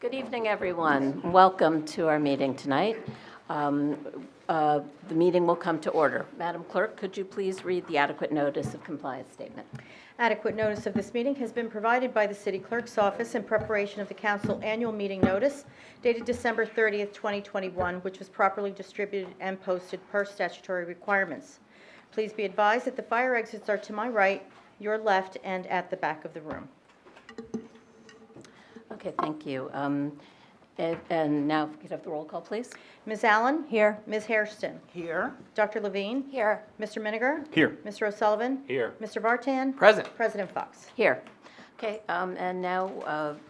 Good evening, everyone. Welcome to our meeting tonight. The meeting will come to order. Madam Clerk, could you please read the adequate notice of compliance statement? Adequate notice of this meeting has been provided by the City Clerk's office in preparation of the Council annual meeting notice dated December 30th, 2021, which was properly distributed and posted per statutory requirements. Please be advised that the fire exits are to my right, your left, and at the back of the room. Okay, thank you. And now, if we could have the roll call, please. Ms. Allen? Here. Ms. Hairston? Here. Dr. Levine? Here. Mr. Miniger? Here. Mr. O'Sullivan? Here. Mr. Vartan? Present. President Fox. Here. Okay, and now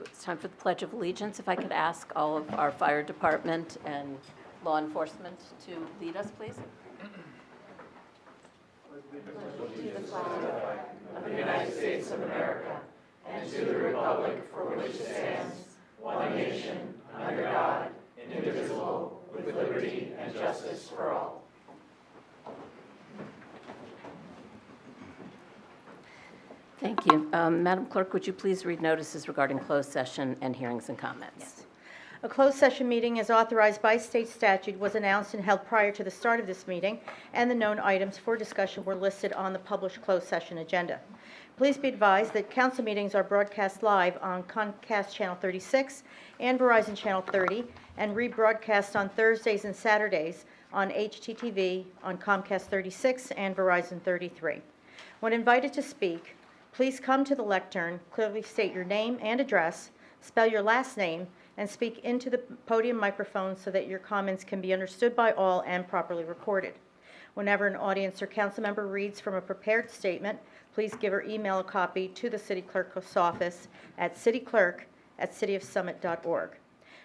it's time for the Pledge of Allegiance. If I could ask all of our fire department and law enforcement to lead us, please. Thank you. Madam Clerk, would you please read notices regarding closed session and hearings and comments? A closed session meeting as authorized by state statute was announced and held prior to the start of this meeting, and the known items for discussion were listed on the published closed session agenda. Please be advised that council meetings are broadcast live on Comcast Channel 36 and Verizon Channel 30, and rebroadcast on Thursdays and Saturdays on HTTV on Comcast 36 and Verizon 33. When invited to speak, please come to the lectern, clearly state your name and address, spell your last name, and speak into the podium microphone so that your comments can be understood by all and properly recorded. Whenever an audience or council member reads from a prepared statement, please give or email a copy to the City Clerk's office at cityclerk@cityofsummit.org.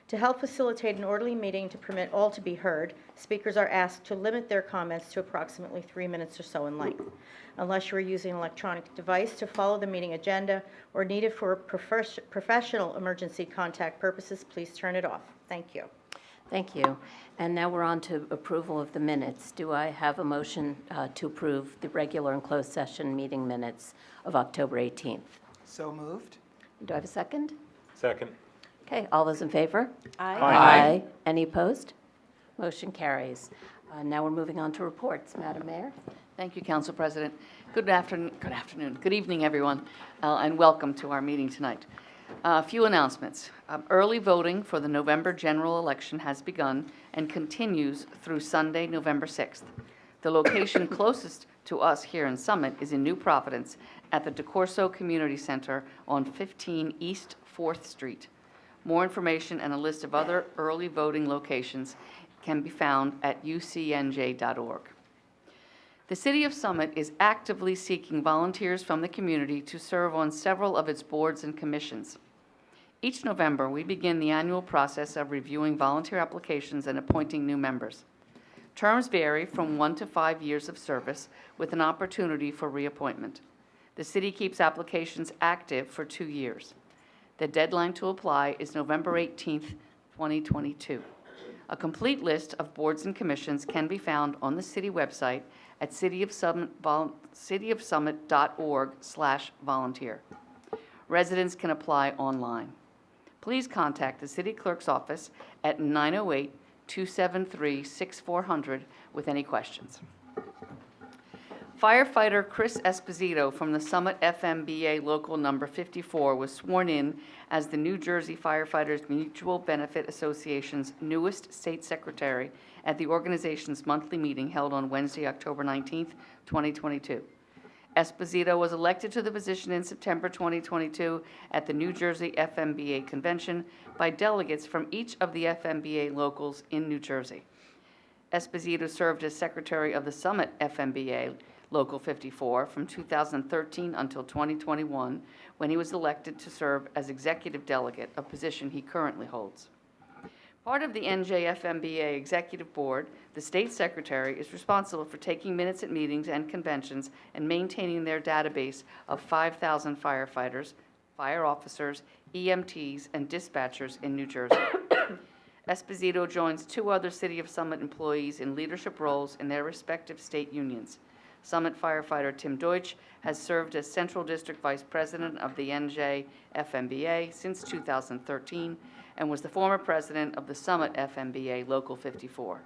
To help facilitate an orderly meeting to permit all to be heard, speakers are asked to limit their comments to approximately 3 minutes or so in length. Unless you are using an electronic device to follow the meeting agenda or need it for professional emergency contact purposes, please turn it off. Thank you. Thank you. And now we're on to approval of the minutes. Do I have a motion to approve the regular and closed session meeting minutes of October 18th? So moved. Do I have a second? Second. Okay, all those in favor? Aye. Any opposed? Motion carries. Now we're moving on to reports. Madam Mayor? Thank you, Council President. Good afternoon, good evening, everyone, and welcome to our meeting tonight. A few announcements. Early voting for the November general election has begun and continues through Sunday, November 6th. The location closest to us here in Summit is in New Providence at the DeCorso Community Center on 15 East 4th Street. More information and a list of other early voting locations can be found at ucnj.org. The City of Summit is actively seeking volunteers from the community to serve on several of its boards and commissions. Each November, we begin the annual process of reviewing volunteer applications and appointing new members. Terms vary from 1 to 5 years of service with an opportunity for reappointment. The city keeps applications active for 2 years. The deadline to apply is November 18th, 2022. A complete list of boards and commissions can be found on the city website at cityofsummit.org/volunteer. Residents can apply online. Please contact the City Clerk's office at 908-273-6400 with any questions. Firefighter Chris Esposito from the Summit FMBA Local Number 54 was sworn in as the New Jersey Firefighters Mutual Benefit Association's newest state secretary at the organization's monthly meeting held on Wednesday, October 19th, 2022. Esposito was elected to the position in September 2022 at the New Jersey FMBA convention by delegates from each of the FMBA locals in New Jersey. Esposito served as secretary of the Summit FMBA Local 54 from 2013 until 2021, when he was elected to serve as executive delegate, a position he currently holds. Part of the NJFMBA Executive Board, the state secretary is responsible for taking minutes at meetings and conventions and maintaining their database of 5,000 firefighters, fire officers, EMTs, and dispatchers in New Jersey. Esposito joins 2 other City of Summit employees in leadership roles in their respective state unions. Summit firefighter Tim Deutsch has served as Central District Vice President of the NJ FMBA since 2013 and was the former president of the Summit FMBA Local 54.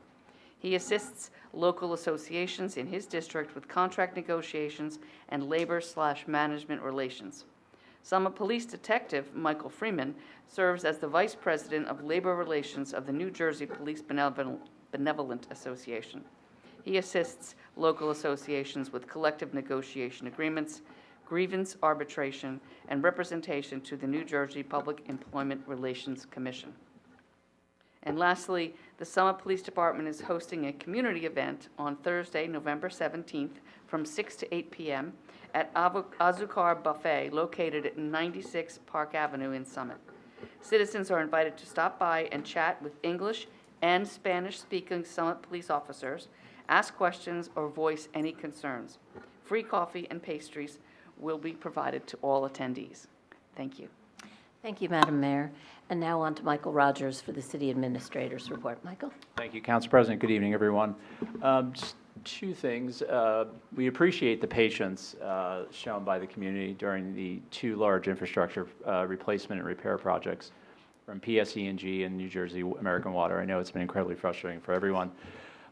He assists local associations in his district with contract negotiations and labor/management relations. Summit Police Detective Michael Freeman serves as the Vice President of Labor Relations of the New Jersey Police Benevolent Association. He assists local associations with collective negotiation agreements, grievance arbitration, and representation to the New Jersey Public Employment Relations Commission. And lastly, the Summit Police Department is hosting a community event on Thursday, November 17th from 6 to 8 p.m. at Azucar Buffet located at 96 Park Avenue in Summit. Citizens are invited to stop by and chat with English and Spanish-speaking Summit police officers, ask questions, or voice any concerns. Free coffee and pastries will be provided to all attendees. Thank you. Thank you, Madam Mayor. And now on to Michael Rogers for the City Administrator's Report. Michael? Thank you, Council President. Good evening, everyone. Just two things. We appreciate the patience shown by the community during the two large infrastructure replacement and repair projects from PSE&G and New Jersey American Water. I know it's been incredibly frustrating for everyone.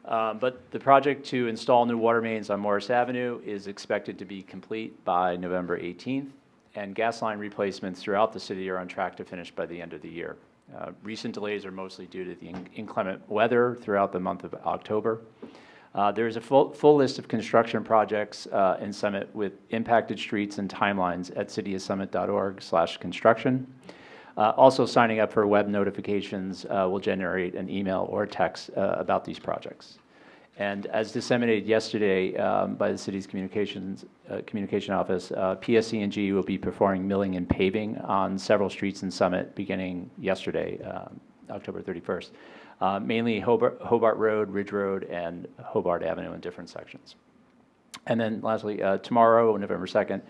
But the project to install new water mains on Morris Avenue is expected to be complete by November 18th, and gas line replacements throughout the city are on track to finish by the end of the year. Recent delays are mostly due to the inclement weather throughout the month of October. There is a full list of construction projects in Summit with impacted streets and timelines at cityofsummit.org/construction. Also, signing up for web notifications will generate an email or text about these projects. And as disseminated yesterday by the city's communication office, PSE&G will be performing milling and paving on several streets in Summit beginning yesterday, October 31st, mainly Hobart Road, Ridge Road, and Hobart Avenue in different sections. And then lastly, tomorrow, November 2nd,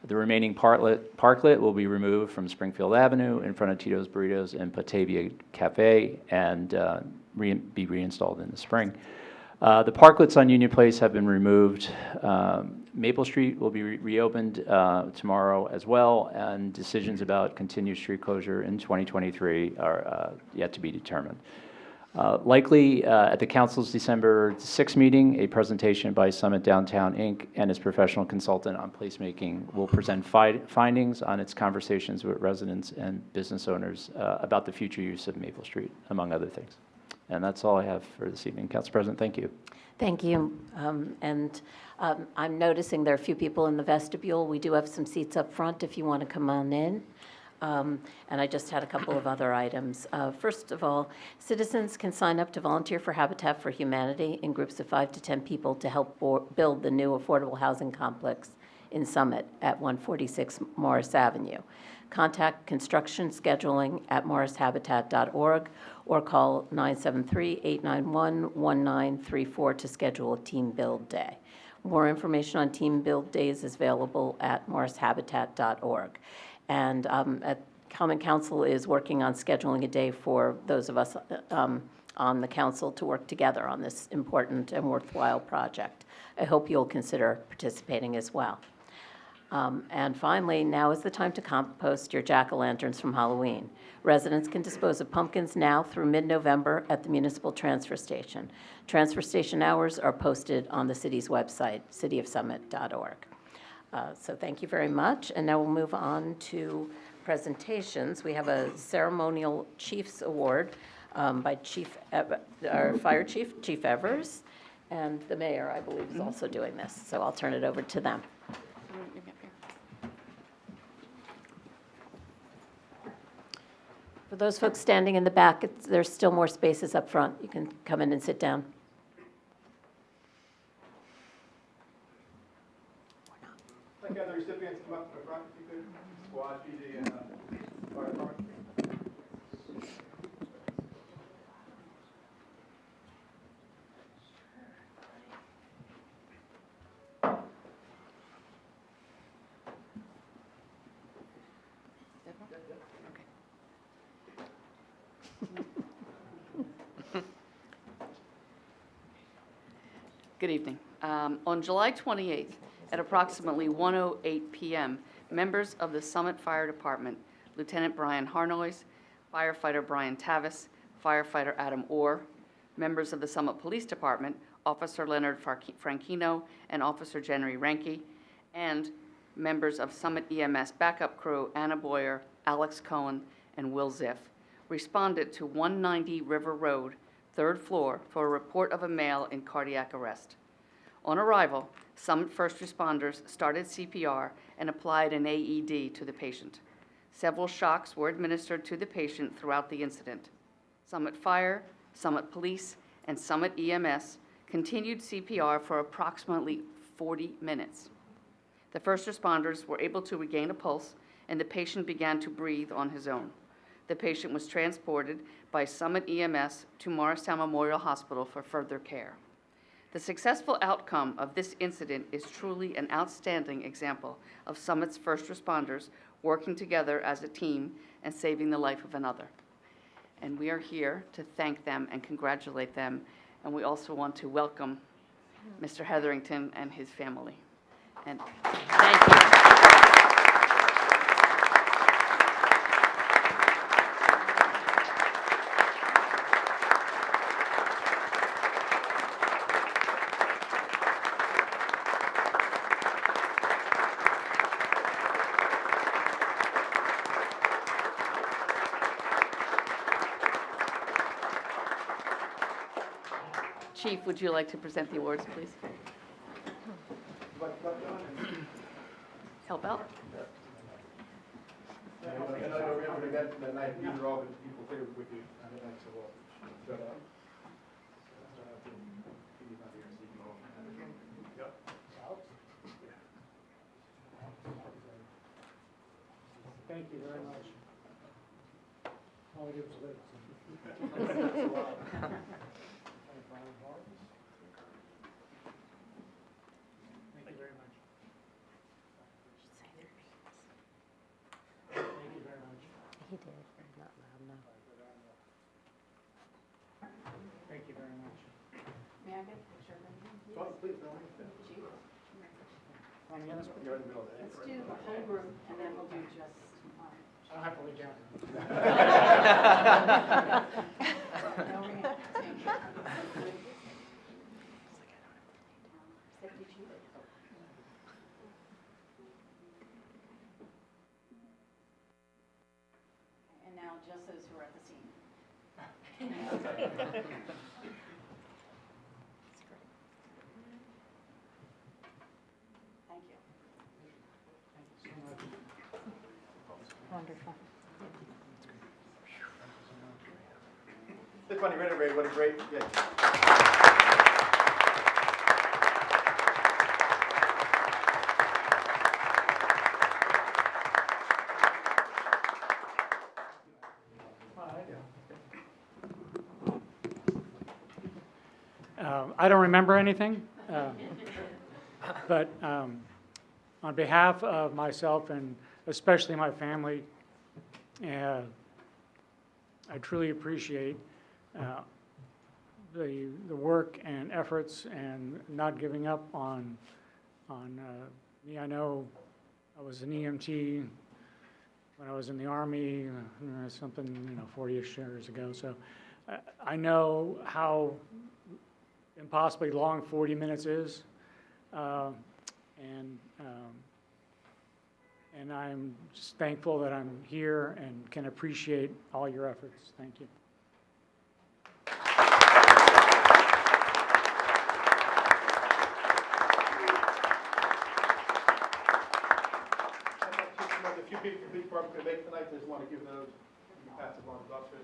the remaining parklet will be removed from Springfield Avenue in front of Tito's Burritos and Batavia Cafe and be reinstalled in the spring. The parklets on Union Place have been removed. Maple Street will be reopened tomorrow as well, and decisions about continued street closure in 2023 are yet to be determined. Likely at the Council's December 6th meeting, a presentation by Summit Downtown, Inc. and its professional consultant on placemaking will present findings on its conversations with residents and business owners about the future use of Maple Street, among other things. And that's all I have for this evening. Council President, thank you. Thank you. I'm noticing there are a few people in the vestibule. We do have some seats up front if you want to come on in. And I just had a couple of other items. First of all, citizens can sign up to volunteer for Habitat for Humanity in groups of 5 to 10 people to help build the new affordable housing complex in Summit at 146 Morris Avenue. Contact construction scheduling at morrishabitat.org or call 973-891-1934 to schedule a team build day. More information on team build days is available at morrishabitat.org. And Common Council is working on scheduling a day for those of us on the council to work together on this important and worthwhile project. I hope you'll consider participating as well. And finally, now is the time to compost your jack-o'-lanterns from Halloween. Residents can dispose of pumpkins now through mid-November at the municipal transfer station. Transfer station hours are posted on the city's website, cityofsummit.org. So thank you very much. And now we'll move on to presentations. We have a ceremonial Chiefs Award by our Fire Chief, Chief Evers, and the Mayor, I believe, is also doing this. So I'll turn it over to them. For those folks standing in the back, there's still more spaces up front. You can come in and sit down. I'd like the other recipients come up to the front, if you could, squad, PD, and fire department. Good evening. On July 28th, at approximately 1:08 p.m., members of the Summit Fire Department, Lieutenant Brian Harnois, firefighter Brian Tavis, firefighter Adam Orr, members of the Summit Police Department, Officer Leonard Franchino and Officer Jenny Ranke, and members of Summit EMS backup crew Anna Boyer, Alex Cohen, and Will Ziff, responded to 190 River Road, 3rd floor, for a report of a male in cardiac arrest. On arrival, Summit first responders started CPR and applied an AED to the patient. Several shocks were administered to the patient throughout the incident. Summit Fire, Summit Police, and Summit EMS continued CPR for approximately 40 minutes. The first responders were able to regain a pulse, and the patient began to breathe on his own. The patient was transported by Summit EMS to Morristown Memorial Hospital for further care. The successful outcome of this incident is truly an outstanding example of Summit's first responders working together as a team and saving the life of another. And we are here to thank them and congratulate them, and we also want to welcome Mr. Hetherington and his family. And thank you. Chief, would you like to present the awards, please? Help out? Thank you very much. All I did was listen. Thank you very much. Thank you very much. He did, not loud enough. Thank you very much. May I get a picture of him? Please, don't. You're in the middle of it. Let's do the whole group, and then we'll do just I don't have to lay down. And now just those who are at the scene. Thank you. Thank you so much. Wonderful. This one, you ready, Ray? What a great, yeah. I don't remember anything, but on behalf of myself and especially my family, I truly appreciate the work and efforts and not giving up on me. I know I was an EMT when I was in the Army, something 40-ish years ago. So I know how impossibly long 40 minutes is, and I'm just thankful that I'm here and can appreciate all your efforts. Thank you. A few people from the department could make tonight, just want to give those, you can pass them on to Dr.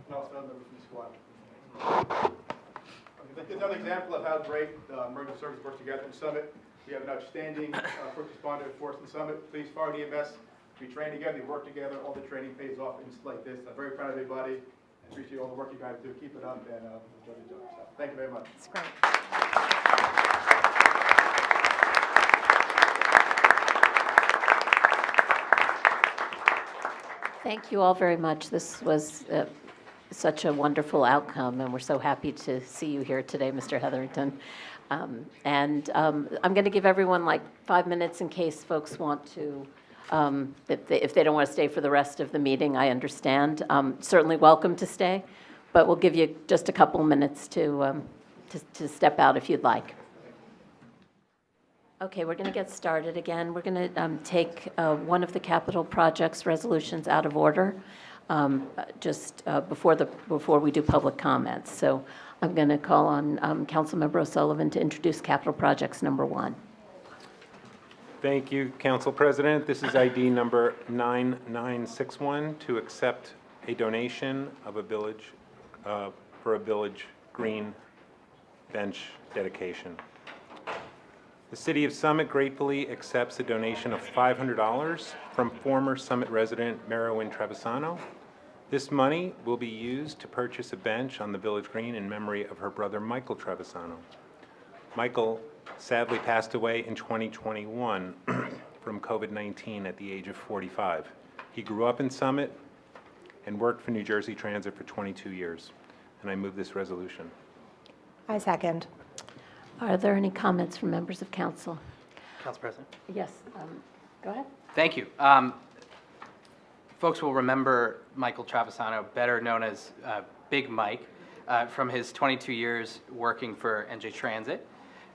And also members from the squad. Okay, another example of how great emergency service works together in Summit. We have an outstanding first responder force in Summit. Police, fire, and EMS. We train together, we work together. All the training pays off in just like this. I'm very proud of everybody. I appreciate all the work you guys do. Keep it up and enjoy the job. So, thank you very much. That's great. Thank you all very much. This was such a wonderful outcome, and we're so happy to see you here today, Mr. Hetherington. I'm going to give everyone like 5 minutes in case folks want to, if they don't want to stay for the rest of the meeting, I understand. Certainly welcome to stay, but we'll give you just a couple minutes to step out if you'd like. Okay, we're going to get started again. We're going to take one of the capital projects resolutions out of order before we do public comments. So I'm going to call on Councilmember O'Sullivan to introduce capital projects number 1. Thank you, Council President. This is ID number 9961 to accept a donation of a village, for a village green bench dedication. The City of Summit gratefully accepts a donation of $500 from former Summit resident Merowyn Trevisano. This money will be used to purchase a bench on the village green in memory of her brother Michael Trevisano. Michael sadly passed away in 2021 from COVID-19 at the age of 45. He grew up in Summit and worked for New Jersey Transit for 22 years. And I move this resolution. I second. Are there any comments from members of council? Council President. Yes, go ahead. Thank you. Folks will remember Michael Trevisano, better known as Big Mike, from his 22 years working for NJ Transit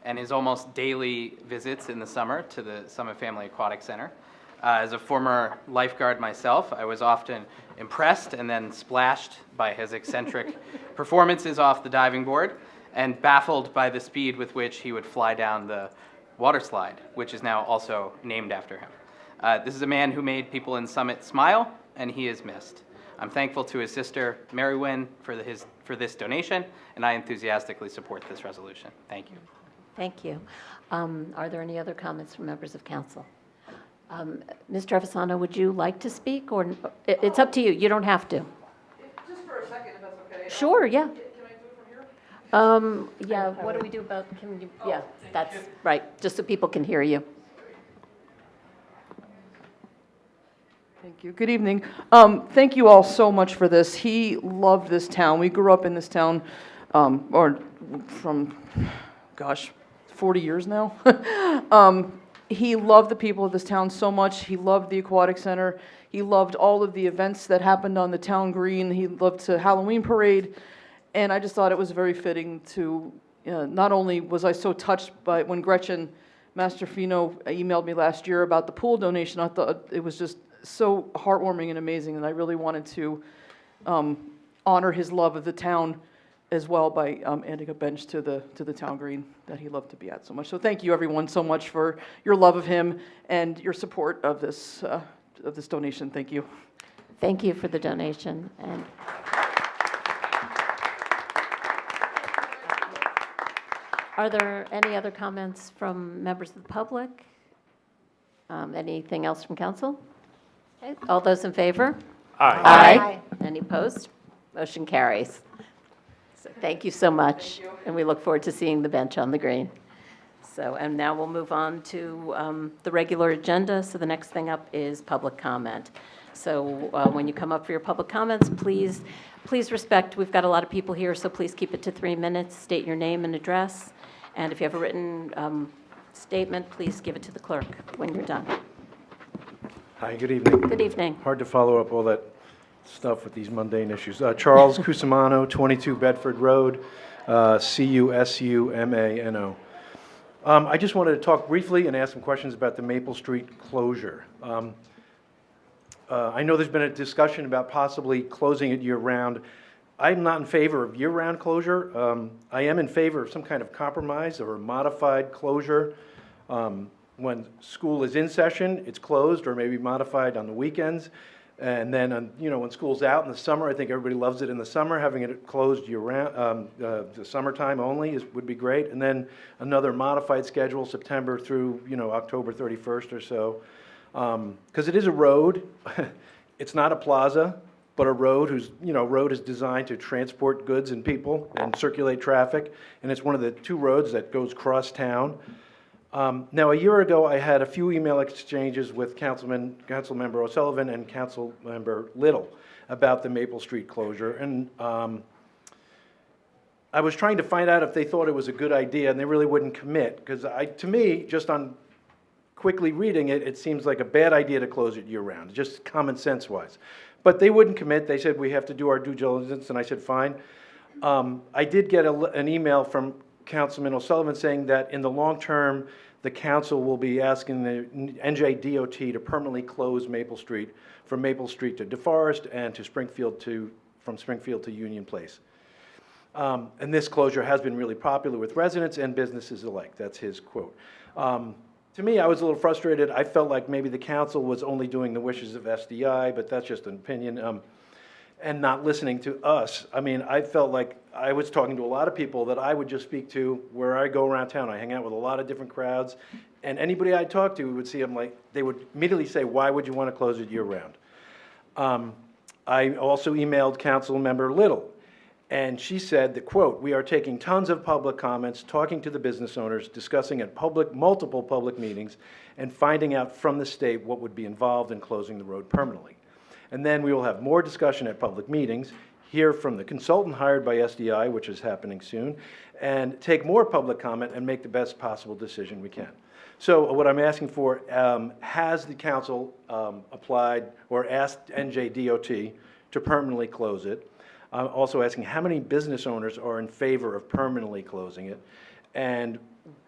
and his almost daily visits in the summer to the Summit Family Aquatic Center. As a former lifeguard myself, I was often impressed and then splashed by his eccentric performances off the diving board, and baffled by the speed with which he would fly down the water slide, which is now also named after him. This is a man who made people in Summit smile, and he is missed. I'm thankful to his sister, Merowyn, for this donation, and I enthusiastically support this resolution. Thank you. Thank you. Are there any other comments from members of council? Ms. Trevisano, would you like to speak, or it's up to you. You don't have to. Just for a second, if that's okay. Sure, yeah. Can I do it from here? Yeah, what do we do about, yeah, that's right, just so people can hear you. Thank you. Good evening. Thank you all so much for this. He loved this town. We grew up in this town, or from, 40 years now. He loved the people of this town so much. He loved the Aquatic Center. He loved all of the events that happened on the town green. He loved the Halloween parade. And I just thought it was very fitting to, not only was I so touched by when Gretchen Masterfino emailed me last year about the pool donation, I thought it was just so heartwarming and amazing, and I really wanted to honor his love of the town as well by adding a bench to the town green that he loved to be at so much. So thank you everyone so much for your love of him and your support of this donation. Thank you. Thank you for the donation. And are there any other comments from members of the public? Anything else from council? Okay. All those in favor? Aye. Any opposed? Motion carries. So thank you so much, and we look forward to seeing the bench on the green. So, and now we'll move on to the regular agenda. So the next thing up is public comment. So when you come up for your public comments, please respect, we've got a lot of people here, so please keep it to 3 minutes. State your name and address. And if you have a written statement, please give it to the clerk when you're done. Hi, good evening. Good evening. Hard to follow up all that stuff with these mundane issues. Charles Cusimano, 22 Bedford Road, Cusumano. I just wanted to talk briefly and ask some questions about the Maple Street closure. I know there's been a discussion about possibly closing it year-round. I'm not in favor of year-round closure. I am in favor of some kind of compromise or modified closure. When school is in session, it's closed, or maybe modified on the weekends. And then, when school's out in the summer, I think everybody loves it in the summer. Having it closed year-round, the summertime only would be great. And then another modified schedule, September through, October 31st or so. Because it is a road. It's not a plaza, but a road road is designed to transport goods and people and circulate traffic. And it's one of the two roads that goes cross town. Now, a year ago, I had a few email exchanges with Councilmember O'Sullivan and Councilmember Little about the Maple Street closure, and I was trying to find out if they thought it was a good idea, and they really wouldn't commit, because to me, just on quickly reading it, it seems like a bad idea to close it year-round, just common sense-wise. But they wouldn't commit. They said, we have to do our due diligence, and I said, fine. I did get an email from Councilman O'Sullivan saying that in the long term, the council will be asking the NJ DOT to permanently close Maple Street from Maple Street to DeForest and from Springfield to Union Place. And this closure has been really popular with residents and businesses alike. That's his quote. To me, I was a little frustrated. I felt like maybe the council was only doing the wishes of SDI, but that's just an opinion, and not listening to us. I mean, I felt like I was talking to a lot of people that I would just speak to where I go around town. I hang out with a lot of different crowds, and anybody I talked to would see them like, they would immediately say, why would you want to close it year-round? I also emailed Councilmember Little, and she said that, quote, we are taking tons of public comments, talking to the business owners, discussing at multiple public meetings, and finding out from the state what would be involved in closing the road permanently. And then we will have more discussion at public meetings, hear from the consultant hired by SDI, which is happening soon, and take more public comment and make the best possible decision we can. So what I'm asking for, has the council applied or asked NJDOT to permanently close it? I'm also asking how many business owners are in favor of permanently closing it? And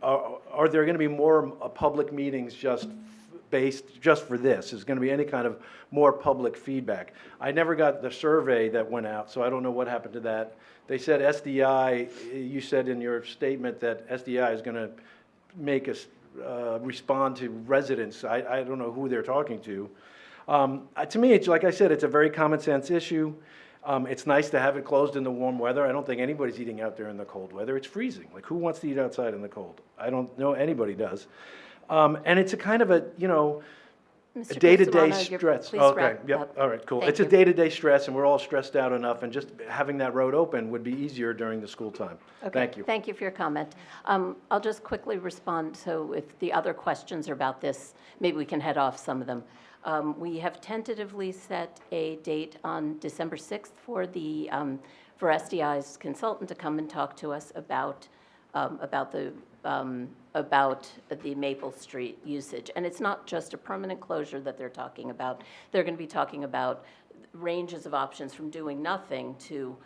are there going to be more public meetings just for this? Is going to be any kind of more public feedback? I never got the survey that went out, so I don't know what happened to that. They said SDI, you said in your statement that SDI is going to make us respond to residents. I don't know who they're talking to. To me, it's like I said, it's a very common sense issue. It's nice to have it closed in the warm weather. I don't think anybody's eating out there in the cold weather. It's freezing. Like, who wants to eat outside in the cold? I don't know anybody does. And it's a kind of a, a day-to-day stress. Okay, yep, all right, cool. It's a day-to-day stress, and we're all stressed out enough, and just having that road open would be easier during the school time. Okay, Thank you. Thank you for your comment. I'll just quickly respond, so if the other questions are about this, maybe we can head off some of them. We have tentatively set a date on December 6th for for SDI's consultant to come and talk to us about the Maple Street usage. And it's not just a permanent closure that they're talking about. They're going to be talking about ranges of options from doing nothing to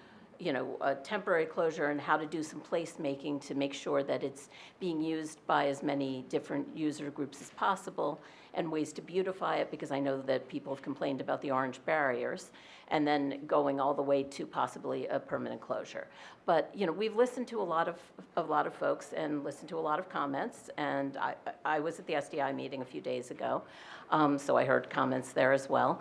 a temporary closure, and how to do some placemaking to make sure that it's being used by as many different user groups as possible, and ways to beautify it, because I know that people have complained about the orange barriers, and then going all the way to possibly a permanent closure. But, we've listened to a lot of folks and listened to a lot of comments, and I was at the SDI meeting a few days ago, so I heard comments there as well.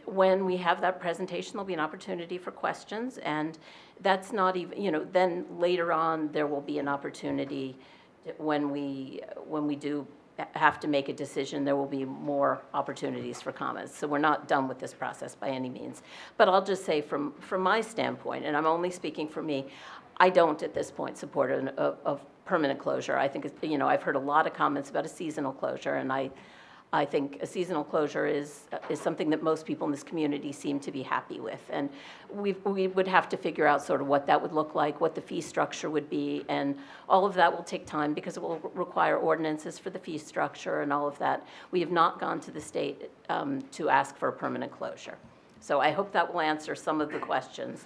When we have that presentation, there'll be an opportunity for questions, and that's not even, then later on, there will be an opportunity when we do have to make a decision, there will be more opportunities for comments. So we're not done with this process by any means. But I'll just say from my standpoint, and I'm only speaking for me, I don't at this point support a permanent closure. I think, I've heard a lot of comments about a seasonal closure, and I think a seasonal closure is something that most people in this community seem to be happy with. And we would have to figure out sort of what that would look like, what the fee structure would be, and all of that will take time because it will require ordinances for the fee structure and all of that. We have not gone to the state to ask for a permanent closure. So I hope that will answer some of the questions.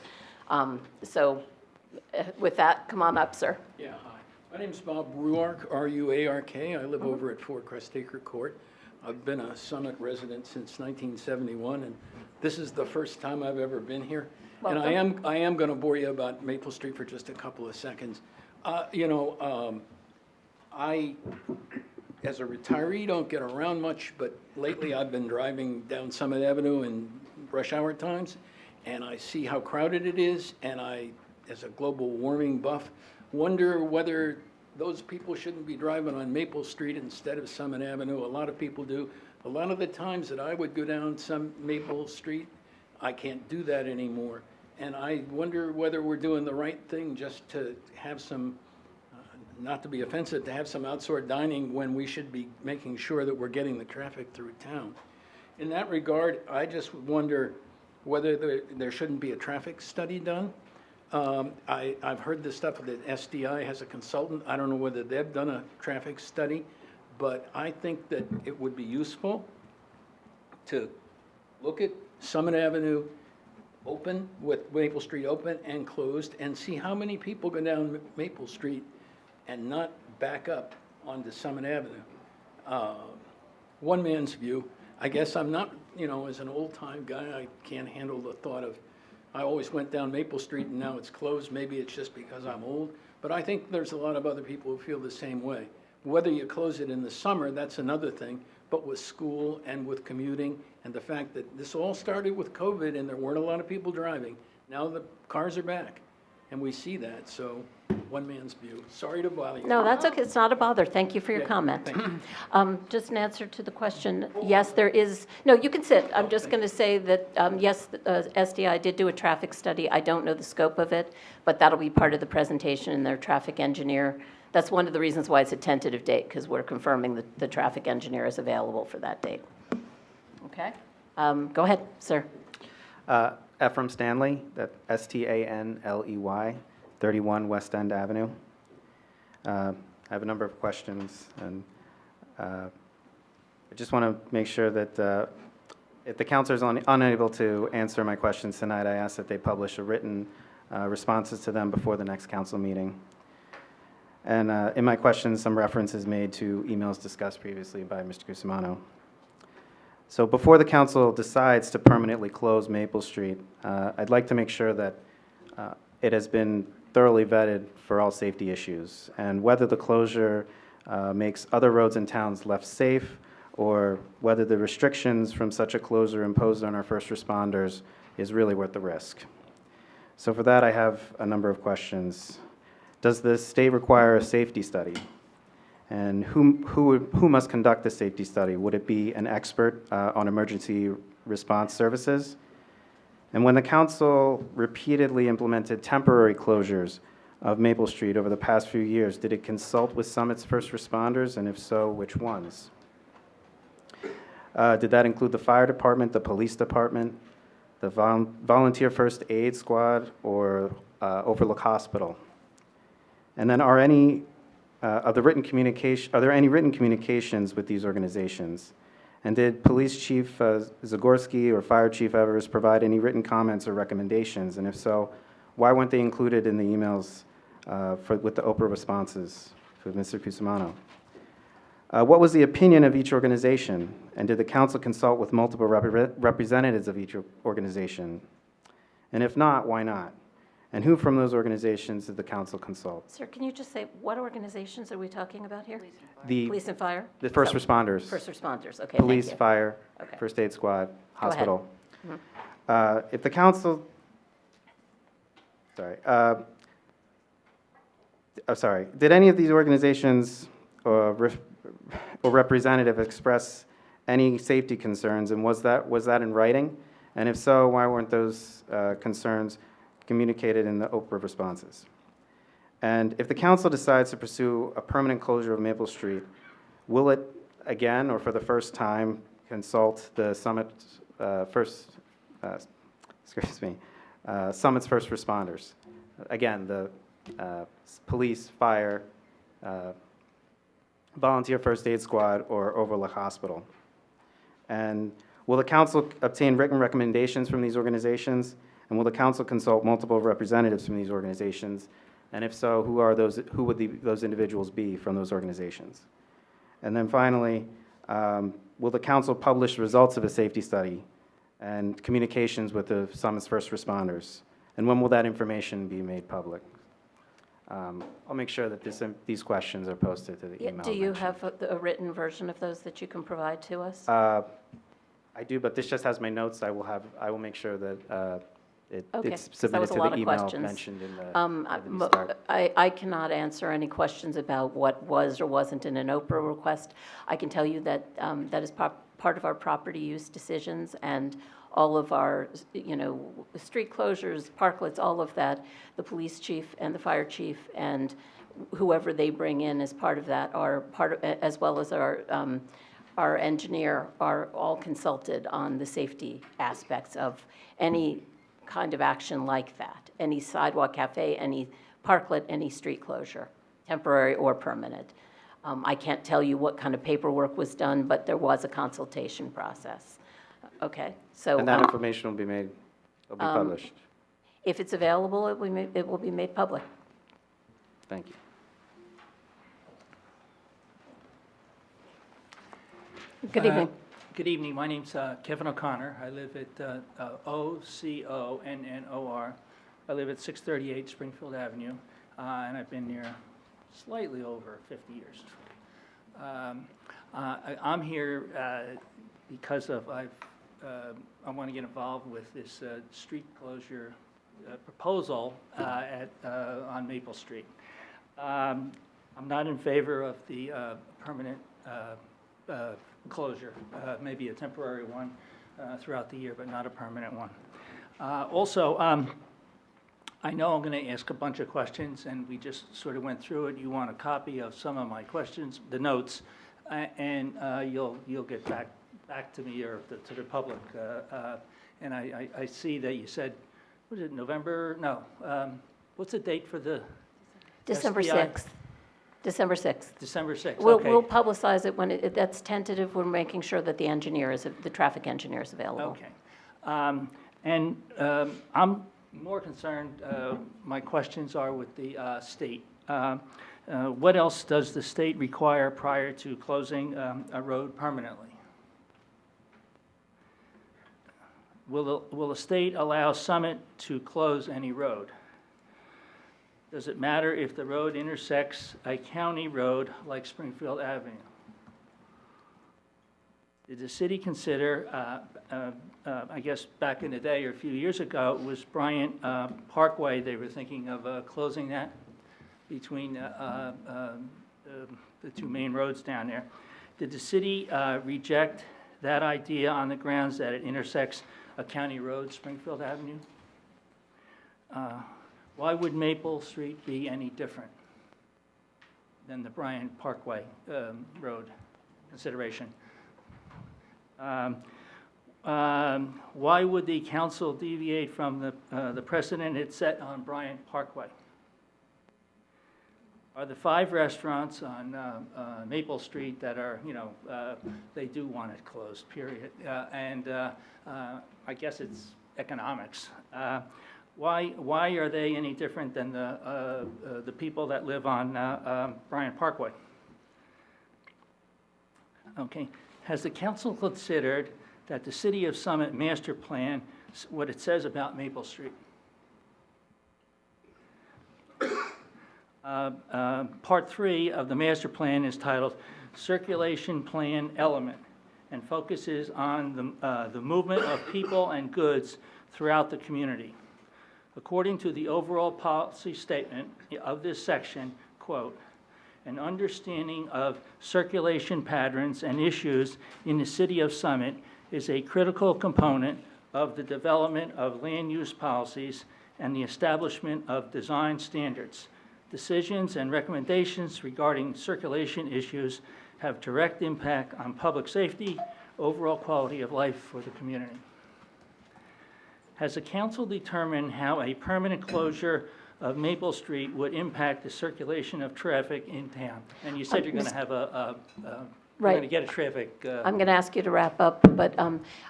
With that, come on up, sir. Yeah, hi. My name's Bob Ruark, R-U-A-R-K. I live over at 4 Crestacre Court. I've been a Summit resident since 1971, and this is the first time I've ever been here. Welcome. And I am going to bore you about Maple Street for just a couple of seconds. I, as a retiree, don't get around much, but lately I've been driving down Summit Avenue in rush hour times, and I see how crowded it is, and I, as a global warming buff, wonder whether those people shouldn't be driving on Maple Street instead of Summit Avenue. A lot of people do. A lot of the times that I would go down some Maple Street, I can't do that anymore. And I wonder whether we're doing the right thing just to have some not to be offensive, to have some outdoor dining when we should be making sure that we're getting the traffic through town. In that regard, I just wonder whether there shouldn't be a traffic study done. I've heard this stuff that SDI has a consultant. I don't know whether they've done a traffic study, but I think that it would be useful to look at Summit Avenue open, with Maple Street open and closed, and see how many people go down Maple Street and not back up onto Summit Avenue. One man's view. I guess I'm not, as an old-time guy, I can't handle the thought of, I always went down Maple Street and now it's closed. Maybe it's just because I'm old, but I think there's a lot of other people who feel the same way. Whether you close it in the summer, that's another thing, but with school and with commuting and the fact that this all started with COVID and there weren't a lot of people driving, now the cars are back and we see that, so one man's view. Sorry to bother you. No, that's okay. It's not a bother. Thank you for your Yeah, comment. thank you. Just an answer to the question, yes, there is, no, you can sit. I'm just going to say that, yes, SDI did do a traffic study. I don't know the scope of it, but that'll be part of the presentation, and their traffic engineer. That's one of the reasons why it's a tentative date, because we're confirming that the traffic engineer is available for that date. Okay? Go ahead, sir. Ephraim Stanley, that's Stanley, 31 West End Avenue. I have a number of questions, and I just want to make sure that if the councilor is unable to answer my questions tonight, I ask that they publish a written responses to them before the next council meeting. And in my questions, some reference is made to emails discussed previously by Mr. Cusimano. So before the council decides to permanently close Maple Street, I'd like to make sure that it has been thoroughly vetted for all safety issues, and whether the closure makes other roads and towns less safe, or whether the restrictions from such a closure imposed on our first responders is really worth the risk. So for that, I have a number of questions. Does the state require a safety study? And who must conduct the safety study? Would it be an expert on emergency response services? And when the council repeatedly implemented temporary closures of Maple Street over the past few years, did it consult with Summit's first responders, and if so, which ones? Did that include the fire department, the police department, the volunteer first aid squad, or Overlook Hospital? And then are there any written communications with these organizations? And did Police Chief Zagorski or Fire Chief Evers provide any written comments or recommendations? And if so, why weren't they included in the emails with the Oprah responses for Mr. Cusimano? What was the opinion of each organization? And did the council consult with multiple representatives of each organization? And if not, why not? And who from those organizations did the council consult? Sir, can you just say, what organizations are we talking about here? The Police and fire? The first So, responders. First responders, okay, thank Police, you. fire, Okay. first aid squad, Go ahead. hospital. Mhm. If the council, sorry, did any of these organizations or representative express any safety concerns, and was that in writing? And if so, why weren't those concerns communicated in the Oprah responses? And if the council decides to pursue a permanent closure of Maple Street, will it again, or for the first time, consult the Summit's first responders? Again, the police, fire, volunteer first aid squad, or Overlook Hospital? And will the council obtain written recommendations from these organizations? And will the council consult multiple representatives from these organizations? And if so, who would those individuals be from those organizations? And then finally, will the council publish results of a safety study and communications with the Summit's first responders? And when will that information be made public? I'll make sure that these questions are posted to the Yeah, email. do you mentioned. have a written version of those that you can provide to us? I do, but this just has my notes. I will make sure that Okay, it's 'cause that submitted was a to lot the of email questions. mentioned in the Mo- start. I cannot answer any questions about what was or wasn't in an Oprah request. I can tell you that that is part of our property use decisions, and all of our, street closures, parklets, all of that, the police chief and the fire chief and whoever they bring in as part of that are as well as our engineer, are all consulted on the safety aspects of any kind of action like that, any sidewalk cafe, any parklet, any street closure, temporary or permanent. I can't tell you what kind of paperwork was done, but there was a consultation process. Okay, so. And that information will be published. If it's available, it will be made public. Thank you. Good evening. Good evening. My name's Kevin O'Connor. I live at Oconnor. I live at 638 Springfield Avenue, and I've been here slightly over 50 years. I'm here because I want to get involved with this street closure proposal on Maple Street. I'm not in favor of the permanent closure, maybe a temporary one throughout the year, but not a permanent one. Also, I know I'm going to ask a bunch of questions, and we just sort of went through it. You want a copy of some of my questions, the notes, and you'll get back to me or to the public. And I see that you said, was it November? No. What's the date for the December SBI? 6th. December 6th. December 6th, We'll okay. publicize it when that's tentative. We're making sure that the traffic engineer is available. Okay. I'm more concerned, my questions are with the state. What else does the state require prior to closing a road permanently? Will the state allow Summit to close any road? Does it matter if the road intersects a county road like Springfield Avenue? Did the city consider, I guess back in the day or a few years ago, it was Bryant Parkway, they were thinking of closing that between the two main roads down there. Did the city reject that idea on the grounds that it intersects a county road, Springfield Avenue? Why would Maple Street be any different than the Bryant Parkway road consideration? Why would the council deviate from the precedent it set on Bryant Parkway? Are the 5 restaurants on Maple Street that are, they do want it closed, period. I guess it's economics. Why are they any different than the people that live on Bryant Parkway? Okay. Has the council considered that the City of Summit master plan, what it says about Maple Street? Part 3 of the master plan is titled Circulation Plan Element and focuses on the movement of people and goods throughout the community. According to the overall policy statement of this section, quote, an understanding of circulation patterns and issues in the City of Summit is a critical component of the development of land use policies and the establishment of design standards. Decisions and recommendations regarding circulation issues have direct impact on public safety, overall quality of life for the community. Has the council determined how a permanent closure of Maple Street would impact the circulation of traffic in town? And you said you're going to have you're going to get a traffic. I'm going to ask you to wrap up, but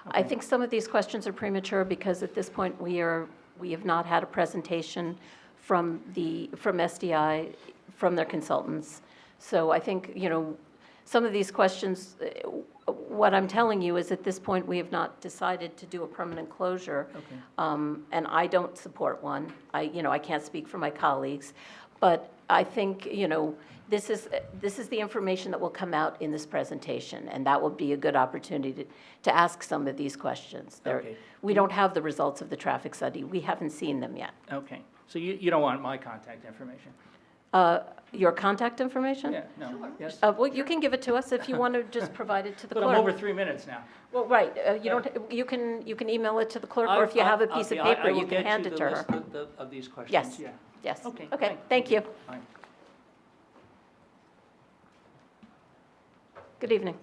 I think some of these questions are premature because at this point we have not had a presentation from SDI, from their consultants. So I think, some of these questions, what I'm telling you is at this point, we have not decided to do a permanent closure. Okay. And I don't support one. I can't speak for my colleagues, but I think, this is the information that will come out in this presentation, and that will be a good opportunity to ask some of these questions. Okay. We don't have the results of the traffic study. We haven't seen them yet. Okay. So you don't want my contact information? Your contact information? Yeah, no. Yes? Well, you can give it to us if you want to just provide it to the But clerk. I'm over 3 minutes now. Well, right, you can email it to the clerk, or if you have a piece of paper, you can hand it to her. I will get you the list of these questions. Yes, Yeah. yes. Okay, Okay, thank you. Fine. Good evening.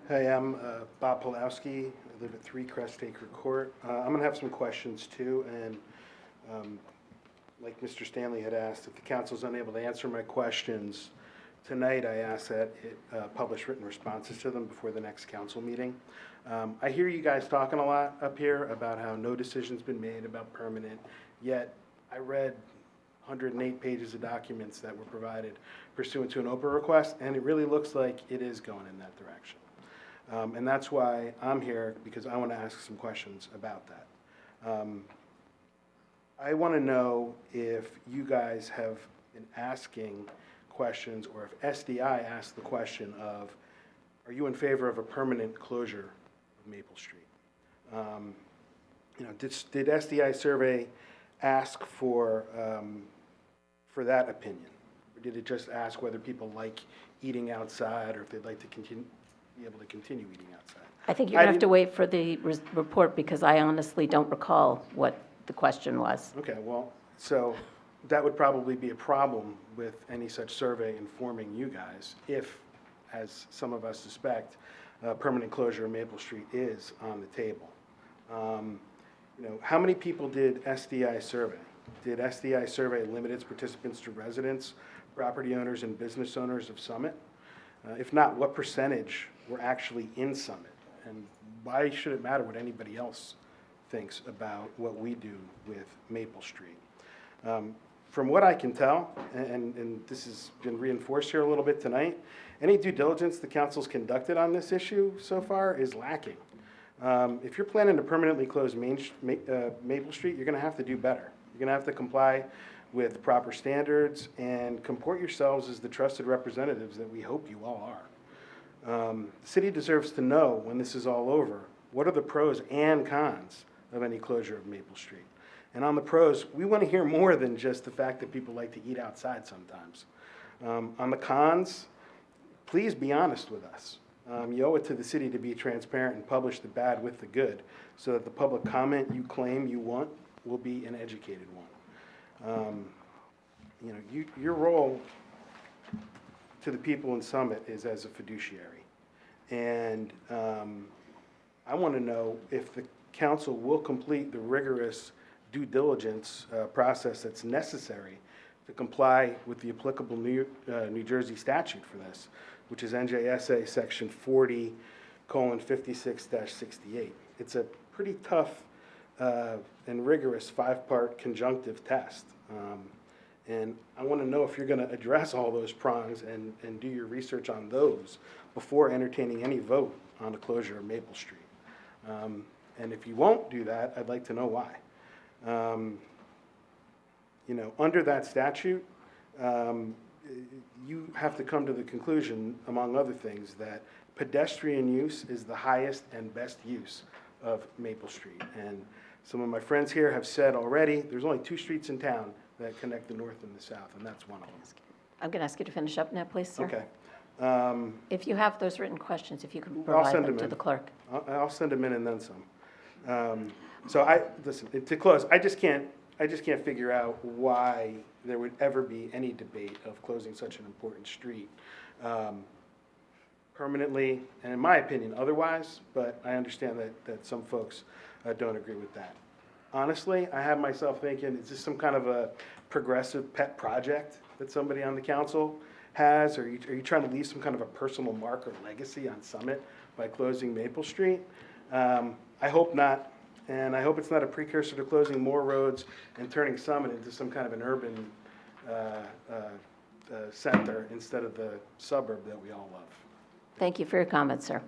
Hey, I'm Bob Pulowski. I live at 3 Crestacre Court. I'm going to have some questions too, and like Mr. Stanley had asked, if the council's unable to answer my questions tonight, I ask that it publish written responses to them before the next council meeting. I hear you guys talking a lot up here about how no decision's been made about permanent, yet I read 108 pages of documents that were provided pursuant to an Oprah request, and it really looks like it is going in that direction. And that's why I'm here, because I want to ask some questions about that. I want to know if you guys have been asking questions, or if SDI asked the question of, are you in favor of a permanent closure of Maple Street? Did SDI survey ask for that opinion? Or did it just ask whether people like eating outside, or if they'd like to be able to continue eating outside? I think you're going to have to wait for the report, because I honestly don't recall what the question was. Okay, well, so that would probably be a problem with any such survey informing you guys if, as some of us suspect, permanent closure of Maple Street is on the table. How many people did SDI survey? Did SDI survey limit its participants to residents, property owners, and business owners of Summit? If not, what percentage were actually in Summit? And why should it matter what anybody else thinks about what we do with Maple Street? From what I can tell, and this has been reinforced here a little bit tonight, any due diligence the council's conducted on this issue so far is lacking. If you're planning to permanently close Maple Street, you're going to have to do better. You're going to have to comply with proper standards and comport yourselves as the trusted representatives that we hope you all are. The city deserves to know, when this is all over, what are the pros and cons of any closure of Maple Street. And on the pros, we want to hear more than just the fact that people like to eat outside sometimes. On the cons, please be honest with us. You owe it to the city to be transparent and publish the bad with the good, so that the public comment you claim you want will be an educated one. Your role to the people in Summit is as a fiduciary. And I want to know if the council will complete the rigorous due diligence process that's necessary to comply with the applicable New Jersey statute for this, which is NJSA section 40:56-68. It's a pretty tough and rigorous 5-part conjunctive test. And I want to know if you're going to address all those prongs and do your research on those before entertaining any vote on the closure of Maple Street. And if you won't do that, I'd like to know why. Under that statute, you have to come to the conclusion, among other things, that pedestrian use is the highest and best use of Maple Street. And some of my friends here have said already, there's only 2 streets in town that connect the north and the south, and that's one of them. I'm going to ask you to finish up now, please, sir. Okay. If you have those written questions, if you can I'll provide send them them to in. the clerk. I'll send them in and then some. Listen, to close, I just can't figure out why there would ever be any debate of closing such an important street permanently, and in my opinion, otherwise, but I understand that some folks don't agree with that. Honestly, I have myself thinking, is this some kind of a progressive pet project that somebody on the council has? Or are you trying to leave some kind of a personal mark or legacy on Summit by closing Maple Street? I hope not, and I hope it's not a precursor to closing more roads and turning Summit into some kind of an urban center instead of the suburb that we all love. Thank you for your comments, sir.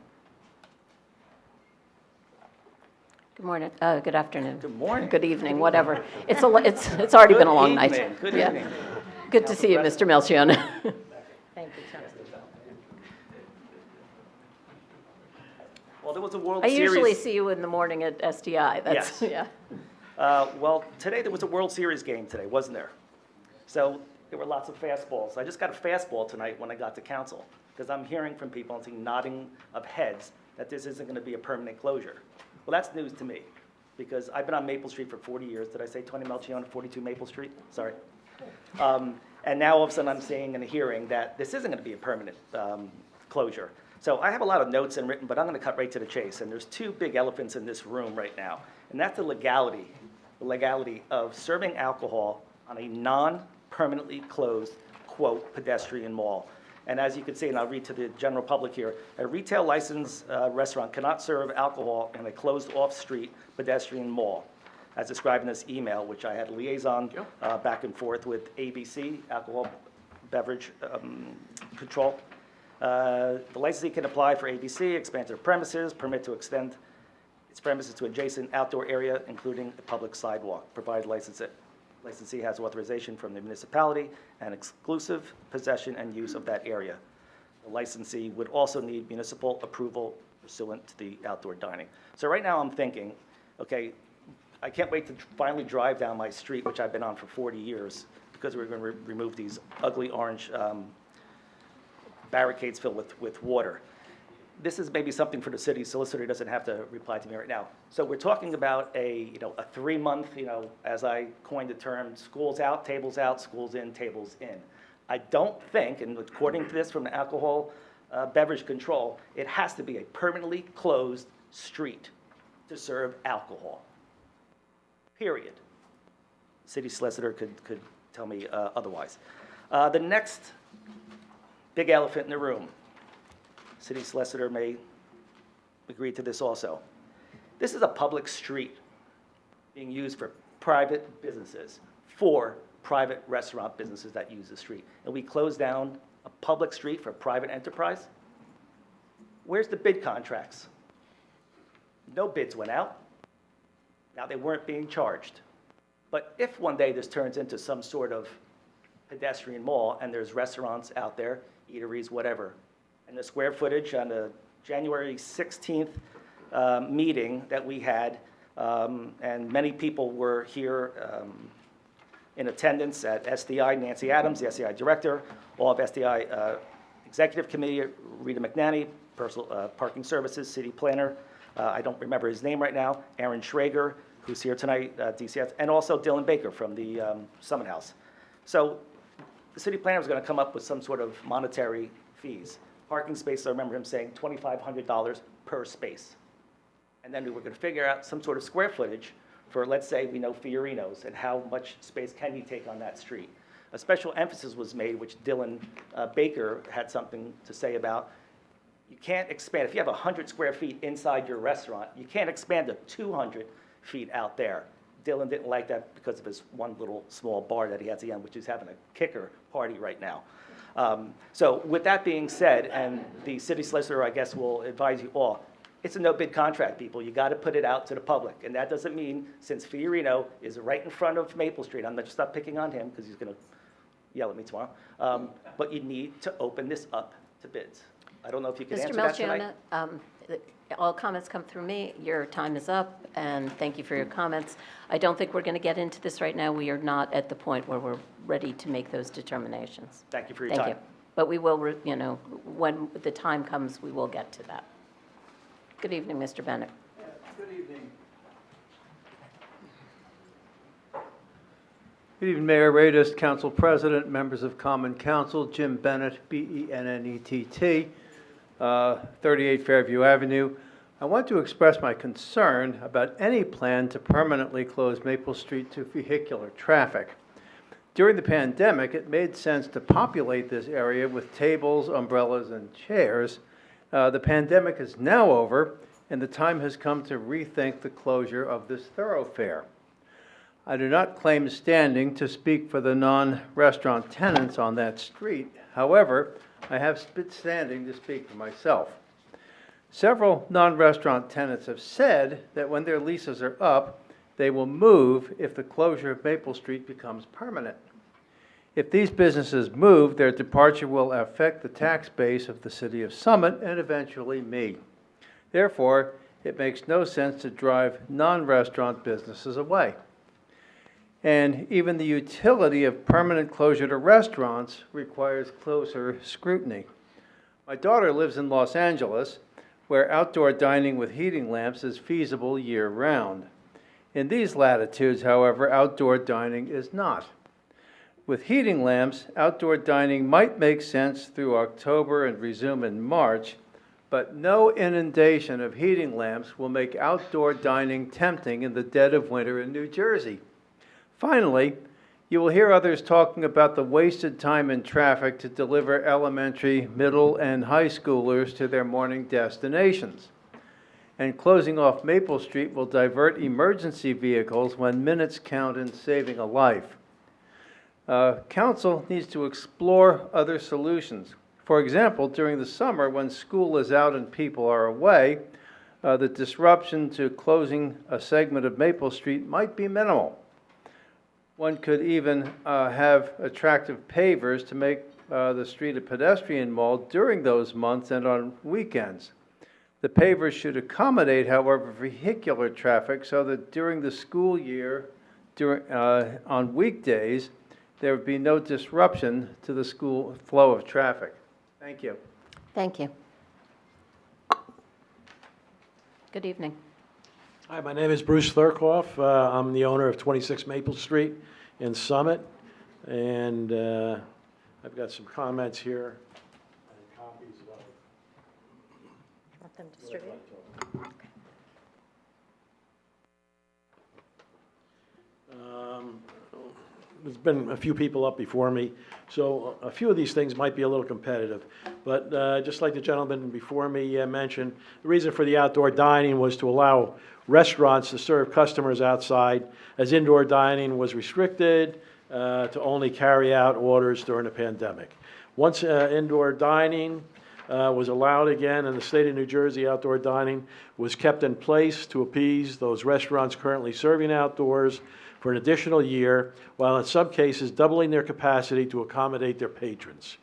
Good morning, good afternoon. Good morning. Good evening, whatever. It's already been a long night. Good Yeah. evening. Good to see you, Mr. Melchiona. Thank you, Tom. Well, there was a World I Series. usually see you in the morning at SDI. That's, Yes. yeah. Well, today there was a World Series game today, wasn't there? So there were lots of fastballs. I just got a fastball tonight when I got to council, because I'm hearing from people and seeing nodding of heads that this isn't going to be a permanent closure. Well, that's news to me, because I've been on Maple Street for 40 years. Did I say Tony Melchiona, 42 Maple Street? Sorry. And now all of a sudden I'm saying in a hearing that this isn't going to be a permanent closure. So I have a lot of notes and written, but I'm going to cut right to the chase. And there's two big elephants in this room right now, and that's the legality of serving alcohol on a non-permanently closed, quote, pedestrian mall. And as you can see, and I'll read to the general public here, a retail licensed restaurant cannot serve alcohol in a closed off-street pedestrian mall, as described in this email, which I had a liaison back and forth with ABC, Alcohol Beverage Control. The licensee can apply for ABC, expand their premises, permit to extend its premises to adjacent outdoor area, including a public sidewalk, provided licensee has authorization from the municipality and exclusive possession and use of that area. The licensee would also need municipal approval pursuant to the outdoor dining. So right now I'm thinking, okay, I can't wait to finally drive down my street, which I've been on for 40 years, because we're going to remove these ugly orange barricades filled with water. This is maybe something for the city solicitor, doesn't have to reply to me right now. So we're talking about a 3-month, as I coined the term, schools out, schools in, tables in. I don't think, and according to this from the Alcohol Beverage Control, it has to be a permanently closed street to serve alcohol. Period. City solicitor could tell me otherwise. The next big elephant in the room, city solicitor may agree to this also. This is a public street being used for private businesses, for private restaurant businesses that use the street. And we close down a public street for private enterprise? Where's the bid contracts? No bids went out. Now, they weren't being charged. But if one day this turns into some sort of pedestrian mall and there's restaurants out there, eateries, whatever, and the square footage on the January 16th meeting that we had, and many people were here in attendance at SDI, Nancy Adams, the SDI director, all of SDI executive committee, Rita McNanny, personal parking services, city planner, I don't remember his name right now, Aaron Schrager, who's here tonight, DCF, and also Dylan Baker from the Summit House. So the city planner was going to come up with some sort of monetary fees. Parking spaces, I remember him saying $2,500 per space. And then we were going to figure out some sort of square footage for, let's say, we know Fiorino's, and how much space can he take on that street. A special emphasis was made, which Dylan Baker had something to say about. You can't expand. If you have 100 square feet inside your restaurant, you can't expand to 200 feet out there. Dylan didn't like that because of his one little small bar that he has at the end, which is having a kicker party right now. So with that being said, and the city solicitor, I guess, will advise you all, it's a no-bid contract, people. You got to put it out to the public. And that doesn't mean, since Fiorino is right in front of Maple Street, I'm not just not picking on him because he's going to yell at me tomorrow, but you need to open this up to bids. I don't know if you can answer that tonight. Mr. Melchiona, all comments come through me. Your time is up, and thank you for your comments. I don't think we're going to get into this right now. We are not at the point where we're ready to make those determinations. Thank you for your Thank time. you. But we will, when the time comes, we will get to that. Good evening, Mr. Bennett. Good evening. Good evening, Mayor Radis, Council President, members of Common Council, Jim Bennett, B-E-N-N-E-T-T, 38 Fairview Avenue. I want to express my concern about any plan to permanently close Maple Street to vehicular traffic. During the pandemic, it made sense to populate this area with tables, umbrellas, and chairs. The pandemic is now over, and the time has come to rethink the closure of this thoroughfare. I do not claim standing to speak for the non-restaurant tenants on that street. However, I have standing to speak for myself. Several non-restaurant tenants have said that when their leases are up, they will move if the closure of Maple Street becomes permanent. If these businesses move, their departure will affect the tax base of the city of Summit and eventually me. Therefore, it makes no sense to drive non-restaurant businesses away. And even the utility of permanent closure to restaurants requires closer scrutiny. My daughter lives in Los Angeles, where outdoor dining with heating lamps is feasible year-round. In these latitudes, however, outdoor dining is not. With heating lamps, outdoor dining might make sense through October and resume in March, but no inundation of heating lamps will make outdoor dining tempting in the dead of winter in New Jersey. Finally, you will hear others talking about the wasted time in traffic to deliver elementary, middle, and high schoolers to their morning destinations. And closing off Maple Street will divert emergency vehicles when minutes count in saving a life. Council needs to explore other solutions. For example, during the summer when school is out and people are away, the disruption to closing a segment of Maple Street might be minimal. One could even have attractive pavers to make the street a pedestrian mall during those months and on weekends. The pavers should accommodate, however, vehicular traffic so that during the school year, on weekdays, there would be no disruption to the school flow of traffic. Thank you. Thank you. Good evening. Hi, my name is Bruce Thurkoff. I'm the owner of 26 Maple Street in Summit, and I've got some comments here and copies of Want them distributed? There's been a few people up before me, so a few of these things might be a little competitive. But just like the gentleman before me mentioned, the reason for the outdoor dining was to allow restaurants to serve customers outside, as indoor dining was restricted to only carry out orders during the pandemic. Once indoor dining was allowed again in the state of New Jersey, outdoor dining was kept in place to appease those restaurants currently serving outdoors for an additional year, while in some cases doubling their capacity to accommodate their patrons.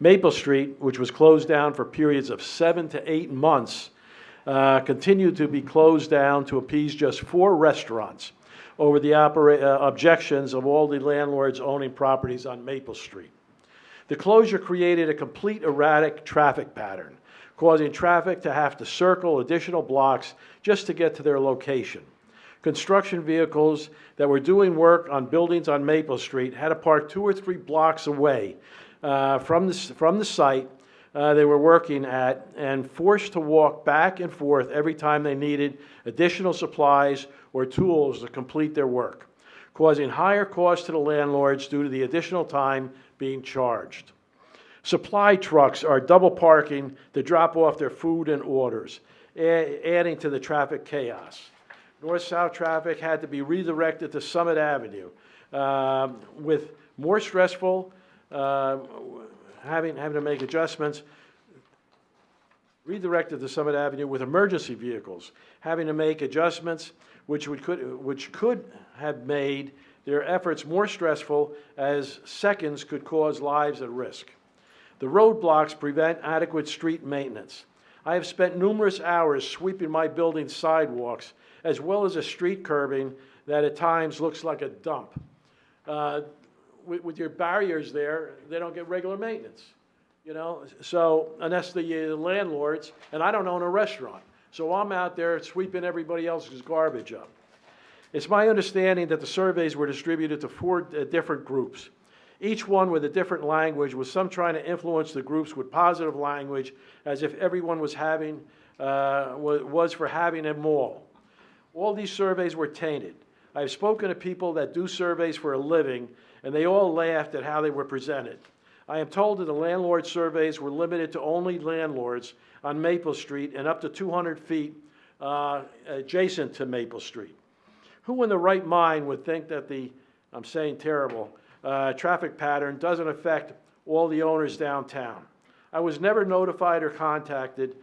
Maple Street, which was closed down for periods of 7 to 8 months, continued to be closed down to appease just 4 restaurants over the objections of all the landlords owning properties on Maple Street. The closure created a complete erratic traffic pattern, causing traffic to have to circle additional blocks just to get to their location. Construction vehicles that were doing work on buildings on Maple Street had to park 2 or 3 blocks away from the site they were working at, and forced to walk back and forth every time they needed additional supplies or tools to complete their work, causing higher costs to the landlords due to the additional time being charged. Supply trucks are double parking to drop off their food and orders, adding to the traffic chaos. North-south traffic had to be redirected to Summit Avenue, with more stressful, having to make adjustments, redirected to Summit Avenue with emergency vehicles, having to make adjustments which could have made their efforts more stressful, as seconds could cause lives at risk. The roadblocks prevent adequate street maintenance. I have spent numerous hours sweeping my building's sidewalks, as well as a street curbing that at times looks like a dump. With your barriers there, they don't get regular maintenance, you know? So, unless the landlords, and I don't own a restaurant, so I'm out there sweeping everybody else's garbage up. It's my understanding that the surveys were distributed to 4 different groups, each one with a different language, with some trying to influence the groups with positive language, as if everyone was for having a mall. All these surveys were tainted. I've spoken to people that do surveys for a living, and they all laughed at how they were presented. I am told that the landlord surveys were limited to only landlords on Maple Street and up to 200 feet adjacent to Maple Street. Who in the right mind would think that the, I'm saying terrible, traffic pattern doesn't affect all the owners downtown? I was never notified or contacted.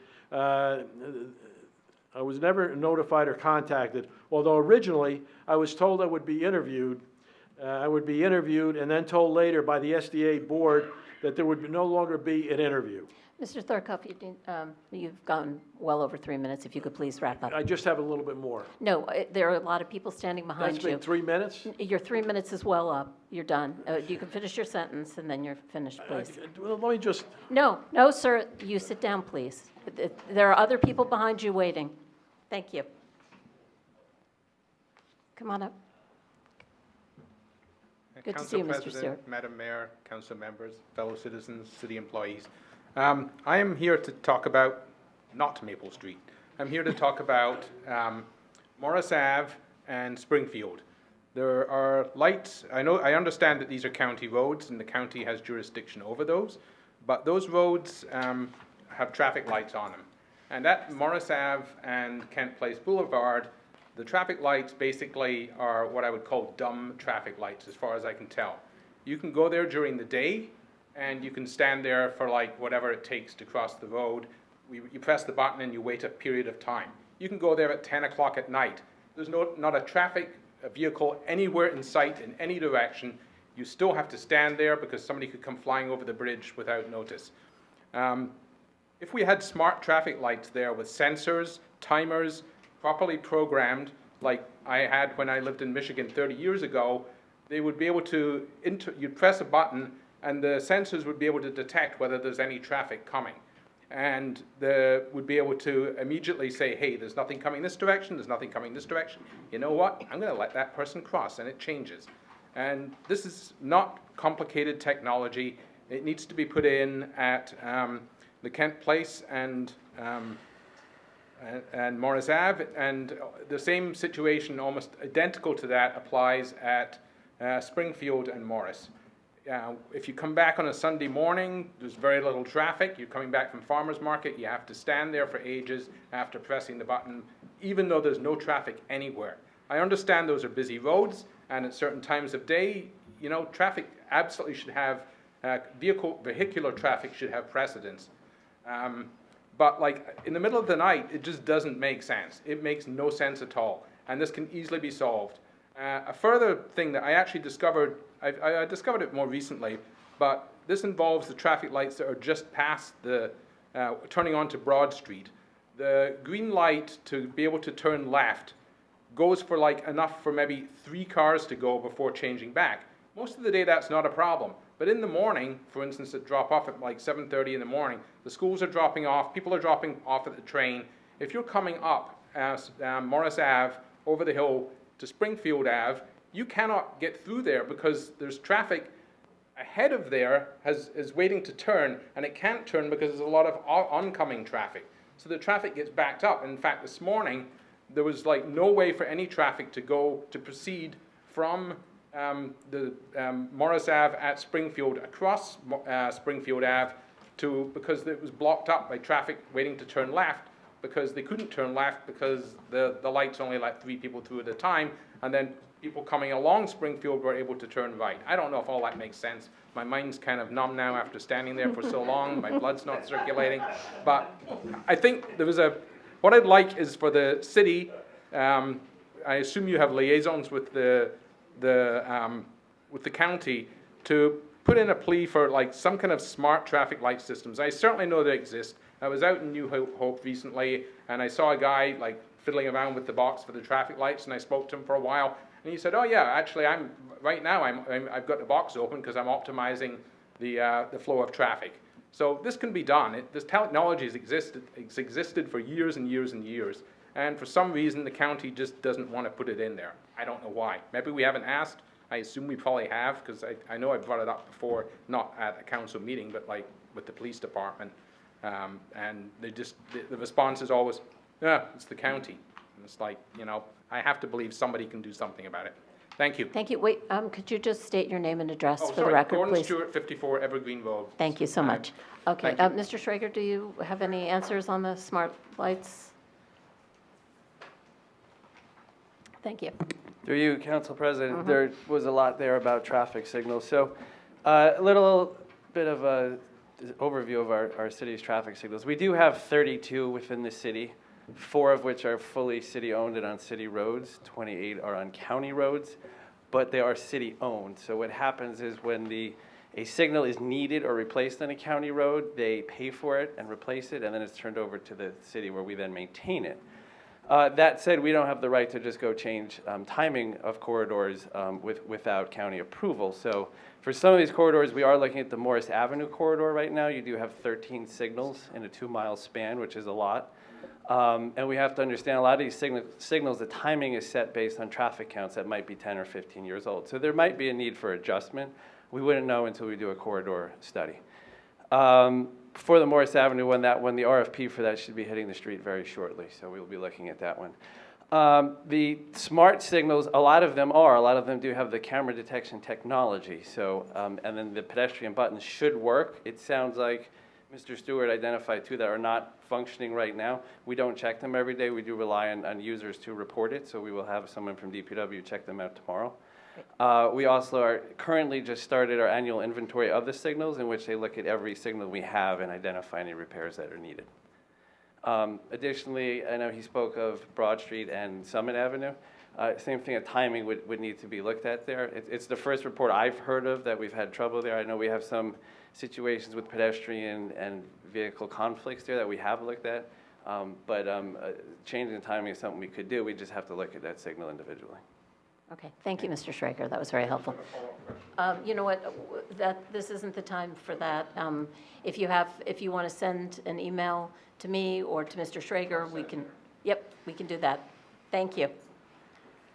Although originally I was told I would be interviewed. And then told later by the SDA board that there would no longer be an interview. Mr. Thurkoff, you've gone well over 3 minutes. If you could please wrap up. I just have a little bit more. No, there are a lot of people standing behind That's you. been 3 minutes? Your 3 minutes is well up. You're done. You can finish your sentence, and then you're finished, please. Let me just... No, sir. You sit down, please. There are other people behind you waiting. Thank you. Come on up. Good to see you, Mr. Stewart. Madam Mayor, council members, fellow citizens, city employees. I am here to talk about not Maple Street. I'm here to talk about Morris Ave and Springfield. There are lights. I understand that these are county roads and the county has jurisdiction over those, but those roads have traffic lights on them. And at Morris Ave and Kent Place Boulevard, the traffic lights basically are what I would call dumb traffic lights, as far as I can tell. You can go there during the day, and you can stand there for like whatever it takes to cross the road. You press the button and you wait a period of time. You can go there at 10 o'clock at night. There's not a vehicle anywhere in sight in any direction. You still have to stand there because somebody could come flying over the bridge without notice. If we had smart traffic lights there with sensors, timers, properly programmed, like I had when I lived in Michigan 30 years ago, they would be able to, you'd press a button and the sensors would be able to detect whether there's any traffic coming. And would be able to immediately say, hey, there's nothing coming this direction, there's nothing coming this direction. You know what? I'm going to let that person cross, and it changes. And this is not complicated technology. It needs to be put in at the Kent Place and Morris Ave, and the same situation, almost identical to that, applies at Springfield and Morris. If you come back on a Sunday morning, there's very little traffic. You're coming back from farmer's market, you have to stand there for ages after pressing the button, even though there's no traffic anywhere. I understand those are busy roads, and at certain times of day, you know, traffic absolutely should have, vehicular traffic should have precedence. But like in the middle of the night, it just doesn't make sense. It makes no sense at all, and this can easily be solved. A further thing that I actually discovered, I discovered it more recently, but this involves the traffic lights that are just past the, turning onto Broad Street. The green light to be able to turn left goes for like enough for maybe 3 cars to go before changing back. Most of the day that's not a problem, but in the morning, for instance, at drop off at like 7:30 in the morning, the schools are dropping off, people are dropping off at the train. If you're coming up Morris Ave over the hill to Springfield Ave, you cannot get through there because there's traffic ahead of there is waiting to turn, and it can't turn because there's a lot of oncoming traffic. So the traffic gets backed up. In fact, this morning, there was like no way for any traffic to proceed from the Morris Ave at Springfield across Springfield Ave because it was blocked up by traffic waiting to turn left, because they couldn't turn left because the lights only let 3 people through at a time, and then people coming along Springfield were able to turn right. I don't know if all that makes sense. My mind's kind of numb now after standing there for so long. My blood's not circulating. But I think what I'd like is for the city, I assume you have liaisons with the county, to put in a plea for like some kind of smart traffic light systems. I certainly know they exist. I was out in New Hope recently, and I saw a guy like fiddling around with the box for the traffic lights, and I spoke to him for a while, and he said, "Oh yeah, actually, I've got the box open because I'm optimizing the flow of traffic." So this can be done. This technology has existed for years and years and years, and for some reason the county just doesn't want to put it in there. I don't know why. Maybe we haven't asked. I assume we probably have, because I know I brought it up before, not at a council meeting, but like with the police department. And the response is always, yeah, it's the county. And it's like, you know, I have to believe somebody can do something about it. Thank you. Thank you. Wait, could you just state your name and address Oh, for the sorry, record, Gordon please? Stewart, 54 Evergreen Road. Thank you so much. Okay, thank you. Mr. Schrager, do you have any answers on the smart lights? Thank you. Through you, Council President, there was a lot there about traffic signals. So a little bit of an overview of our city's traffic signals. We do have 32 within the city, 4 of which are fully city-owned and on city roads. 28 are on county roads, but they are city-owned. So what happens is when a signal is needed or replaced on a county road, they pay for it and replace it, and then it's turned over to the city where we then maintain it. That said, we don't have the right to just go change timing of corridors without county approval. So for some of these corridors, we are looking at the Morris Avenue corridor right now. You do have 13 signals in a 2-mile span, which is a lot. And we have to understand a lot of these signals, the timing is set based on traffic counts that might be 10 or 15 years old. So there might be a need for adjustment. We wouldn't know until we do a corridor study. For the Morris Avenue one, the RFP for that should be hitting the street very shortly, so we'll be looking at that one. The smart signals, a lot of them do have the camera detection technology, so, and then the pedestrian buttons should work. It sounds like Mr. Stewart identified two that are not functioning right now. We don't check them every day. We do rely on users to report it, so we will have someone from DPW check them out tomorrow. We also are currently just started our annual inventory of the signals, in which they look at every signal we have and identify any repairs that are needed. Additionally, I know he spoke of Broad Street and Summit Avenue. Same thing, timing would need to be looked at there. It's the first report I've heard of that we've had trouble there. I know we have some situations with pedestrian and vehicle conflicts there that we have looked at, but changing the timing is something we could do. We just have to look at that signal individually. Okay, thank you, Mr. Schrager. That was very helpful. You know what, this isn't the time for that. If you want to send an email to me or to Mr. Schrager, we can do that. Thank you.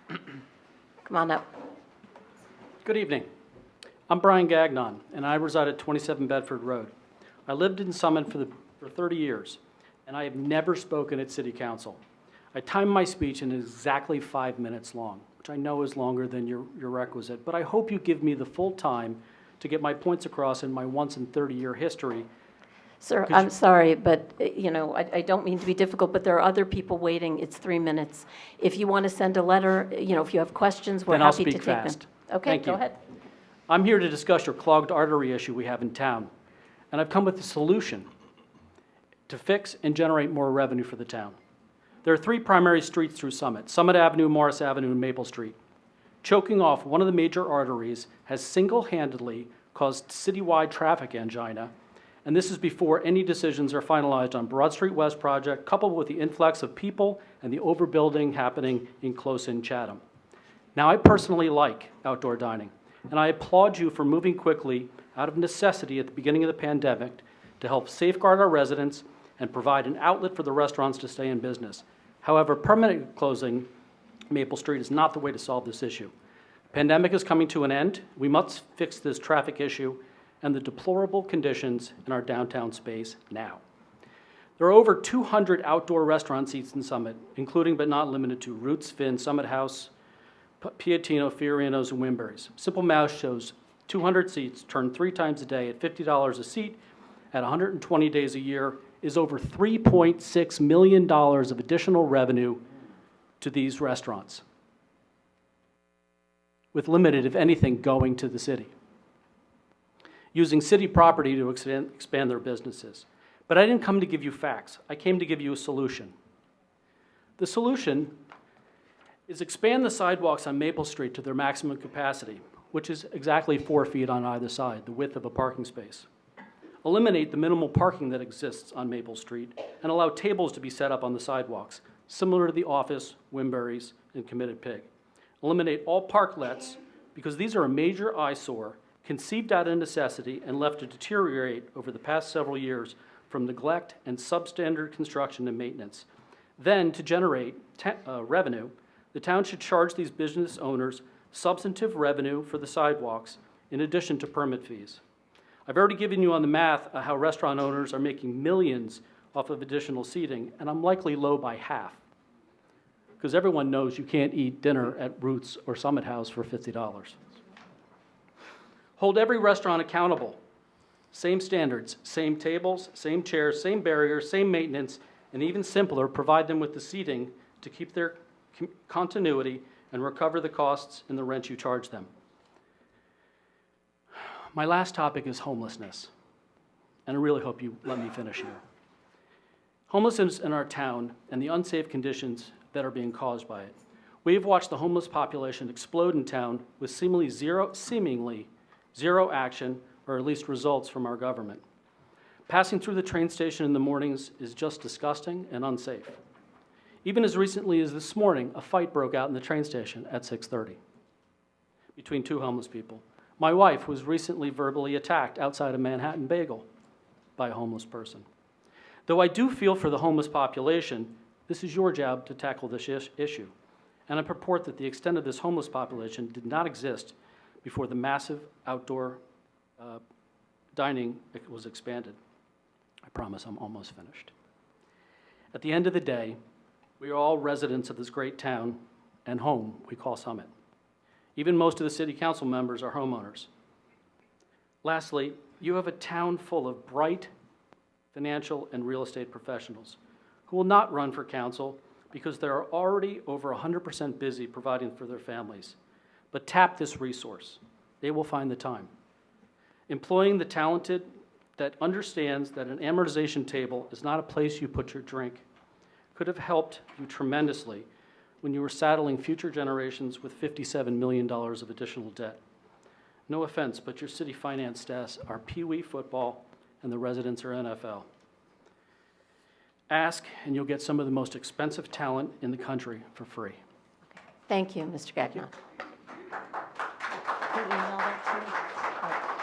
Come on up. Good evening. I'm Brian Gagnon, and I reside at 27 Bedford Road. I lived in Summit for 30 years, and I have never spoken at City Council. I timed my speech in exactly 5 minutes long, which I know is longer than your requisite, but I hope you give me the full time to get my points across in my once in 30-year history. Sir, I'm sorry, but, I don't mean to be difficult, but there are other people waiting. It's 3 minutes. If you want to send a letter, if you have questions, we're Then I'll happy to speak take them. fast. Okay, Thank go you. ahead. I'm here to discuss your clogged artery issue we have in town, and I've come with a solution to fix and generate more revenue for the town. There are 3 primary streets through Summit: Summit Avenue, Morris Avenue, and Maple Street. Choking off one of the major arteries has single-handedly caused citywide traffic angina, and this is before any decisions are finalized on Broad Street West project, coupled with the influx of people and the overbuilding happening in close-in Chatham. Now, I personally like outdoor dining, and I applaud you for moving quickly out of necessity at the beginning of the pandemic to help safeguard our residents and provide an outlet for the restaurants to stay in business. However, permanent closing Maple Street is not the way to solve this issue. The pandemic is coming to an end. We must fix this traffic issue and the deplorable conditions in our downtown space now. There are over 200 outdoor restaurant seats in Summit, including but not limited to Roots, Finn, Summit House, Piatino, Fiorino's, and Wimberry's. Simple Math shows 200 seats turned 3 times a day at $50 a seat at 120 days a year is over $3.6 million of additional revenue to these restaurants, with limited, if anything, going to the city, using city property to expand their businesses. But I didn't come to give you facts. I came to give you a solution. The solution is expand the sidewalks on Maple Street to their maximum capacity, which is exactly 4 feet on either side, the width of a parking space. Eliminate the minimal parking that exists on Maple Street and allow tables to be set up on the sidewalks, similar to the Office, Wimberry's, and Committed Pig. Eliminate all parklets because these are a major eyesore conceived out of necessity and left to deteriorate over the past several years from neglect and substandard construction and maintenance. Then, to generate revenue, the town should charge these business owners substantive revenue for the sidewalks in addition to permit fees. I've already given you on the math how restaurant owners are making millions off of additional seating, and I'm likely low by half, because everyone knows you can't eat dinner at Roots or Summit House for $50. Hold every restaurant accountable. Same standards, same tables, same chairs, same barriers, same maintenance, and even simpler, provide them with the seating to keep their continuity and recover the costs and the rent you charge them. My last topic is homelessness, and I really hope you let me finish here. Homelessness in our town and the unsafe conditions that are being caused by it. We've watched the homeless population explode in town with seemingly zero action, or at least results from our government. Passing through the train station in the mornings is just disgusting and unsafe. Even as recently as this morning, a fight broke out in the train station at 6:30 between 2 homeless people. My wife was recently verbally attacked outside of Manhattan Bagel by a homeless person. Though I do feel for the homeless population, this is your job to tackle this issue. And I purport that the extent of this homeless population did not exist before the massive outdoor dining was expanded. I promise I'm almost finished. At the end of the day, we are all residents of this great town and home we call Summit. Even most of the city council members are homeowners. Lastly, you have a town full of bright financial and real estate professionals who will not run for council because they are already over 100% busy providing for their families. But tap this resource. They will find the time. Employing the talented that understands that an amortization table is not a place you put your drink could have helped you tremendously when you were saddling future generations with $57 million of additional debt. No offense, but your city finance staffs are Pee-wee football and the residents are NFL. Ask, and you'll get some of the most expensive talent in the country for free. Thank you, Mr. Gagnon.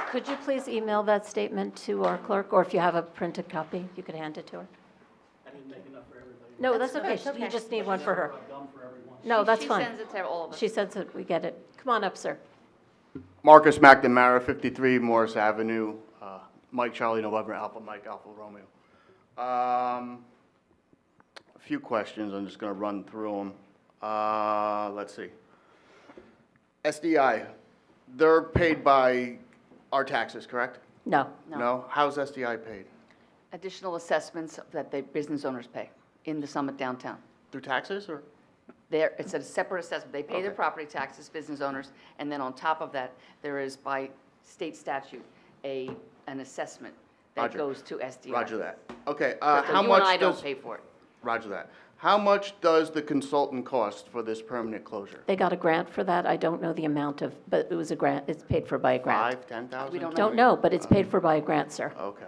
Could you please email that statement to our clerk, or if you have a printed copy, you could hand it to her? I didn't make enough for everybody. No, that's That's okay. okay. You just need one for her. I've done for everyone. No, that's fine. She sends it to all of us. She sends it, we get it. Come on up, sir. Marcus McNamara, 53 Morris Avenue, Mike Charlie November Alpha Mike Alpha Romeo. A few questions, I'm just going to run through them. Let's see. SDI, they're paid by our taxes, correct? No. No? How's SDI paid? Additional assessments that the business owners pay in the Summit downtown. Through taxes or? It's a separate assessment. They pay their Okay. property taxes, business owners, and then on top of that, there is by state statute, an assessment that Roger. goes to SDI. Roger that. Okay, So how you much and I don't does? pay for it. Roger that. How much does the consultant cost for this permanent closure? They got a grant for that. I don't know the amount of, but it was a grant, it's paid for by a grant. 5, 10,000? We don't Don't know, but it's paid for by a grant, sir. Okay.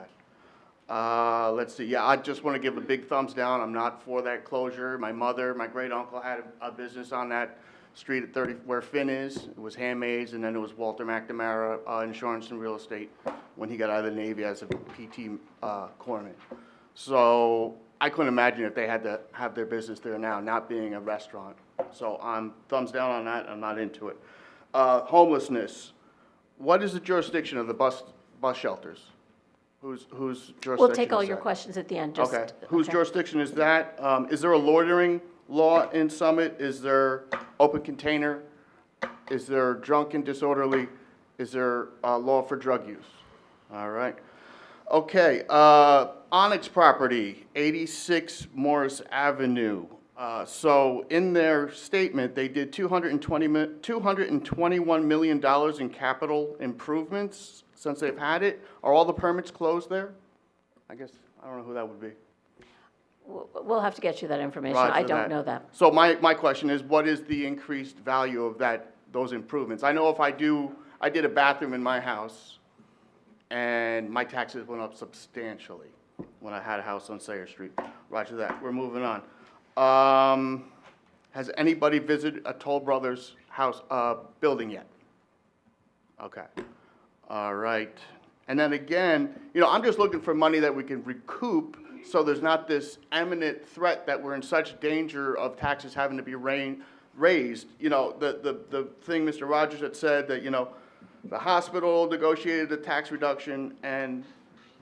Let's see, yeah, I just want to give a big thumbs down. I'm not for that closure. My mother, my great uncle had a business on that street at 30, where Finn is. It was Handmaids, and then it was Walter McNamara, Insurance and Real Estate, when he got out of the Navy as a PT corpsman. So I couldn't imagine if they had to have their business there now, not being a restaurant. So I'm thumbs down on that, I'm not into it. Homelessness, what is the jurisdiction of the bus shelters? Whose jurisdiction We'll take all is your that? questions at the end, just. Okay. Whose okay. jurisdiction is that? Is there a loitering law in Summit? Is there open container? Is there drunk and disorderly? Is there a law for drug use? All right. Okay, Onyx property, 86 Morris Avenue. So in their statement, they did $221 million in capital improvements since they've had it. Are all the permits closed there? I guess, I don't know who that would be. We'll have to get you that information. Roger I don't know that. So my question is, what is the increased value of those improvements? I know if I did a bathroom in my house, and my taxes went up substantially when I had a house on Sayre Street. Roger that, we're moving on. Has anybody visited a Toll Brothers house, building yet? Okay, all right. And then again, I'm just looking for money that we can recoup, so there's not this imminent threat that we're in such danger of taxes having to be raised. The thing Mr. Rogers had said that, the hospital negotiated a tax reduction and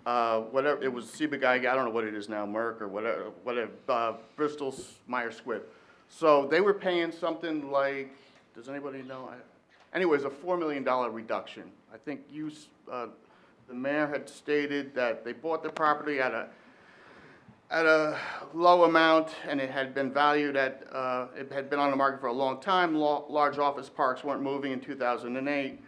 whatever, it was Ciba-Geigy, I don't know what it is now, Merck or whatever, Bristol Myers Squibb. So they were paying something like, does anybody know? Anyways, a $4 million reduction. I think the mayor had stated that they bought the property at a low amount, and it had been valued at, it had been on the market for a long time. Large office parks weren't moving in 2008.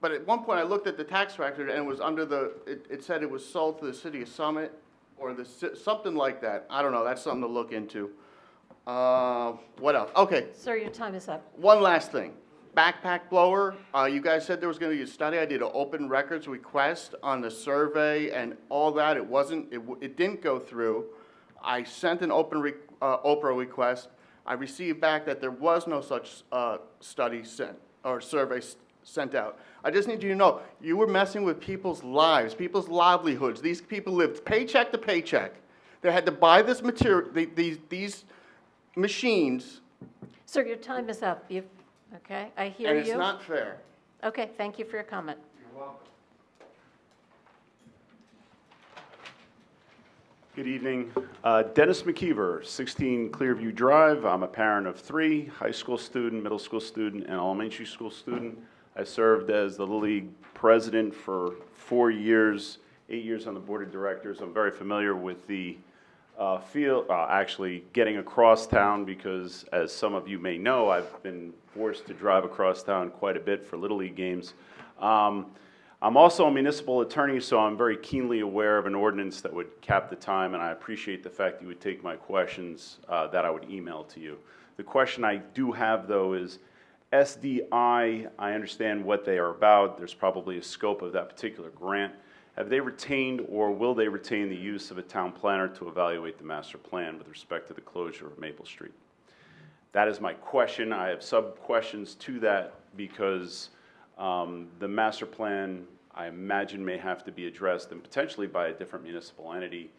But at one point, I looked at the tax record, and it was under it said it was sold to the city of Summit, or something like that. I don't know, that's something to look into. What else? Okay, Sir, your time is up. one last thing. Backpack blower, you guys said there was gonna be a study. I did an open records request on the survey and all that. It didn't go through. I sent an Oprah request. I received back that there was no such study sent, or survey sent out. I just need you to know, you were messing with people's lives, people's livelihoods. These people lived paycheck to paycheck. They had to buy this material, these machines. Sir, your time is up. Okay, I hear you. And it's not fair. Okay, thank you for your comment. You're welcome. Good evening. Dennis McKeever, 16 Clearview Drive. I'm a parent of 3, high school student, middle school student, and elementary school student. I served as the Little League president for 4 years, 8 years on the board of directors. I'm very familiar with the field, actually getting across town because, as some of you may know, I've been forced to drive across town quite a bit for Little League games. I'm also a municipal attorney, so I'm very keenly aware of an ordinance that would cap the time, and I appreciate the fact you would take my questions that I would email to you. The question I do have, though, is SDI, I understand what they are about. There's probably a scope of that particular grant. Have they retained or will they retain the use of a town planner to evaluate the master plan with respect to the closure of Maple Street? That is my question. I have sub-questions to that because the master plan, I imagine, may have to be addressed and potentially by a different municipal entity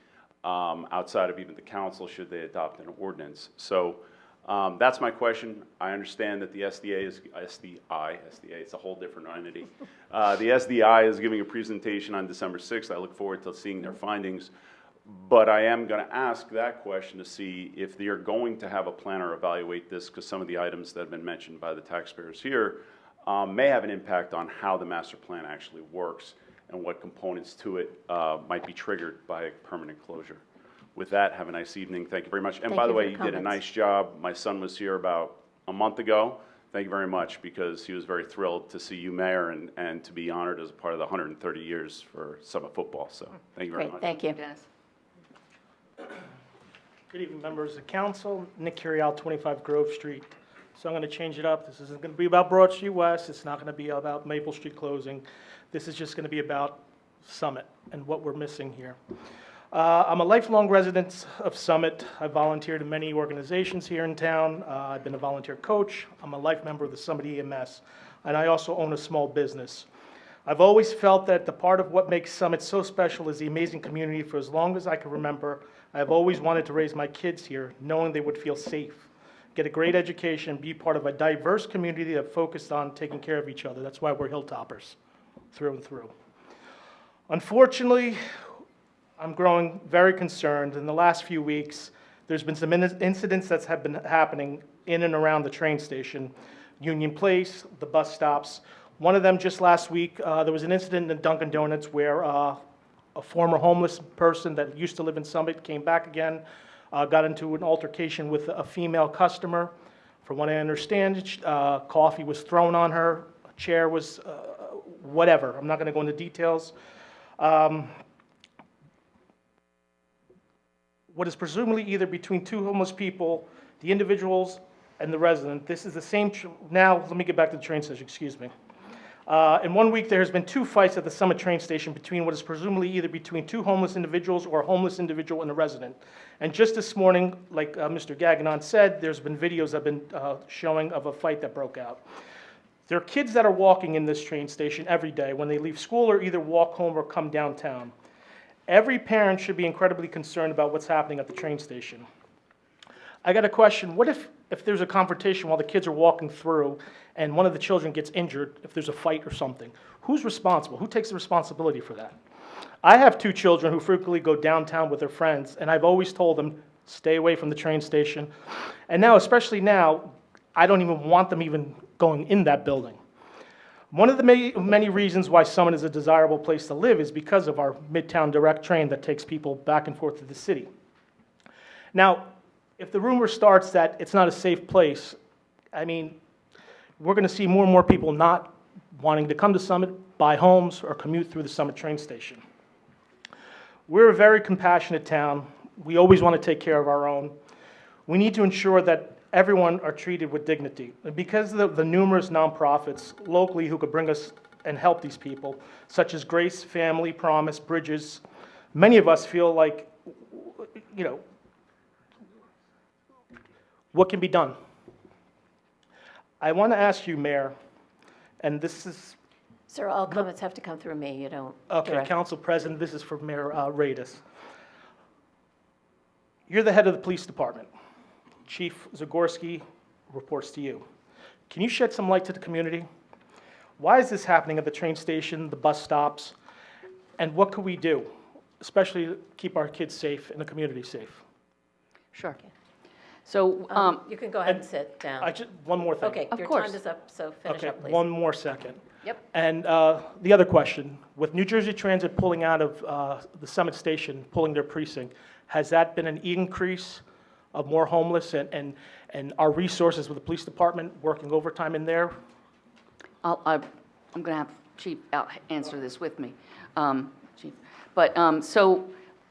outside of even the council should they adopt an ordinance. So that's my question. I understand that the SDA is, SDA, it's a whole different entity. The SDI is giving a presentation on December 6th. I look forward to seeing their findings. But I am going to ask that question to see if they are going to have a planner evaluate this, because some of the items that have been mentioned by the taxpayers here may have an impact on how the master plan actually works and what components to it might be triggered by a permanent closure. With that, have a nice evening. Thank you very much. And Thank by the you for way, the you did a comments. nice job. My son was here about a month ago. Thank you very much, because he was very thrilled to see you, Mayor, and to be honored as a part of the 130 years for Summit football. So thank you very Great, much. thank you. Dennis? Good evening, members of the council. Nick Curiel, 25 Grove Street. So I'm going to change it up. This isn't going to be about Broad Street West. It's not going to be about Maple Street closing. This is just going to be about Summit and what we're missing here. I'm a lifelong resident of Summit. I volunteered in many organizations here in town. I've been a volunteer coach. I'm a life member of the Summit EMS, and I also own a small business. I've always felt that the part of what makes Summit so special is the amazing community. For as long as I can remember, I've always wanted to raise my kids here, knowing they would feel safe, get a great education, be part of a diverse community that focused on taking care of each other. That's why we're Hilltoppers, through and through. Unfortunately, I'm growing very concerned. In the last few weeks, there's been some incidents that have been happening in and around the train station, Union Place, the bus stops. One of them just last week, there was an incident in Dunkin' Donuts where a former homeless person that used to live in Summit came back again, got into an altercation with a female customer. From what I understand, coffee was thrown on her, a chair was, whatever. I'm not going to go into details. What is presumably either between 2 homeless people, the individuals and the resident. This is the same, now let me get back to the train station, excuse me. In 1 week, there has been 2 fights at the Summit train station between what is presumably either between 2 homeless individuals or a homeless individual and a resident. And just this morning, like Mr. Gagnon said, there's been videos that have been showing of a fight that broke out. There are kids that are walking in this train station every day when they leave school or either walk home or come downtown. Every parent should be incredibly concerned about what's happening at the train station. I got a question. What if there's a confrontation while the kids are walking through and one of the children gets injured, if there's a fight or something? Who's responsible? Who takes the responsibility for that? I have 2 children who frequently go downtown with their friends, and I've always told them, stay away from the train station. And now, especially now, I don't even want them even going in that building. One of the many reasons why Summit is a desirable place to live is because of our Midtown Direct train that takes people back and forth to the city. Now, if the rumor starts that it's not a safe place, I mean, we're going to see more and more people not wanting to come to Summit, buy homes, or commute through the Summit train station. We're a very compassionate town. We always want to take care of our own. We need to ensure that everyone are treated with dignity. And because of the numerous nonprofits locally who could bring us and help these people, such as Grace, Family, Promise, Bridges, many of us feel like, you know, what can be done? I want to ask you, Mayor, and this is... Sir, all comments have to come through me. You don't... Okay, direct. Council President, this is for Mayor Radis. You're the head of the police department. Chief Zagorski reports to you. Can you shed some light to the community? Why is this happening at the train station, the bus stops, and what could we do? especially keep our kids safe and the community safe. Sure. So, You can go ahead and sit down. One more thing. Okay, Of your course. time is up, so finish Okay, up, please. one more second. Yep. And the other question, with New Jersey Transit pulling out of the Summit Station, pulling their precinct, has that been an increase of more homeless and our resources with the police department working overtime in there? I'm going to have Chief answer this with me, Chief. But, so,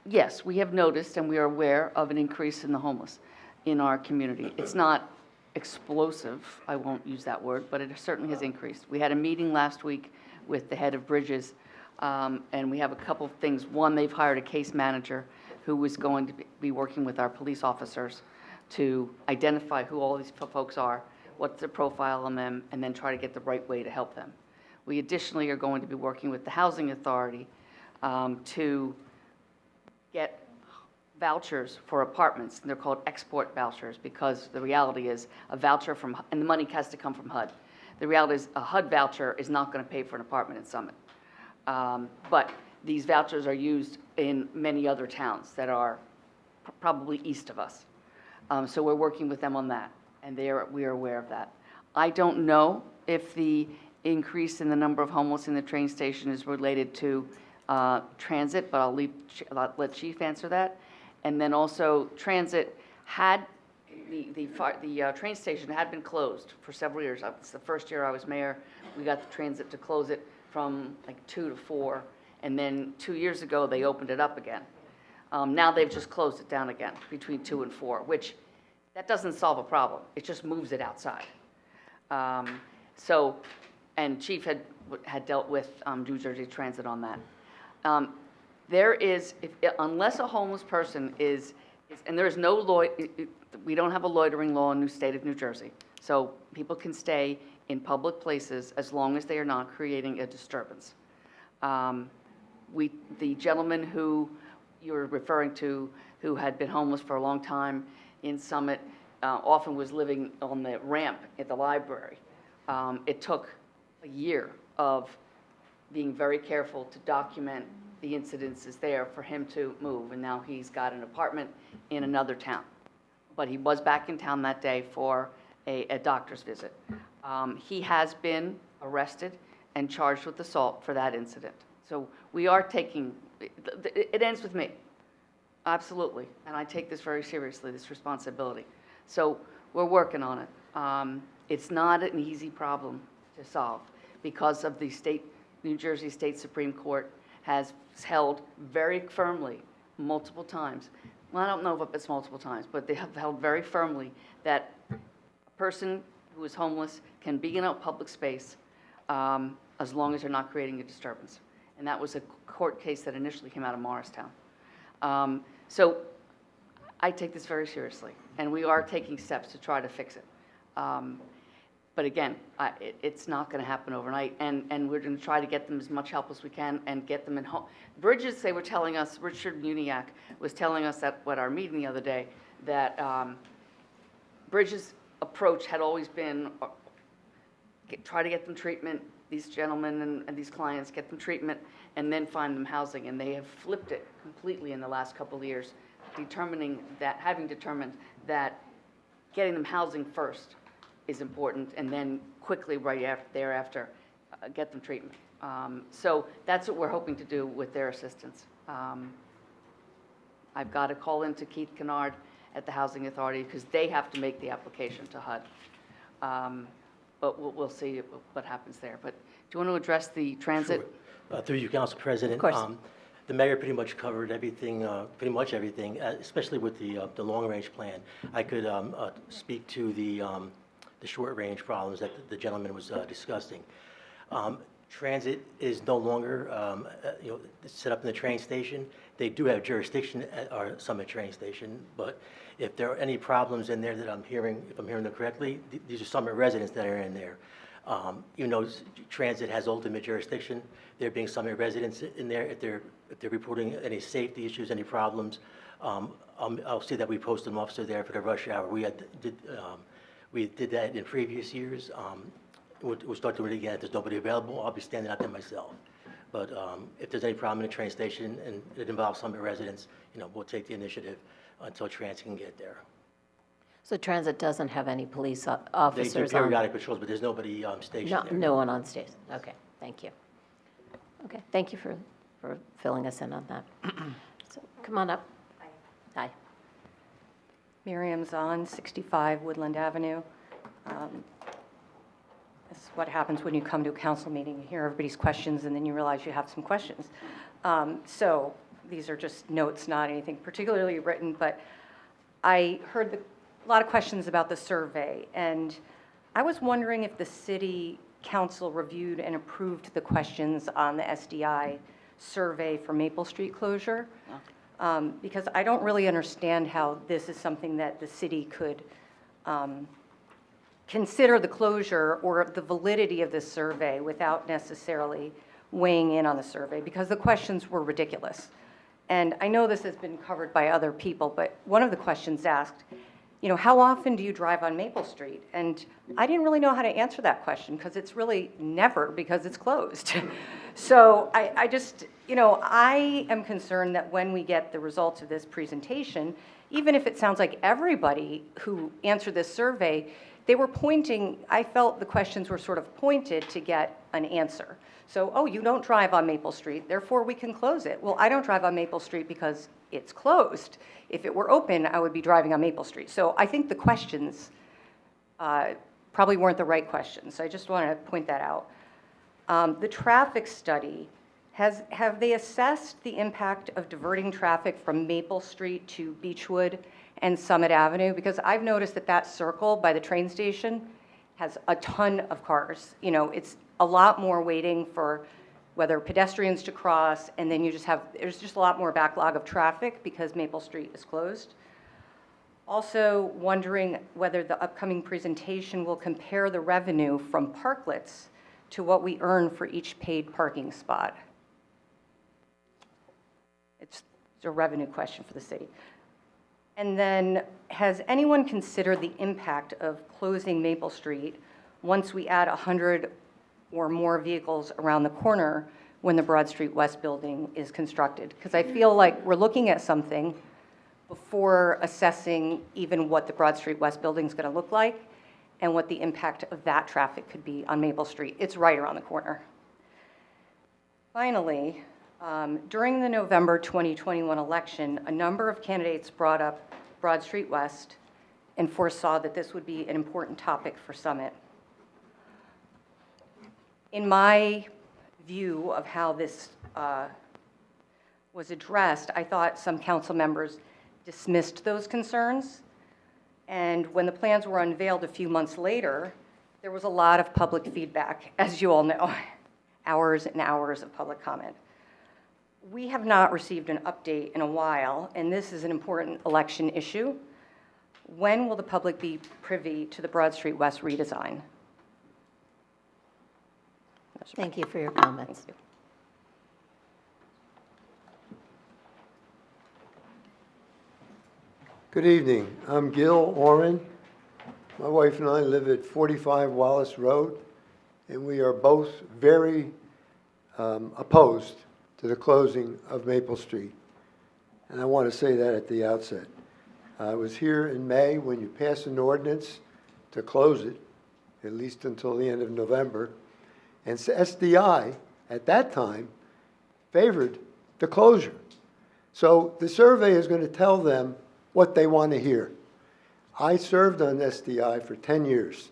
yes, we have noticed and we are aware of an increase in the homeless in our community. It's not explosive, I won't use that word, but it certainly has increased. We had a meeting last week with the head of Bridges, and we have a couple of things. One, they've hired a case manager who is going to be working with our police officers to identify who all these folks are, what's the profile on them, and then try to get the right way to help them. We additionally are going to be working with the Housing Authority to get vouchers for apartments. They're called export vouchers because the reality is a voucher from, and the money has to come from HUD. The reality is a HUD voucher is not going to pay for an apartment in Summit. But these vouchers are used in many other towns that are probably east of us. So we're working with them on that, and we are aware of that. I don't know if the increase in the number of homeless in the train station is related to transit, but I'll let Chief answer that. And then also, transit had, the train station had been closed for several years. It's the first year I was mayor, we got the transit to close it from like 2 to 4, and then 2 years ago, they opened it up again. Now they've just closed it down again between 2 and 4, which that doesn't solve a problem. It just moves it outside. So, and Chief had dealt with New Jersey Transit on that. There is, unless a homeless person is, and there is no we don't have a loitering law in the state of New Jersey. So people can stay in public places as long as they are not creating a disturbance. The gentleman who you're referring to, who had been homeless for a long time in Summit, often was living on the ramp at the library. It took a year of being very careful to document the incidences there for him to move, and now he's got an apartment in another town. But he was back in town that day for a doctor's visit. He has been arrested and charged with assault for that incident. So we are taking, it ends with me, absolutely, and I take this very seriously, this responsibility. So we're working on it. It's not an easy problem to solve because of the New Jersey State Supreme Court has held very firmly multiple times. Well, I don't know if it's multiple times, but they have held very firmly that a person who is homeless can be in a public space as long as they're not creating a disturbance. And that was a court case that initially came out of Morristown. So I take this very seriously, and we are taking steps to try to fix it. But again, it's not going to happen overnight, and we're going to try to get them as much help as we can and get them in home. Bridges, they were telling us, Richard Muniak was telling us at our meeting the other day, that Bridges' approach had always been try to get them treatment, these gentlemen and these clients, get them treatment, and then find them housing. And they have flipped it completely in the last couple of years, having determined that getting them housing first is important, and then quickly thereafter get them treatment. So that's what we're hoping to do with their assistance. I've got to call into Keith Kennard at the Housing Authority because they have to make the application to HUD. But we'll see what happens there. But do you want to address the transit? Sure. Through you, Council President. Of course. The mayor pretty much covered everything, pretty much everything, especially with the long-range plan. I could speak to the short-range problems that the gentleman was discussing. Transit is no longer, set up in the train station. They do have jurisdiction at our Summit train station, but if there are any problems in there that I'm hearing, if I'm hearing them correctly, these are Summit residents that are in there. Even though Transit has ultimate jurisdiction, there being Summit residents in there, if they're reporting any safety issues, any problems, I'll see that we post an officer there for the rush hour. We did that in previous years. We'll start doing it again. If there's nobody available, I'll be standing out there myself. But if there's any problem in the train station and it involves Summit residents, we'll take the initiative until transit can get there. So transit doesn't have any police They do officers on? periodic patrols, but there's nobody stationed there. No one on station. Okay, thank you. Okay, thank you for filling us in on that. So, come on up. Hi. Miriam Zahn, 65 Woodland Avenue. This is what happens when you come to a council meeting. You hear everybody's questions, and then you realize you have some questions. So these are just notes, not anything particularly written, but I heard a lot of questions about the survey, and I was wondering if the city council reviewed and approved the questions on the SDI survey for Maple Street closure. Because I don't really understand how this is something that the city could consider the closure or the validity of this survey without necessarily weighing in on the survey, because the questions were ridiculous. And I know this has been covered by other people, but one of the questions asked, how often do you drive on Maple Street? And I didn't really know how to answer that question, because it's really never, because it's closed. So I just, I am concerned that when we get the results of this presentation, even if it sounds like everybody who answered this survey, they were pointing, I felt the questions were sort of pointed to get an answer. So, oh, you don't drive on Maple Street, therefore we can close it. Well, I don't drive on Maple Street because it's closed. If it were open, I would be driving on Maple Street. So I think the questions probably weren't the right questions. So I just want to point that out. The traffic study, have they assessed the impact of diverting traffic from Maple Street to Beechwood and Summit Avenue? Because I've noticed that circle by the train station has a ton of cars. It's a lot more waiting for whether pedestrians to cross, and then there's just a lot more backlog of traffic because Maple Street is closed. Also wondering whether the upcoming presentation will compare the revenue from parklets to what we earn for each paid parking spot. It's a revenue question for the city. And then, has anyone considered the impact of closing Maple Street once we add 100 or more vehicles around the corner when the Broad Street West building is constructed? Because I feel like we're looking at something before assessing even what the Broad Street West building is going to look like and what the impact of that traffic could be on Maple Street. It's right around the corner. Finally, during the November 2021 election, a number of candidates brought up Broad Street West and foresaw that this would be an important topic for Summit. In my view of how this was addressed, I thought some council members dismissed those concerns. And when the plans were unveiled a few months later, there was a lot of public feedback, as you all know, hours and hours of public comment. We have not received an update in a while, and this is an important election issue. When will the public be privy to the Broad Street West redesign? Thank you for your comments. Good evening. I'm Gil Oren. My wife and I live at 45 Wallace Road, and we are both very opposed to the closing of Maple Street. And I want to say that at the outset. I was here in May when you passed an ordinance to close it, at least until the end of November. And SDI, at that time, favored the closure. So the survey is going to tell them what they want to hear. I served on SDI for 10 years,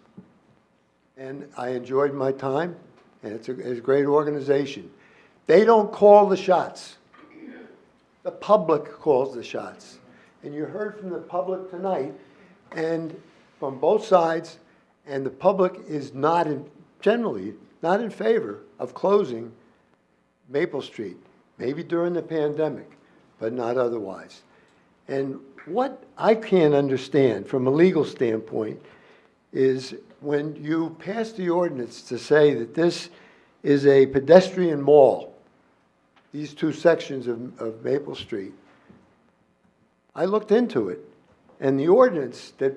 and I enjoyed my time, and it's a great organization. They don't call the shots. The public calls the shots. And you heard from the public tonight, and from both sides, and the public is generally not in favor of closing Maple Street, maybe during the pandemic, but not otherwise. And what I can't understand from a legal standpoint is when you pass the ordinance to say that this is a pedestrian mall, these two sections of Maple Street, I looked into it, and the ordinance that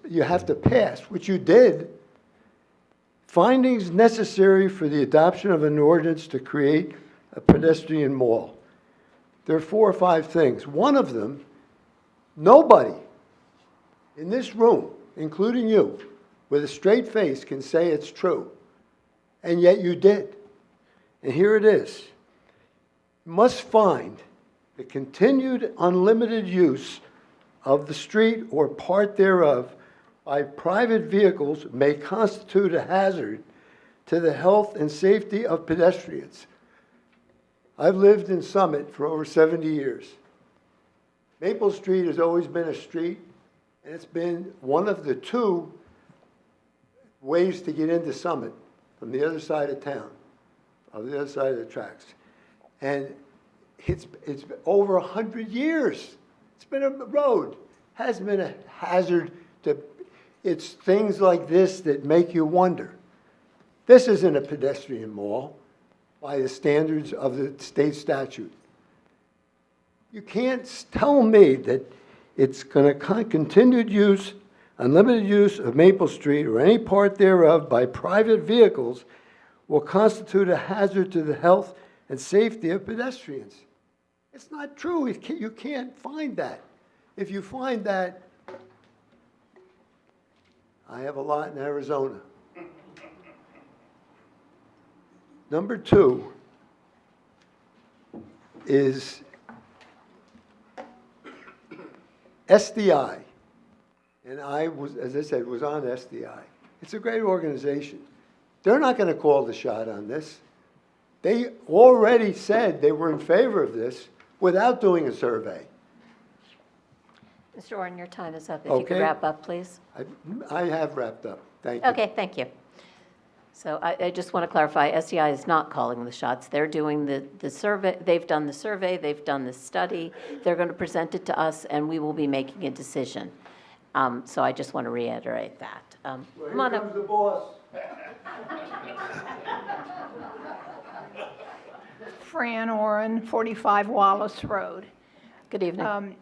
you have to pass, which you did, Findings necessary for the adoption of an ordinance to create a pedestrian mall. There are 4 or 5 things. One of them, nobody in this room, including you, with a straight face can say it's true. And yet you did. And here it is. Must find the continued unlimited use of the street or part thereof by private vehicles may constitute a hazard to the health and safety of pedestrians. I've lived in Summit for over 70 years. Maple Street has always been a street, and it's been one of the 2 ways to get into Summit from the other side of town, on the other side of the tracks. And it's been over 100 years. It's been a road. Hasn't been a hazard to, it's things like this that make you wonder. This isn't a pedestrian mall by the standards of the state statute. You can't tell me that it's going to continued use, unlimited use of Maple Street or any part thereof by private vehicles will constitute a hazard to the health and safety of pedestrians. It's not true. You can't find that. If you find that, I have a lot in Arizona. Number 2 is SDI. And I was, as I said, was on SDI. It's a great organization. They're not going to call the shot on this. They already said they were in favor of this without doing a survey. Mr. Orrin, your time is up. If you could Okay. wrap up, please. I have wrapped up. Thank you. Okay, thank you. So I just want to clarify, SDI is not calling the shots. They're doing the survey, they've done the survey, they've done the study, they're going to present it to us, and we will be making a decision. So I just want to reiterate that. Come on up. the boss. Fran Oren, 45 Wallace Road. Good evening.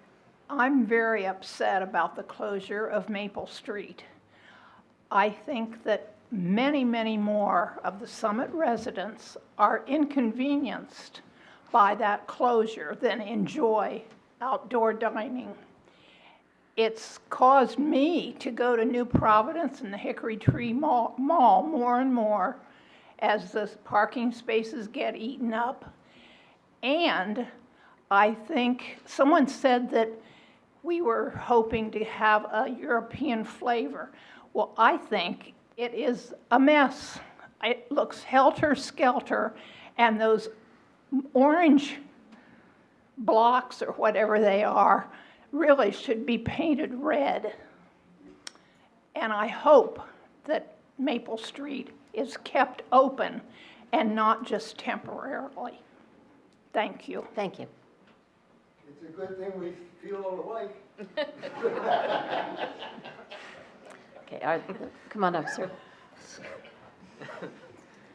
I'm very upset about the closure of Maple Street. I think that many, many more of the Summit residents are inconvenienced by that closure than enjoy outdoor dining. It's caused me to go to New Providence and the Hickory Tree Mall more and more as the parking spaces get eaten up. And I think someone said that we were hoping to have a European flavor. Well, I think it is a mess. It looks helter-skelter, and those orange blocks or whatever they are really should be painted red. And I hope that Maple Street is kept open and not just temporarily. Thank you. Thank you. It's a good thing we feel alike. Okay, come on up, sir.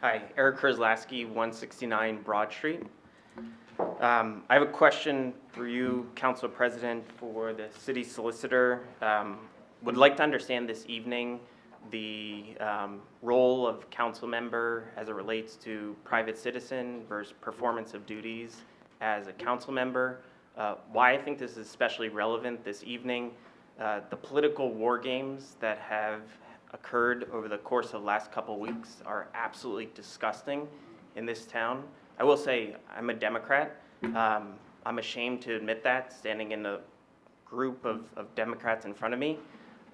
Hi, Eric Kerzlaski, 169 Broad Street. I have a question for you, Council President, for the city solicitor. Would like to understand this evening the role of council member as it relates to private citizen versus performance of duties as a council member. Why I think this is especially relevant this evening, the political war games that have occurred over the course of the last couple weeks are absolutely disgusting in this town. I will say I'm a Democrat. I'm ashamed to admit that, standing in the group of Democrats in front of me.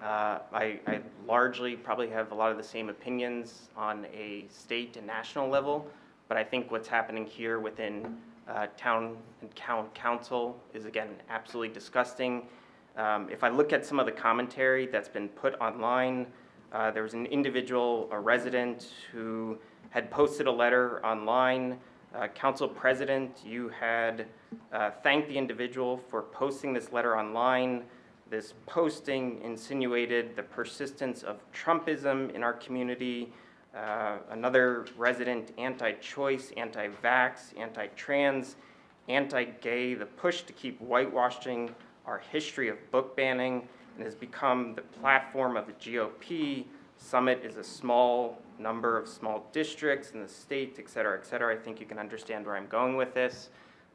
I largely probably have a lot of the same opinions on a state and national level, but I think what's happening here within town and council is, again, absolutely disgusting. If I look at some of the commentary that's been put online, there was an individual, a resident, who had posted a letter online. Council President, you had thanked the individual for posting this letter online. This posting insinuated the persistence of Trumpism in our community. Another resident, anti-choice, anti-vax, anti-trans, anti-gay, the push to keep whitewashing our history of book banning, and has become the platform of the GOP. Summit is a small number of small districts in the state, et cetera, et cetera. I think you can understand where I'm going with this.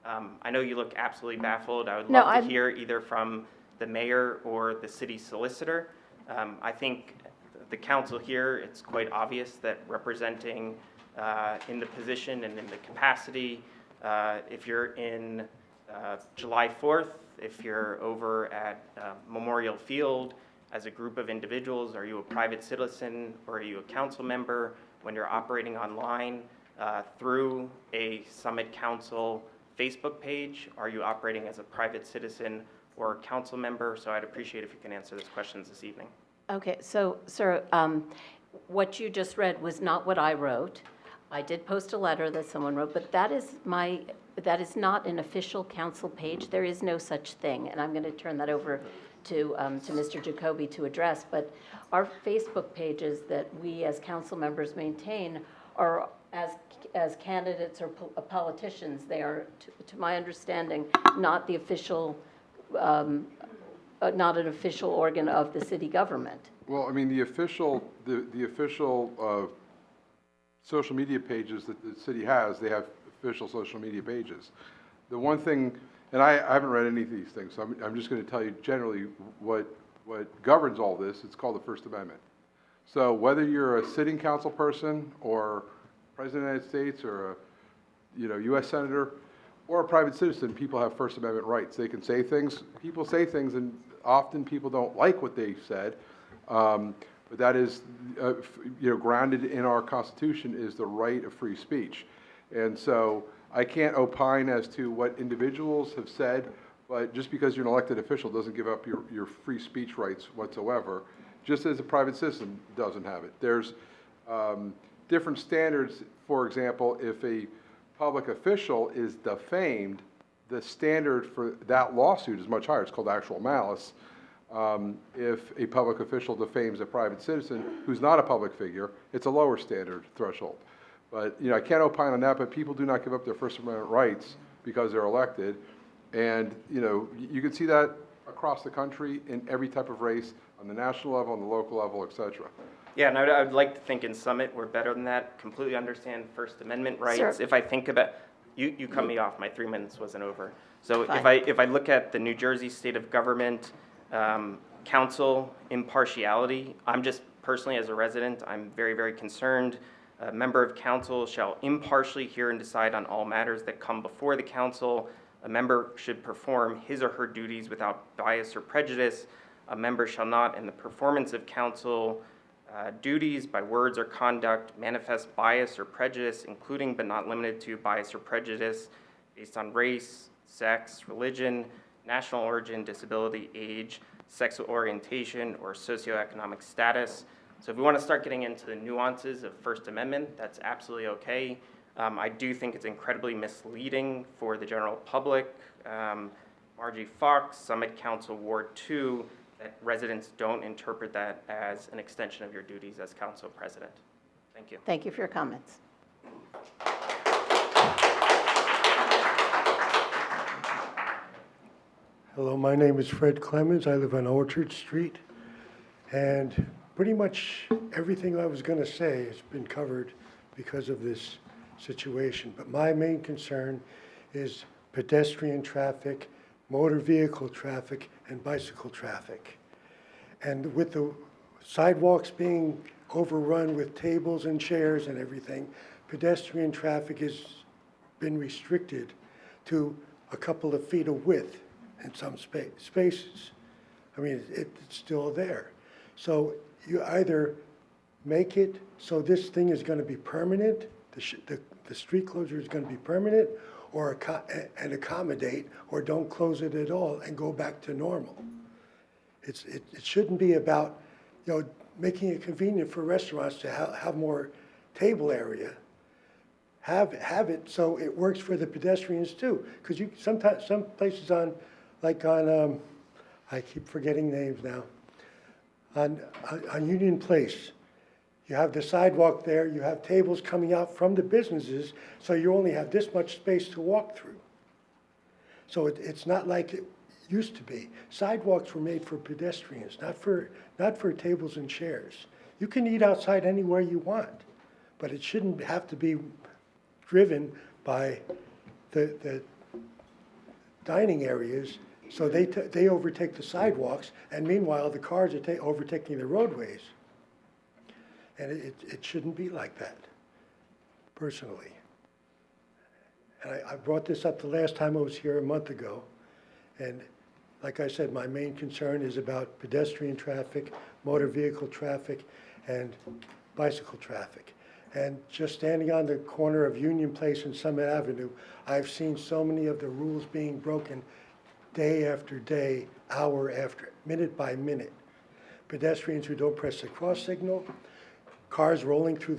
I know you look absolutely baffled. I would No, love to I'm- hear either from the mayor or the city solicitor. I think the council here, it's quite obvious that representing in the position and in the capacity, if you're in July 4th, if you're over at Memorial Field as a group of individuals, are you a private citizen or are you a council member? When you're operating online through a Summit Council Facebook page, are you operating as a private citizen or a council member? So I'd appreciate if you can answer those questions this evening. Okay, so, sir, what you just read was not what I wrote. I did post a letter that someone wrote, but that is not an official council page. There is no such thing, and I'm going to turn that over to Mr. Jacoby to address. But our Facebook pages that we as council members maintain are as candidates or politicians. They are, to my understanding, not the official, not an official organ of the city government. Well, I mean, the official social media pages that the city has, they have official social media pages. The one thing, and I haven't read any of these things, so I'm just going to tell you generally what governs all this. It's called the First Amendment. So whether you're a sitting council person or President of the United States or a U.S. Senator or a private citizen, people have First Amendment rights. They can say things, people say things, and often people don't like what they said. But that is, grounded in our Constitution is the right of free speech. And so I can't opine as to what individuals have said, but just because you're an elected official doesn't give up your free speech rights whatsoever, just as a private citizen doesn't have it. There's different standards. For example, if a public official is defamed, the standard for that lawsuit is much higher. It's called actual malice. If a public official defames a private citizen who's not a public figure, it's a lower standard threshold. But, I can't opine on that, but people do not give up their First Amendment rights because they're elected. And, you can see that across the country in every type of race, on the national level, on the local level, et cetera. Yeah, and I would like to think in Summit we're better than that, completely understand First Amendment rights. Sir. If I think about, you cut me off, my 3 minutes wasn't over. So Fine. if I look at the New Jersey state of government, council impartiality, I'm just personally as a resident, I'm very, very concerned. A member of council shall impartially hear and decide on all matters that come before the council. A member should perform his or her duties without bias or prejudice. A member shall not, in the performance of council duties by words or conduct, manifest bias or prejudice, including but not limited to bias or prejudice based on race, sex, religion, national origin, disability, age, sexual orientation, or socioeconomic status. So if we want to start getting into the nuances of First Amendment, that's absolutely okay. I do think it's incredibly misleading for the general public. Margie Fox, Summit Council Ward 2, that residents don't interpret that as an extension of your duties as council president. Thank you. Thank you for your comments. Hello, my name is Fred Clemens. I live on Orchard Street. And pretty much everything I was going to say has been covered because of this situation. But my main concern is pedestrian traffic, motor vehicle traffic, and bicycle traffic. And with the sidewalks being overrun with tables and chairs and everything, pedestrian traffic has been restricted to a couple of feet of width in some spaces. I mean, it's still there. So you either make it so this thing is going to be permanent, the street closure is going to be permanent, or and accommodate, or don't close it at all and go back to normal. It shouldn't be about, making it convenient for restaurants to have more table area. Have it so it works for the pedestrians too. Because sometimes some places on I keep forgetting names now. On Union Place, you have the sidewalk there, you have tables coming out from the businesses, so you only have this much space to walk through. So it's not like it used to be. Sidewalks were made for pedestrians, not for tables and chairs. You can eat outside anywhere you want. but it shouldn't have to be driven by the dining areas, so they overtake the sidewalks, and meanwhile, the cars are overtaking the roadways. And it shouldn't be like that, personally. And I brought this up the last time I was here a month ago, and like I said, my main concern is about pedestrian traffic, motor vehicle traffic, and bicycle traffic. And just standing on the corner of Union Place and Summit Avenue, I've seen so many of the rules being broken day after day, hour after, minute by minute. Pedestrians who don't press the cross signal, cars rolling through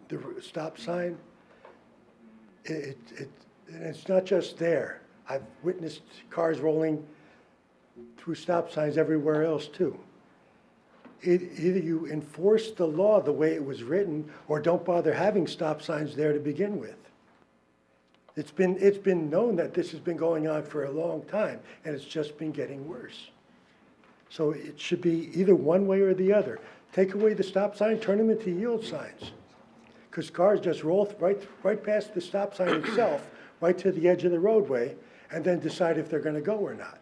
the stop sign. And it's not just there. I've witnessed cars rolling through stop signs everywhere else too. Either you enforce the law the way it was written, or don't bother having stop signs there to begin with. It's been known that this has been going on for a long time, and it's just been getting worse. So it should be either one way or the other. Take away the stop sign, turn them into yield signs. Because cars just roll right past the stop sign itself, right to the edge of the roadway, and then decide if they're going to go or not.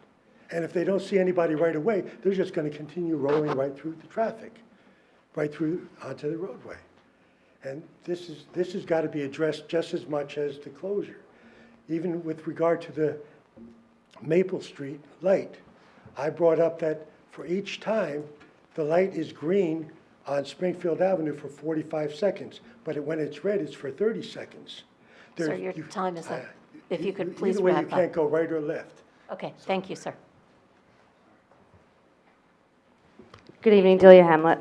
And if they don't see anybody right away, they're just going to continue rolling right through the traffic, right through onto the roadway. And this has got to be addressed just as much as the closure. Even with regard to the Maple Street light, I brought up that for each time, the light is green on Springfield Avenue for 45 seconds, but when it's red, it's for 30 seconds. Sir, your time is up. If you could please Either way, wrap you up. can't go right or left. Okay, thank you, sir. Good evening, Delia Hamlet.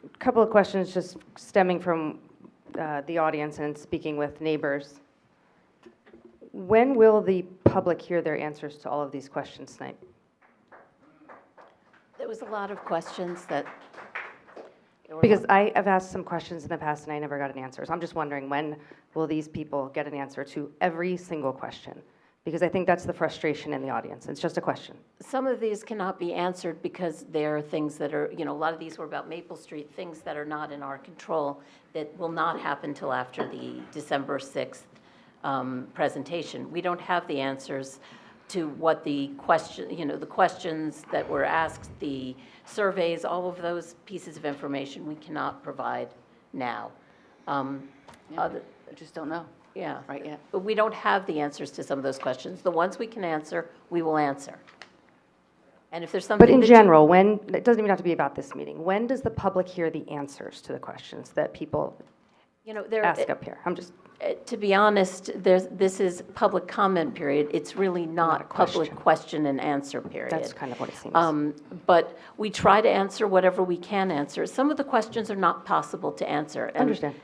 A couple of questions just stemming from the audience and speaking with neighbors. When will the public hear their answers to all of these questions tonight? There was a lot of questions that. Because I have asked some questions in the past and I never got an answer. So I'm just wondering, when will these people get an answer to every single question? Because I think that's the frustration in the audience. It's just a question. Some of these cannot be answered because there are things that are, a lot of these were about Maple Street, things that are not in our control that will not happen till after the December 6th presentation. We don't have the answers to what the the questions that were asked, the surveys, all of those pieces of information we cannot provide now. I just don't know. Yeah. Right yet. But we don't have the answers to some of those questions. The ones we can answer, we will answer. And if there's something But in that general, when, it doesn't even have to be about this meeting, when does the public hear the answers to the questions that people ask up here? I'm just... To be honest, this is public comment period. It's really not public question and answer period. That's kind of what it seems. But we try to answer whatever we can answer. Some of the questions are not possible to answer. And, Understand.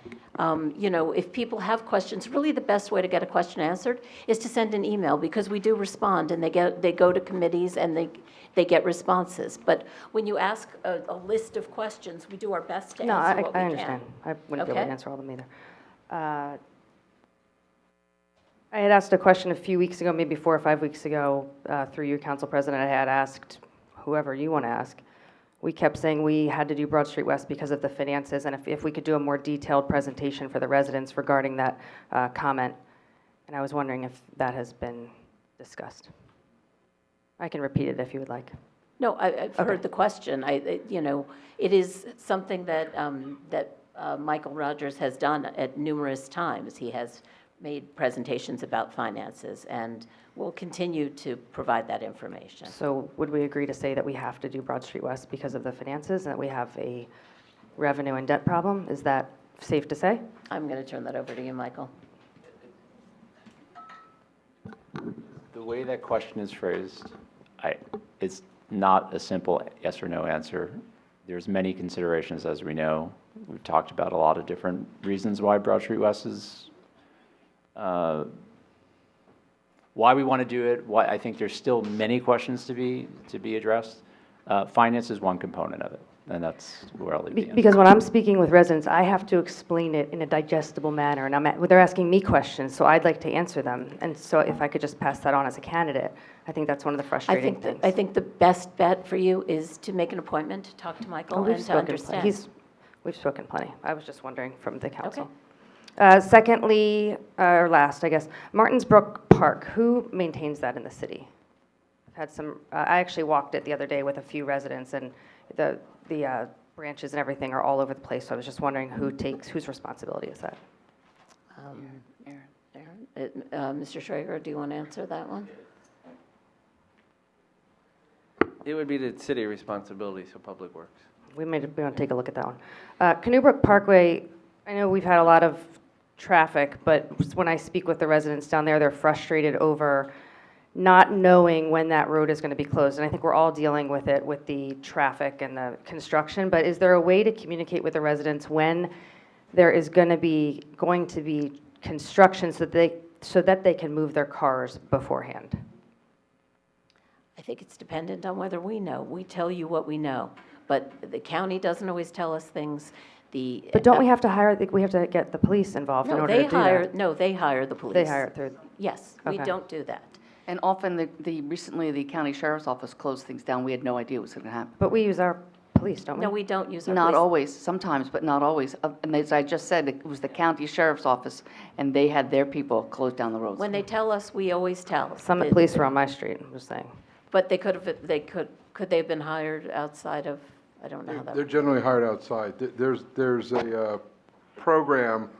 If people have questions, really the best way to get a question answered is to send an email, because we do respond and they go to committees and they get responses. But when you ask a list of questions, we do our best to answer what we can. I understand. I wouldn't be able Okay? to answer all of them either. I had asked a question a few weeks ago, maybe 4 or 5 weeks ago, through you, Council President. I had asked whoever you want to ask. We kept saying we had to do Broad Street West because of the finances, and if we could do a more detailed presentation for the residents regarding that comment. And I was wondering if that has been discussed. I can repeat it if you would like. No, I've heard the question. It is something that Michael Rogers has done at numerous times. He has made presentations about finances, and will continue to provide that information. So would we agree to say that we have to do Broad Street West because of the finances, and that we have a revenue and debt problem? Is that safe to say? I'm going to turn that over to you, Michael. The way that question is phrased, it's not a simple yes or no answer. There's many considerations, as we know. We've talked about a lot of different reasons why Broad Street West is why we want to do it. I think there's still many questions to be addressed. Finance is one component of it, and that's where I'll leave the answer. Because when I'm speaking with residents, I have to explain it in a digestible manner, and they're asking me questions, so I'd like to answer them. And so if I could just pass that on as a candidate, I think that's one of the frustrating things. I think the best bet for you is to make an appointment to talk to Michael Oh, we've and to spoken. understand. He's We've spoken plenty. I was just wondering from the council. Secondly, or last, I guess, Martinsbrook Park, who maintains that in the city? I've had some, I actually walked it the other day with a few residents, and the branches and everything are all over the place, so I was just wondering whose responsibility is that? Mr. Schrager, do you want to answer that one? It would be the city responsibility, so Public Works. We want to take a look at that one. Canoe Parkway, I know we've had a lot of traffic, but when I speak with the residents down there, they're frustrated over not knowing when that road is going to be closed. And I think we're all dealing with it with the traffic and the construction, but is there a way to communicate with the residents when there is going to be construction so that they can move their cars beforehand? I think it's dependent on whether we know. We tell you what we know, but the county doesn't always tell us things. But don't we have to we have to get the police involved in order to do that? No, they hire the police. They hire it through? Yes, we Okay. don't do that. And often, recently, the county sheriff's office closed things down. We had no idea what was going to happen. But we use our police, don't we? No, we don't use our Not police. always, sometimes, but not always. And as I just said, it was the county sheriff's office, and they had their people close down the roads. When they tell us, we always tell. Summit Police were on my street, I'm just saying. But could they have been hired outside of, I don't know how that. They're generally hired outside. There's a program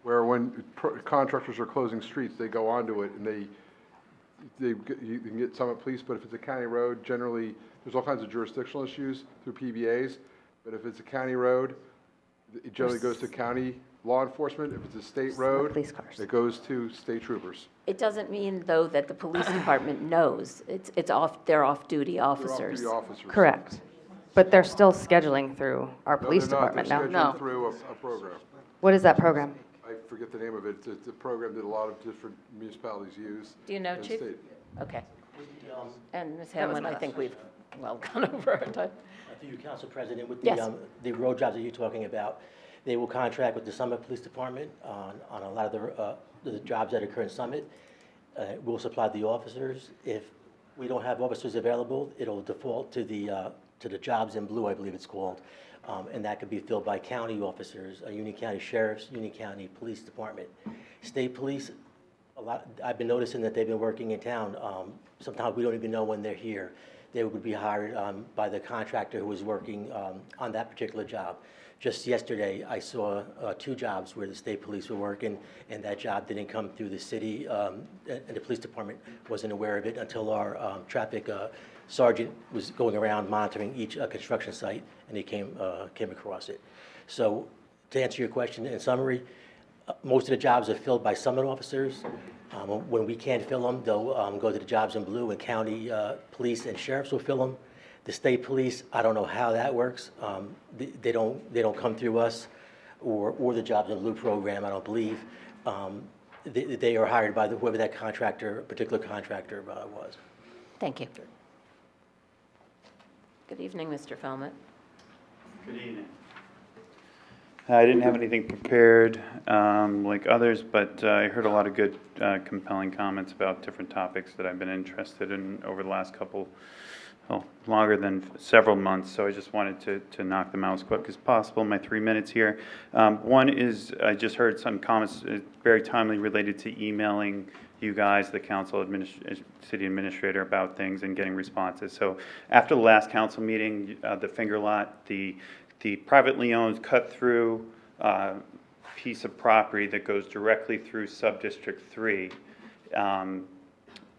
where when contractors are closing streets, they go onto it and you can get Summit Police, but if it's a county road, generally, there's all kinds of jurisdictional issues through PBAs, but if it's a county road, it generally goes to county law enforcement. If it's a state road, it goes to state troopers. It doesn't mean, though, that the police department knows. They're off-duty officers. They're off-duty officers. Correct. But they're still scheduling through our police department now. They're scheduling through a program. What is that program? I forget the name of it. It's a program that a lot of different municipalities use. Do you know, in the Chief? state. Okay. And Ms. Hamlin, I think we've gone over our time. Through you, Council President, with Yes. the road jobs that you're talking about, they will contract with the Summit Police Department on a lot of the jobs that occur in Summit. We'll supply the officers. If we don't have officers available, it'll default to the jobs in blue, I believe it's called. And that could be filled by county officers, Union County Sheriffs, Union County Police Department. State Police, I've been noticing that they've been working in town. Sometimes we don't even know when they're here. They would be hired by the contractor who was working on that particular job. Just yesterday, I saw 2 jobs where the state police were working, and that job didn't come through the city, and the police department wasn't aware of it until our traffic sergeant was going around monitoring each construction site, and he came across it. So to answer your question in summary, most of the jobs are filled by Summit officers. When we can't fill them, they'll go to the jobs in blue, and county police and sheriffs will fill them. The state police, I don't know how that works. They don't come through us or the Jobs in Blue program, I don't believe. They are hired by whoever that particular contractor was. Thank you. Good evening, Mr. Felmett. Good evening. I didn't have anything prepared like others, but I heard a lot of good, compelling comments about different topics that I've been interested in over the last longer than several months, so I just wanted to knock them out as quick as possible in my 3 minutes here. One is, I just heard some comments very timely related to emailing you guys, the council city administrator, about things and getting responses. So after the last council meeting, the Finger Lot, the privately owned cut-through piece of property that goes directly through Subdistrict 3,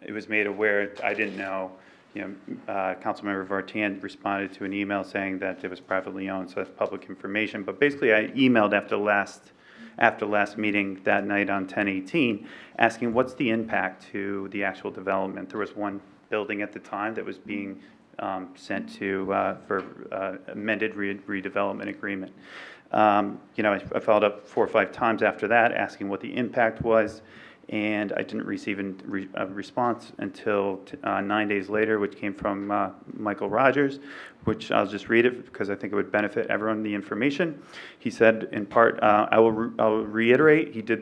it was made aware, I didn't know, Councilmember Vartan responded to an email saying that it was privately owned, so that's public information. But basically, I emailed after last meeting that night on 10/18, asking what's the impact to the actual development. There was one building at the time that was being sent to for amended redevelopment agreement. I followed up 4 or 5 times after that, asking what the impact was. And I didn't receive a response until 9 days later, which came from Michael Rogers, which I'll just read it because I think it would benefit everyone, the information. He said, in part, I will reiterate, he did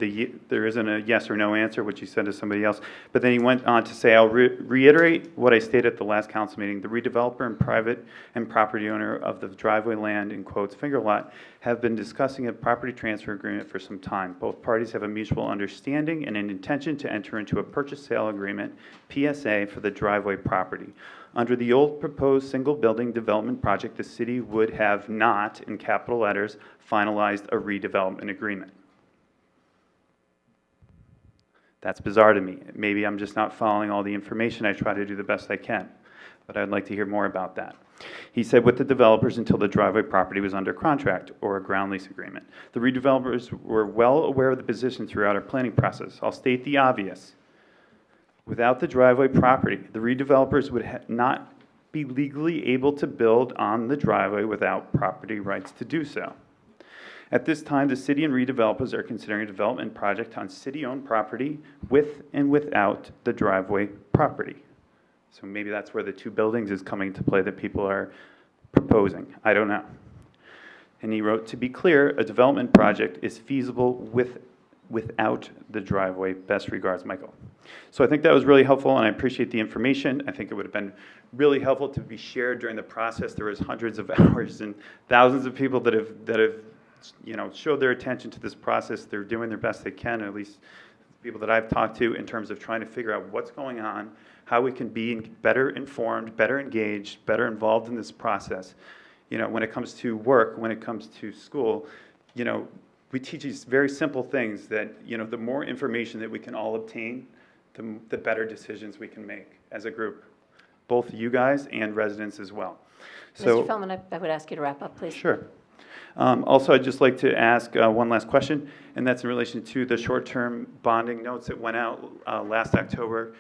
there isn't a yes or no answer, which he said to somebody else, but then he went on to say, I'll reiterate what I stated at the last council meeting. The redeveloper and private and property owner of the driveway land, in quotes, finger lot, have been discussing a property transfer agreement for some time. Both parties have a mutual understanding and an intention to enter into a purchase sale agreement, PSA, for the driveway property. Under the old proposed single building development project, the city would have not, in capital letters, finalized a redevelopment agreement. That's bizarre to me. Maybe I'm just not following all the information. I try to do the best I can, but I'd like to hear more about that. He said with the developers until the driveway property was under contract or a ground lease agreement. The redevelopers were well aware of the position throughout our planning process. I'll state the obvious. Without the driveway property, the redevelopers would not be legally able to build on the driveway without property rights to do so. At this time, the city and redevelopers are considering a development project on city-owned property with and without the driveway property. So maybe that's where the two buildings is coming to play that people are proposing. I don't know. And he wrote, to be clear, a development project is feasible without the driveway. Best regards, Michael. So I think that was really helpful, and I appreciate the information. I think it would have been really helpful to be shared during the process. There was hundreds of hours and thousands of people that have showed their attention to this process. They're doing their best they can, at least people that I've talked to, in terms of trying to figure out what's going on, how we can be better informed, better engaged, better involved in this process. When it comes to work, when it comes to school, we teach these very simple things that, the more information that we can all obtain, the better decisions we can make as a group, both you guys and residents as well. So, Mr. Feldman, I would ask you to wrap up, please. Sure. Also, I'd just like to ask one last question, and that's in relation to the short-term bonding notes that went out last October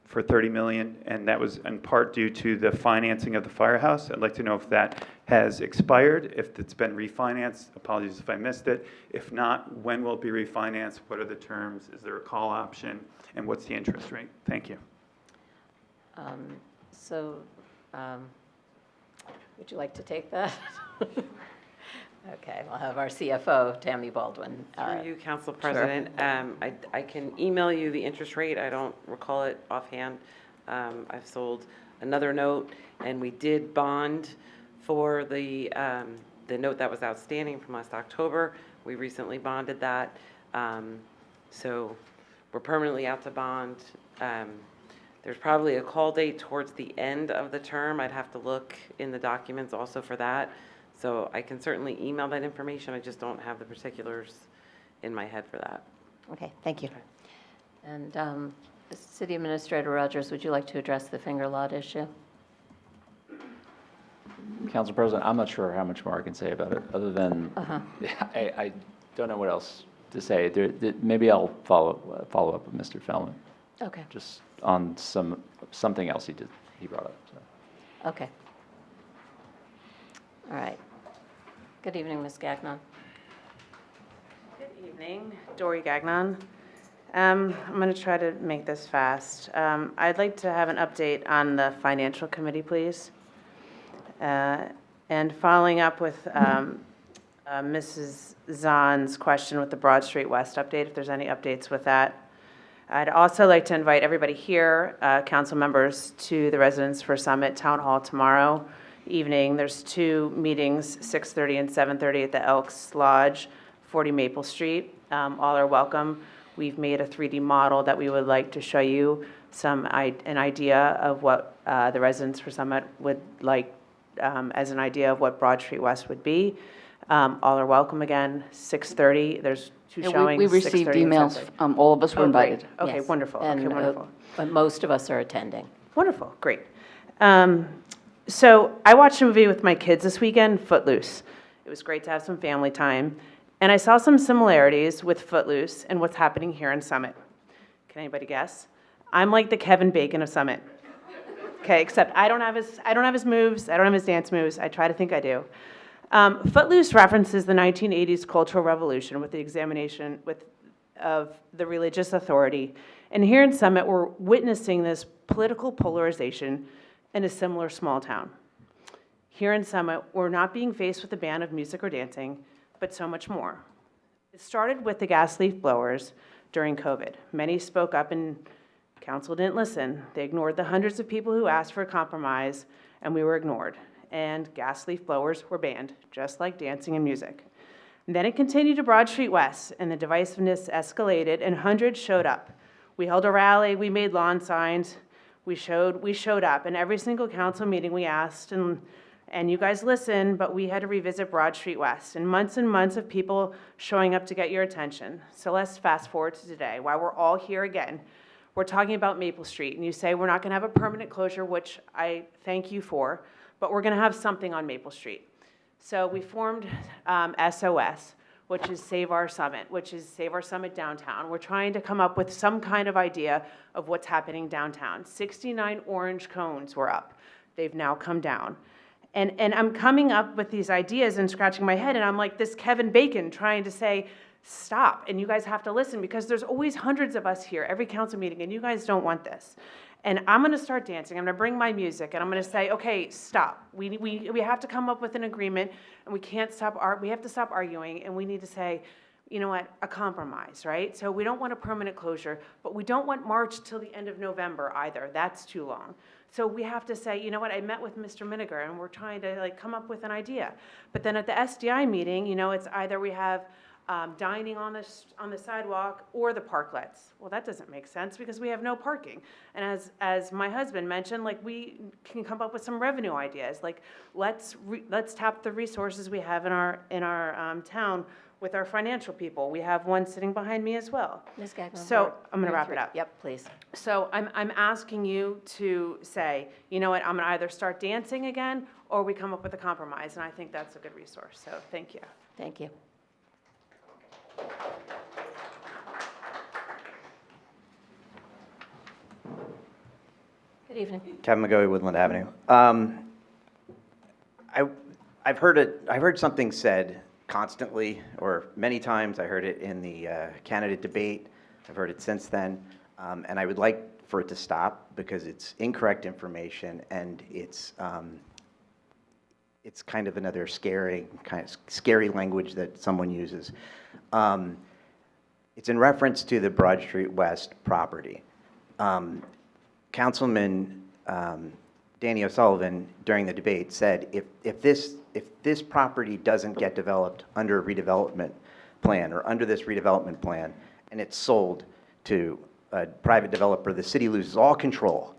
for $30 million, and that was in part due to the financing of the firehouse. I'd like to know if that has expired, if it's been refinanced. Apologies if I missed it. If not, when will it be refinanced? What are the terms? Is there a call option? And what's the interest rate? Thank you. Would you like to take that? Okay, we'll have our CFO, Tammy Baldwin. Through you, Council President. I can email you the interest rate. I don't recall it offhand. I've sold another note, and we did bond for the note that was outstanding from last October. We recently bonded that. So we're permanently out to bond. There's probably a call date towards the end of the term. I'd have to look in the documents also for that. So I can certainly email that information. I just don't have the particulars in my head for that. Okay, thank you. And City Administrator Rogers, would you like to address the finger lot issue? Council President, I'm not sure how much more I can say about it, other than I don't know what else to say. Maybe I'll follow up with Mr. Feldman. Okay. Just on something else he brought up. So. Okay. All right. Good evening, Ms. Gagnon. Good evening, Dory Gagnon. I'm going to try to make this fast. I'd like to have an update on the Financial Committee, please. And following up with Mrs. Zahn's question with the Broad Street West update, if there's any updates with that. I'd also like to invite everybody here, council members, to the Residents for Summit Town Hall tomorrow evening. There's two meetings, 6:30 and 7:30 at the Elks Lodge, 40 Maple Street. All are welcome. We've made a 3D model that we would like to show you an idea of what the Residents for Summit would like as an idea of what Broad Street West would be. All are welcome again, 6:30. There's two showings. We received 6:30 and emails. 7:30. All of us were invited. Great. Okay, Yes. wonderful. And, Okay, wonderful. but most of us are attending. Wonderful, great. So I watched a movie with my kids this weekend, Footloose. It was great to have some family time. And I saw some similarities with Footloose and what's happening here in Summit. Can anybody guess? I'm like the Kevin Bacon of Summit. Okay, except I don't have his moves, I don't have his dance moves. I try to think I do. Footloose references the 1980s Cultural Revolution with the examination of the religious authority. And here in Summit, we're witnessing this political polarization in a similar small town. here in Summit, we're not being faced with a ban of music or dancing, but so much more. It started with the gas leaf blowers during COVID. Many spoke up and council didn't listen. They ignored the hundreds of people who asked for a compromise, and we were ignored. And gas leaf blowers were banned, just like dancing and music. And then it continued to Broad Street West, and the divisiveness escalated, and hundreds showed up. We held a rally, we made lawn signs, we showed up, and every single council meeting we asked, and you guys listened, but we had to revisit Broad Street West, and months of people showing up to get your attention. So let's fast forward to today, while we're all here again. We're talking about Maple Street, and you say we're not gonna have a permanent closure, which I thank you for, but we're gonna have something on Maple Street. So we formed SOS, which is Save Our Summit, which is Save Our Summit Downtown. We're trying to come up with some kind of idea of what's happening downtown. 69 orange cones were up. They've now come down. And I'm coming up with these ideas and scratching my head, and I'm like this Kevin Bacon trying to say, stop, and you guys have to listen, because there's always hundreds of us here, every council meeting, and you guys don't want this. And I'm gonna start dancing, I'm gonna bring my music, and I'm gonna say, okay, stop. We have to come up with an agreement, and we can't stop, we have to stop arguing, and we need to say, you know what, a compromise, right? So we don't want a permanent closure, but we don't want March till the end of November either, that's too long. So we have to say, you know what, I met with Mr. Miniger, and we're trying to come up with an idea. But then at the SDI meeting, it's either we have dining on the sidewalk or the parklets. Well, that doesn't make sense because we have no parking. And as my husband mentioned, we can come up with some revenue ideas. Let's tap the resources we have in our town with our financial people. We have one sitting behind me as well. Ms. Gagnon. So I'm going to wrap it up. Yep, please. So I'm asking you to say, you know what, I'm going to either start dancing again or we come up with a compromise. And I think that's a good resource. So thank you. Thank you. Good evening. Kevin McGoey, Woodland Avenue. I've heard something said constantly, or many times. I heard it in the candidate debate. I've heard it since then, and I would like for it to stop because it's incorrect information and it's kind of another scary language that someone uses. It's in reference to the Broad Street West property. Councilman Danny O'Sullivan, during the debate, said if this property doesn't get developed under a redevelopment plan or under this redevelopment plan, and it's sold to a private developer, the city loses all control.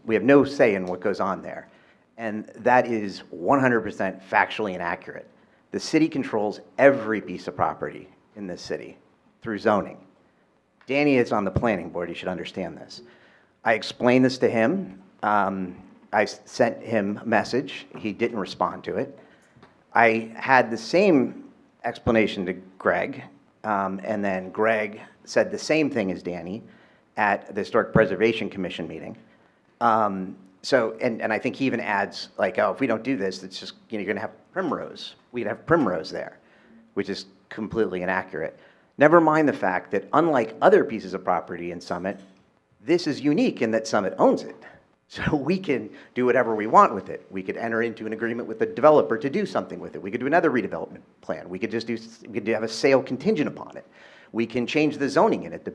We have no say in what goes on there. And that is 100% factually inaccurate. The city controls every piece of property in this city through zoning. Danny is on the planning board, he should understand this. I explained this to him. I sent him a message, he didn't respond to it. I had the same explanation to Greg, and then Greg said the same thing as Danny at the Historic Preservation Commission meeting. So, and I think he even adds, oh, if we don't do this, it's just, you're gonna have Primrose. We'd have Primrose there, which is completely inaccurate. Never mind the fact that unlike other pieces of property in Summit, this is unique in that Summit owns it. So we can do whatever we want with it. We could enter into an agreement with the developer to do something with it. We could do another redevelopment plan. We could have a sale contingent upon it. We can change the zoning in it.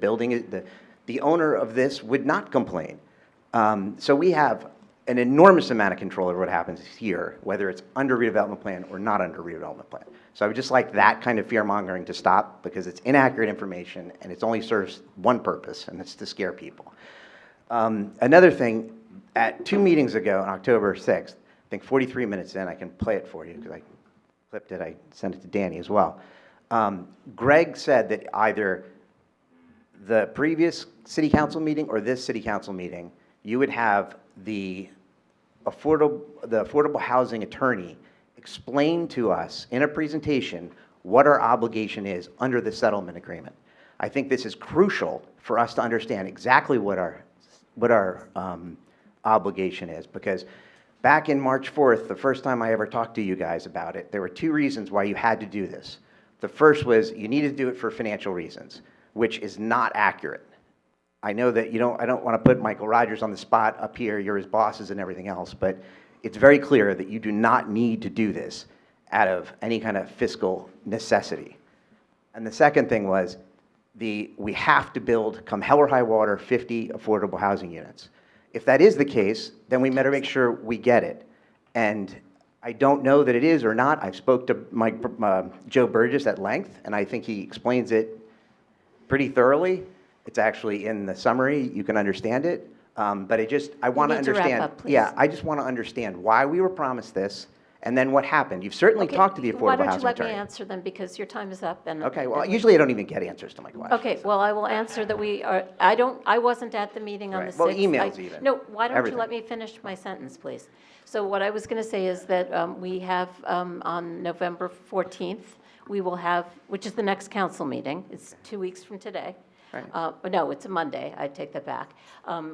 The owner of this would not complain. So we have an enormous amount of control over what happens here, whether it's under redevelopment plan or not under redevelopment plan. So I would just like that kind of fear-mongering to stop because it's inaccurate information and it only serves one purpose, and it's to scare people. Another thing, at 2 meetings ago on October 6th, I think 43 minutes in, I can play it for you because I clipped it, I sent it to Danny as well. Greg said that either the previous city council meeting or this city council meeting, you would have the affordable housing attorney explain to us in a presentation what our obligation is under the settlement agreement. I think this is crucial for us to understand exactly what our obligation is, because back in March 4th, the first time I ever talked to you guys about it, there were 2 reasons why you had to do this. The first was you needed to do it for financial reasons, which is not accurate. I know that I don't want to put Michael Rogers on the spot up here, you're his bosses and everything else, but It's very clear that you do not need to do this out of any kind of fiscal necessity. And the second thing was, we have to build, come hell or high water, 50 affordable housing units. If that is the case, then we better make sure we get it. And I don't know that it is or not. I've spoke to Joe Burgess at length, and I think he explains it pretty thoroughly. It's actually in the summary. You can understand it. But I want to need to wrap understand. up, please. Yeah, I just want to understand why we were promised this, and then what happened. You've certainly Okay, talked to the why affordable don't you housing let me attorney. answer them, because your time is up, and. Okay, well, and we- usually I don't even get answers to my questions. Okay, well, I will answer that I wasn't at the meeting on the 6th. Right. Well, emails even. No, why don't you Everything. let me finish my sentence, please? So what I was going to say is that we have, on November 14th, we will have, which is the next council meeting, it's 2 weeks from today. Right. No, it's a Monday, I take that back.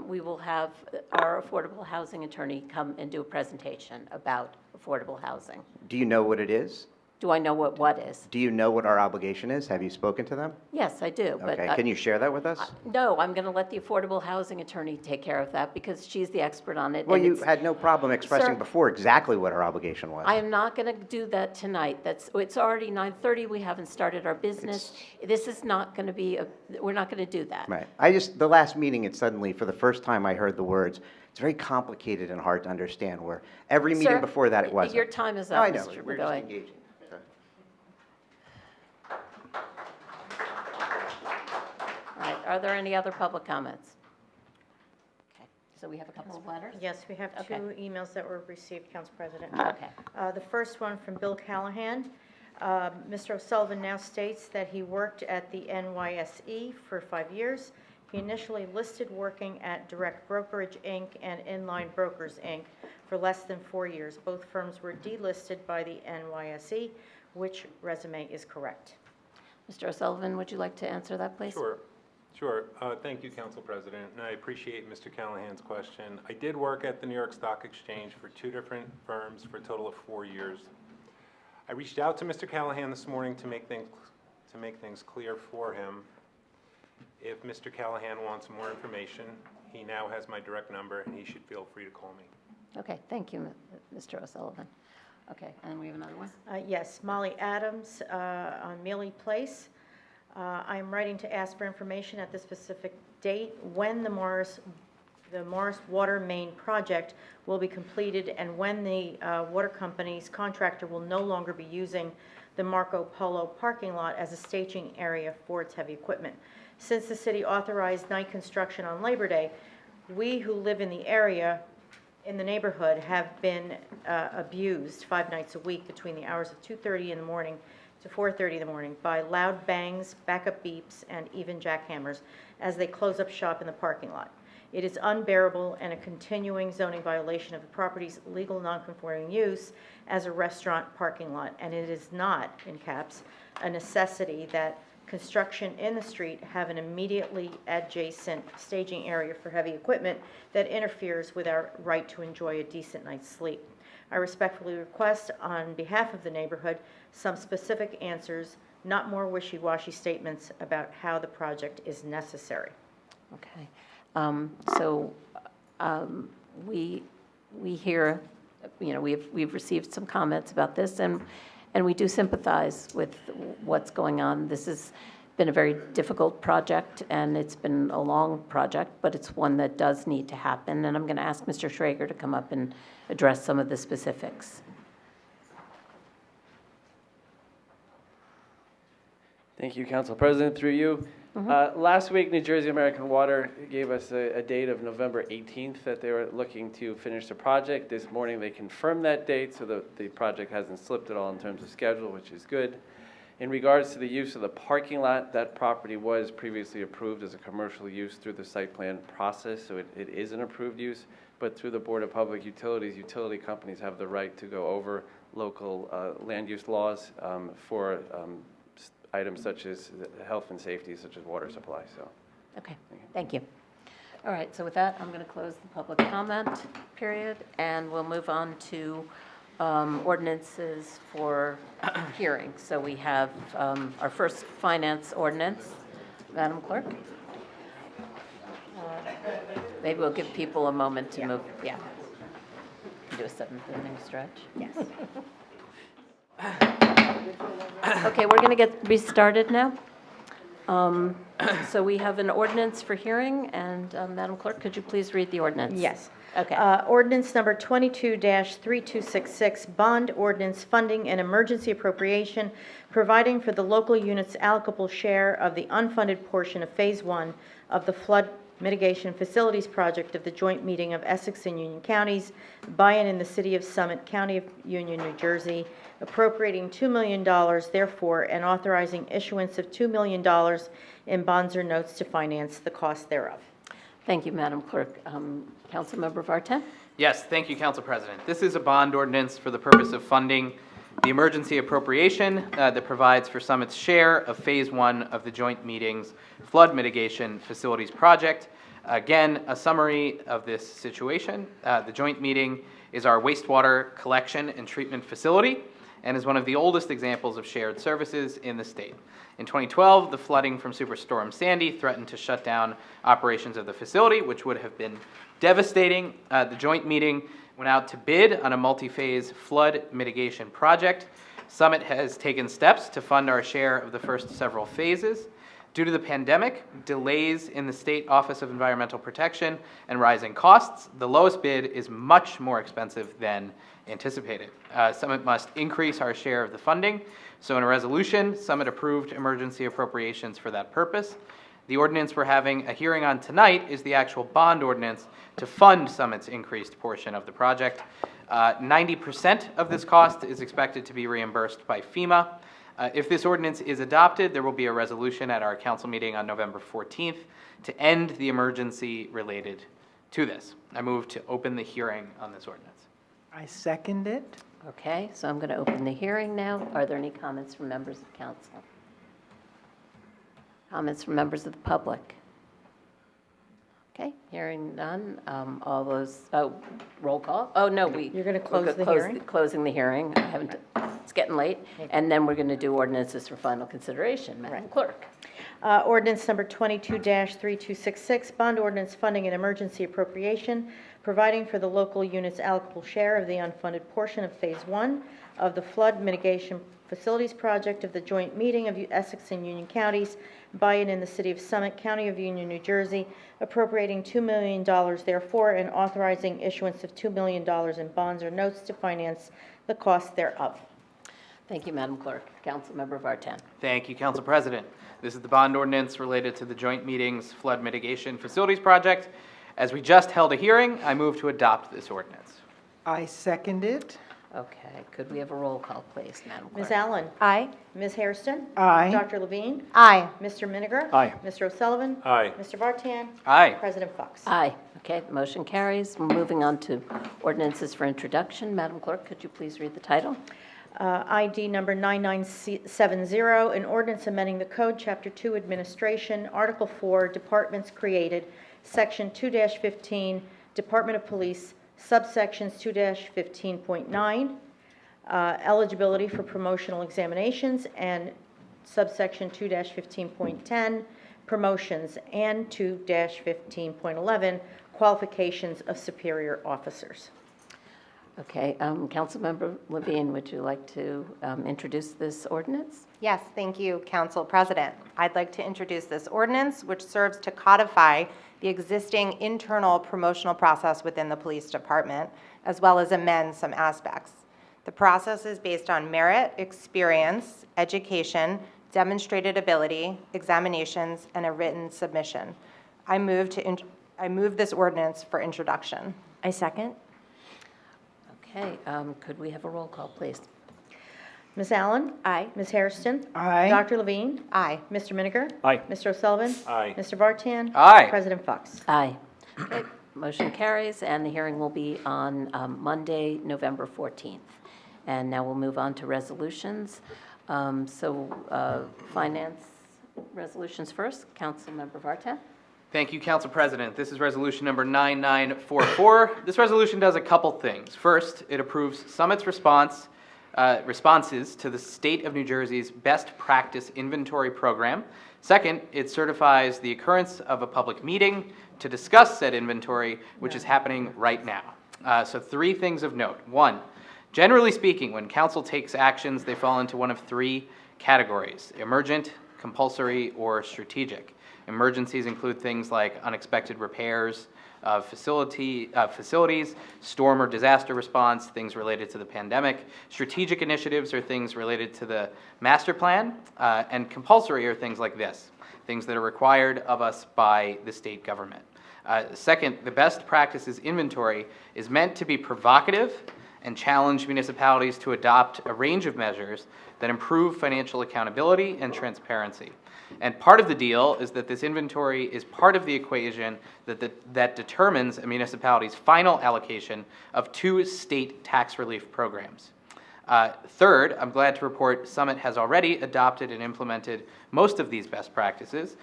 We will have our affordable housing attorney come and do a presentation about affordable housing. Do you know what it is? Do I know what is? Do you know what our obligation is? Have you spoken to them? Yes, I do, but. Okay, can you share that with us? No, I'm going to let the affordable housing attorney take care of that, because she's the expert on it. Well, and you it's- had no problem expressing Sir, before exactly what our obligation was. I am not going to do that tonight. It's already 9:30, we haven't started our business. This is not going to be, we're not going to do that. Right. The last meeting, it suddenly, for the first time, I heard the words, it's very complicated and hard to understand, where every meeting Sir, before that, it wasn't. your time is No, up, I know. Mr. We're just Bedoya. engaging. Okay. All right, are there any other public comments? Okay, so we have a couple of letters? Yes, we have Okay. 2 emails that were received, Council President. Okay. The first one from Bill Callahan. Mr. O'Sullivan now states that he worked at the NYSE for 5 years. He initially listed working at Direct Brokerage, Inc. and Inline Brokers, Inc. for less than 4 years. Both firms were delisted by the NYSE. Which resume is correct? Mr. O'Sullivan, would you like to answer that, please? Sure. Thank you, Council President, and I appreciate Mr. Callahan's question. I did work at the New York Stock Exchange for 2 different firms for a total of 4 years. I reached out to Mr. Callahan this morning to make things clear for him. If Mr. Callahan wants more information, he now has my direct number, and he should feel free to call me. Okay, thank you, Mr. O'Sullivan. Okay, and we have another one? Yes, Molly Adams on Mealy Place. I am writing to ask for information at the specific date when the Morris Water Main project will be completed, and when the water company's contractor will no longer be using the Marco Polo parking lot as a staging area for its heavy equipment. Since the city authorized night construction on Labor Day, we who live in the area, in the neighborhood, have been abused 5 nights a week between the hours of 2:30 in the morning to 4:30 in the morning by loud bangs, backup beeps, and even jackhammers as they close up shop in the parking lot. It is unbearable and a continuing zoning violation of the property's legal nonconforming use as a restaurant parking lot, and it is not, in caps, a necessity that construction in the street have an immediately adjacent staging area for heavy equipment that interferes with our right to enjoy a decent night's sleep. I respectfully request, on behalf of the neighborhood, some specific answers, not more wishy-washy statements about how the project is necessary. Okay. We hear, we've received some comments about this, and we do sympathize with what's going on. This has been a very difficult project, and it's been a long project, but it's one that does need to happen, and I'm going to ask Mr. Schrager to come up and address some of the specifics. Thank you, Council President, through you. Last week, New Jersey American Water gave us a date of November 18th that they were looking to finish the project. This morning, they confirmed that date, so the project hasn't slipped at all in terms of schedule, which is good. In regards to the use of the parking lot, that property was previously approved as a commercial use through the site plan process, so it is an approved use, but through the Board of Public Utilities, utility companies have the right to go over local land use laws for items such as health and safety, such as water supply, so. Okay, thank you. All right, so with that, I'm going to close the public comment period, and we'll move on to ordinances for hearing. So we have our first finance ordinance. Madam Clerk? Maybe we'll give people a moment to move. Yeah. Do a 7th-inning stretch. Yes. Okay, we're going to get restarted now. So we have an ordinance for hearing, and Madam Clerk, could you please read the ordinance? Yes. Okay. Ordinance number 22-3266, bond ordinance funding and emergency appropriation, providing for the local unit's allocable share of the unfunded portion of Phase 1 of the flood mitigation facilities project of the joint meeting of Essex and Union Counties, by and in the City of Summit, County of Union, New Jersey, appropriating $2 million therefore, and authorizing issuance of $2 million in bonds or notes to finance the cost thereof. Thank you, Madam Clerk. Councilmember Vartan? Yes, thank you, Council President. This is a bond ordinance for the purpose of funding the emergency appropriation that provides for Summit's share of Phase 1 of the joint meetings flood mitigation facilities project. Again, a summary of this situation. The joint meeting is our wastewater collection and treatment facility and is one of the oldest examples of shared services in the state. In 2012, the flooding from Superstorm Sandy threatened to shut down operations of the facility, which would have been devastating. The joint meeting went out to bid on a multi-phase flood mitigation project. Summit has taken steps to fund our share of the first several phases. Due to the pandemic, delays in the State Office of Environmental Protection, and rising costs, the lowest bid is much more expensive than anticipated. Summit must increase our share of the funding. So in a resolution, Summit approved emergency appropriations for that purpose. The ordinance we're having a hearing on tonight is the actual bond ordinance to fund Summit's increased portion of the project. 90% of this cost is expected to be reimbursed by FEMA. If this ordinance is adopted, there will be a resolution at our council meeting on November 14th to end the emergency related to this. I move to open the hearing on this ordinance. I second it. Okay, so I'm going to open the hearing now. Are there any comments from members of council? Comments from members of the public? Okay, hearing none. All those, roll call? Oh, no, You're going to close the hearing? Closing the hearing. I haven't, it's getting late. And then we're going to do ordinances for final consideration. Madam Clerk. Ordinance number 22-3266, bond ordinance funding and emergency appropriation, providing for the local unit's allocable share of the unfunded portion of Phase 1 of the flood mitigation facilities project of the joint meeting of Essex and Union Counties, by and in the City of Summit, County of Union, New Jersey, appropriating $2 million therefore, and authorizing issuance of $2 million in bonds or notes to finance the cost thereof. Thank you, Madam Clerk. Councilmember Vartan. Thank you, Council President. This is the bond ordinance related to the joint meetings flood mitigation facilities project. As we just held a hearing, I move to adopt this ordinance. I second it. Okay, could we have a roll call, please, Madam Clerk? Ms. Allen? Aye. Ms. Hairston? Aye. Dr. Levine? Aye. Mr. Miniger? Aye. Mr. O'Sullivan? Aye. Mr. Vartan? Aye. President Fox? Aye. Okay, the motion carries. We're moving on to ordinances for introduction. Madam Clerk, could you please read the title? ID number 9970, an ordinance amending the Code, Chapter 2, Administration, Article 4, Departments Created, Section 2-15, Department of Police, subsections 2-15.9, eligibility for promotional examinations, and subsection 2-15.10, promotions, and 2-15.11, qualifications of superior officers. Okay, Councilmember Levine, would you like to introduce this ordinance? Yes, thank you, Council President. I'd like to introduce this ordinance, which serves to codify the existing internal promotional process within the police department, as well as amend some aspects. The process is based on merit, experience, education, demonstrated ability, examinations, and a written submission. I move this ordinance for introduction. I second. Okay, could we have a roll call, please? Ms. Allen? Aye. Ms. Hairston? Aye. Dr. Levine? Aye. Mr. Miniger? Aye. Mr. O'Sullivan? Aye. Mr. Vartan? Aye. President Fox? Aye. Okay, motion carries, and the hearing will be on Monday, November 14th. And now we'll move on to resolutions. Finance resolutions first. Councilmember Vartan. Thank you, Council President. This is resolution number 9944. This resolution does a couple things. First, it approves Summit's responses to the State of New Jersey's Best Practice Inventory Program. Second, it certifies the occurrence of a public meeting to discuss said inventory, which is happening right now. So 3 things of note. 1, generally speaking, when council takes actions, they fall into one of 3 categories: emergent, compulsory, or strategic. Emergencies include things like unexpected repairs of facilities, storm or disaster response, things related to the pandemic. Strategic initiatives are things related to the master plan, and compulsory are things like this, things that are required of us by the state government. Second, the best practices inventory is meant to be provocative and challenge municipalities to adopt a range of measures that improve financial accountability and transparency. And part of the deal is that this inventory is part of the equation that determines a municipality's final allocation of 2 state tax relief programs. Third, I'm glad to report Summit has already adopted and implemented most of these best practices.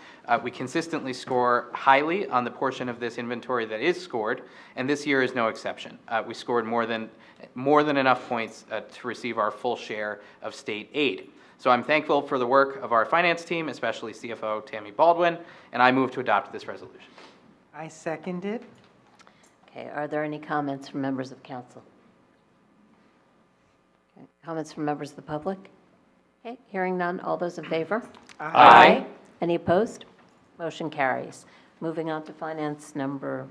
We consistently score highly on the portion of this inventory that is scored, and this year is no exception. We scored more than enough points to receive our full share of state aid. So I'm thankful for the work of our finance team, especially CFO Tammy Baldwin, and I move to adopt this resolution. I second it. Okay, are there any comments from members of council? Okay, comments from members of the public? Okay, hearing none, all those in favor? Aye. Any opposed? Motion carries. Moving on to finance number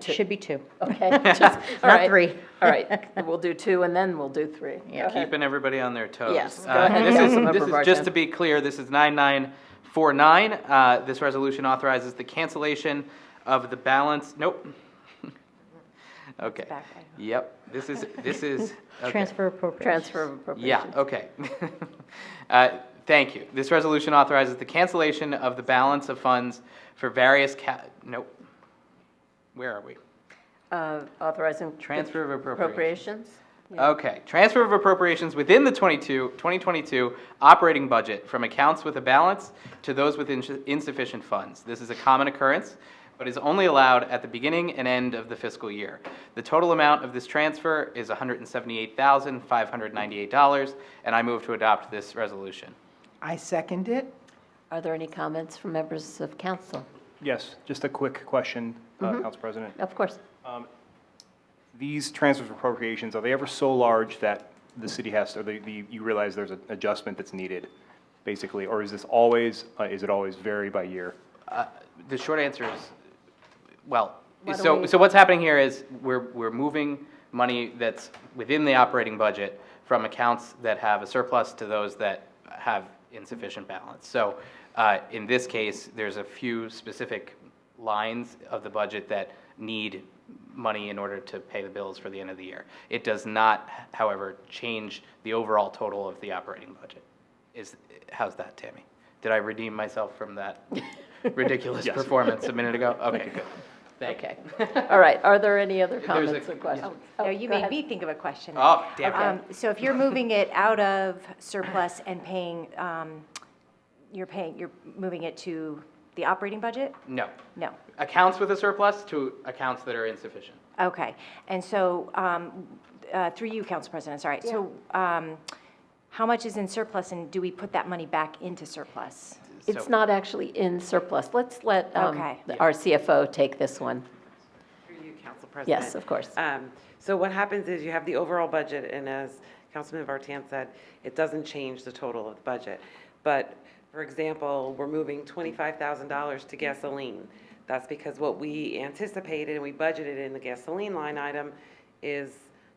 2. Should be 2. Okay. Just, all Not right. 3. All right, we'll do 2 and then we'll do 3. Go ahead. Keeping everybody on their toes. Yes, go ahead, Councilmember This is, Vartan. just to be clear, this is 9949. This resolution authorizes the cancellation of the balance, nope. Okay. Yep, this is, okay. Transfer appropriations. Transfer of appropriations. Yeah, okay. Thank you. This resolution authorizes the cancellation of the balance of funds for various nope. Where are we? Authorizing. Transfer of Appropriations? Okay, transfer of appropriations within the 2022 operating budget from accounts with a balance to those with insufficient funds. This is a common occurrence, but is only allowed at the beginning and end of the fiscal year. The total amount of this transfer is $178,598, and I move to adopt this resolution. I second it. Are there any comments from members of council? Yes, just a quick question, Council President. Of course. These transfers of appropriations, are they ever so large that the city has to, or you realize there's an adjustment that's needed, basically, or is it always vary by year? The short answer is, well, Why don't we- so what's happening here is we're moving money that's within the operating budget from accounts that have a surplus to those that have insufficient balance. So in this case, there's a few specific lines of the budget that need money in order to pay the bills for the end of the year. It does not, however, change the overall total of the operating budget. How's that, Tammy? Did I redeem myself from that ridiculous performance a minute ago? Okay, good. Thank you. All right, are there any other There's comments a- or questions? No, you go made ahead. me think of a question. Oh, damn it. So if you're moving it out of surplus and paying, you're moving it to the operating budget? No. No. Accounts with a surplus to accounts that are insufficient. Okay. And so, through you, Council President, sorry. So, how much is in surplus, and do we put that money back into surplus? It's not actually in surplus. Let's let Okay. our CFO take this one. Through you, Council President. Yes, of course. So what happens is you have the overall budget, and as Councilman Vartan said, it doesn't change the total of the budget. But, for example, we're moving $25,000 to gasoline. That's because what we anticipated and we budgeted in the gasoline line item is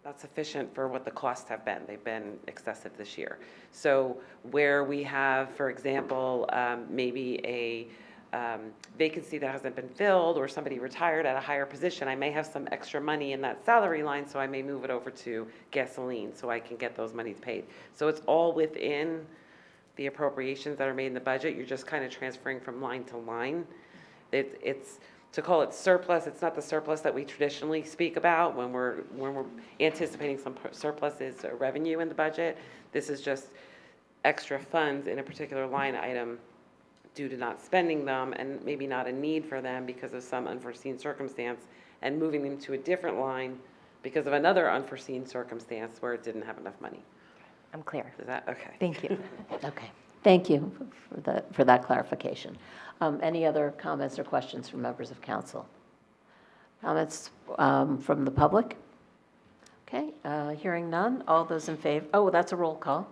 not sufficient for what the costs have been. They've been excessive this year. So where we have, for example, maybe a vacancy that hasn't been filled or somebody retired at a higher position, I may have some extra money in that salary line, so I may move it over to gasoline so I can get those monies paid. So it's all within the appropriations that are made in the budget. You're just kind of transferring from line to line. It's to call it surplus, it's not the surplus that we traditionally speak about when we're anticipating some surpluses or revenue in the budget. This is just extra funds in a particular line item due to not spending them and maybe not a need for them because of some unforeseen circumstance, and moving them to a different line because of another unforeseen circumstance where it didn't have enough money. I'm clear. Is that okay? Thank you. Okay, thank you for that clarification. Any other comments or questions from members of council? Comments from the public? Okay, hearing none. All those in favor, oh, that's a roll call.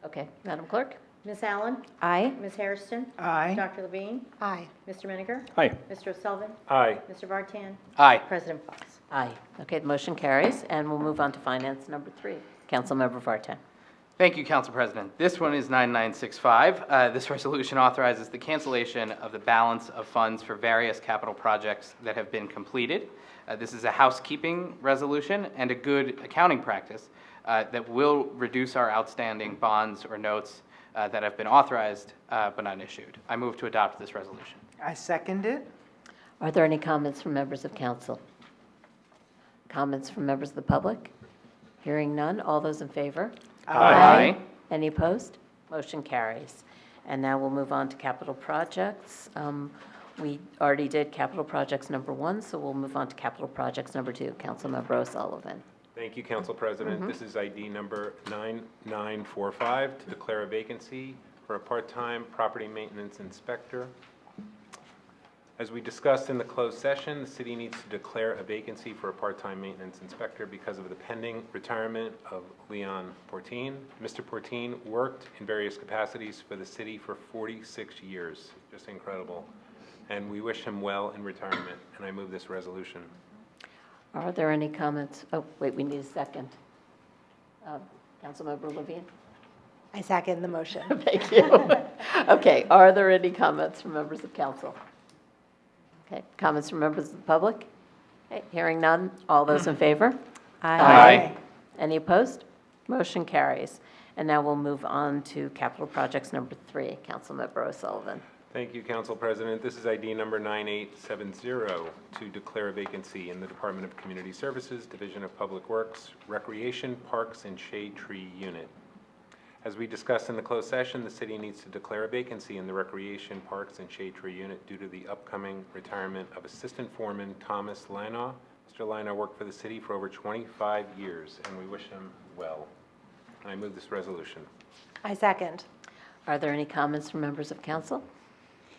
Okay, Madam Clerk? Ms. Allen? Aye. Ms. Hairston? Aye. Dr. Levine? Aye. Mr. Miniger? Aye. Mr. O'Sullivan? Aye. Mr. Vartan? Aye. President Fox? Aye. Okay, the motion carries, and we'll move on to finance number 3. Councilmember Vartan. Thank you, Council President. This one is 9965. This resolution authorizes the cancellation of the balance of funds for various capital projects that have been completed. This is a housekeeping resolution and a good accounting practice that will reduce our outstanding bonds or notes that have been authorized but not issued. I move to adopt this resolution. I second it. Are there any comments from members of council? Comments from members of the public? Hearing none. All those in favor? Aye. Any opposed? Motion carries. And now we'll move on to capital projects. We already did capital projects number 1, so we'll move on to capital projects number 2. Councilmember O'Sullivan. Thank you, Council President. This is ID number 9945 to declare a vacancy for a part-time property maintenance inspector. As we discussed in the closed session, the city needs to declare a vacancy for a part-time maintenance inspector because of the pending retirement of Leon Portine. Mr. Portine worked in various capacities for the city for 46 years. Just incredible. And we wish him well in retirement, and I move this resolution. Are there any comments? Oh, wait, we need a second. Councilmember Levine? I second the motion. Thank you. Okay, are there any comments from members of council? Okay, comments from members of the public? Okay, hearing none. All those in favor? Aye. Any opposed? Motion carries. And now we'll move on to capital projects number 3. Councilmember O'Sullivan. Thank you, Council President. This is ID number 9870 to declare a vacancy in the Department of Community Services, Division of Public Works, Recreation, Parks, and Shade Tree Unit. As we discussed in the closed session, the city needs to declare a vacancy in the Recreation, Parks, and Shade Tree Unit due to the upcoming retirement of Assistant Foreman Thomas Linaw. Mr. Linaw worked for the city for over 25 years, and we wish him well. I move this resolution. I second. Are there any comments from members of council?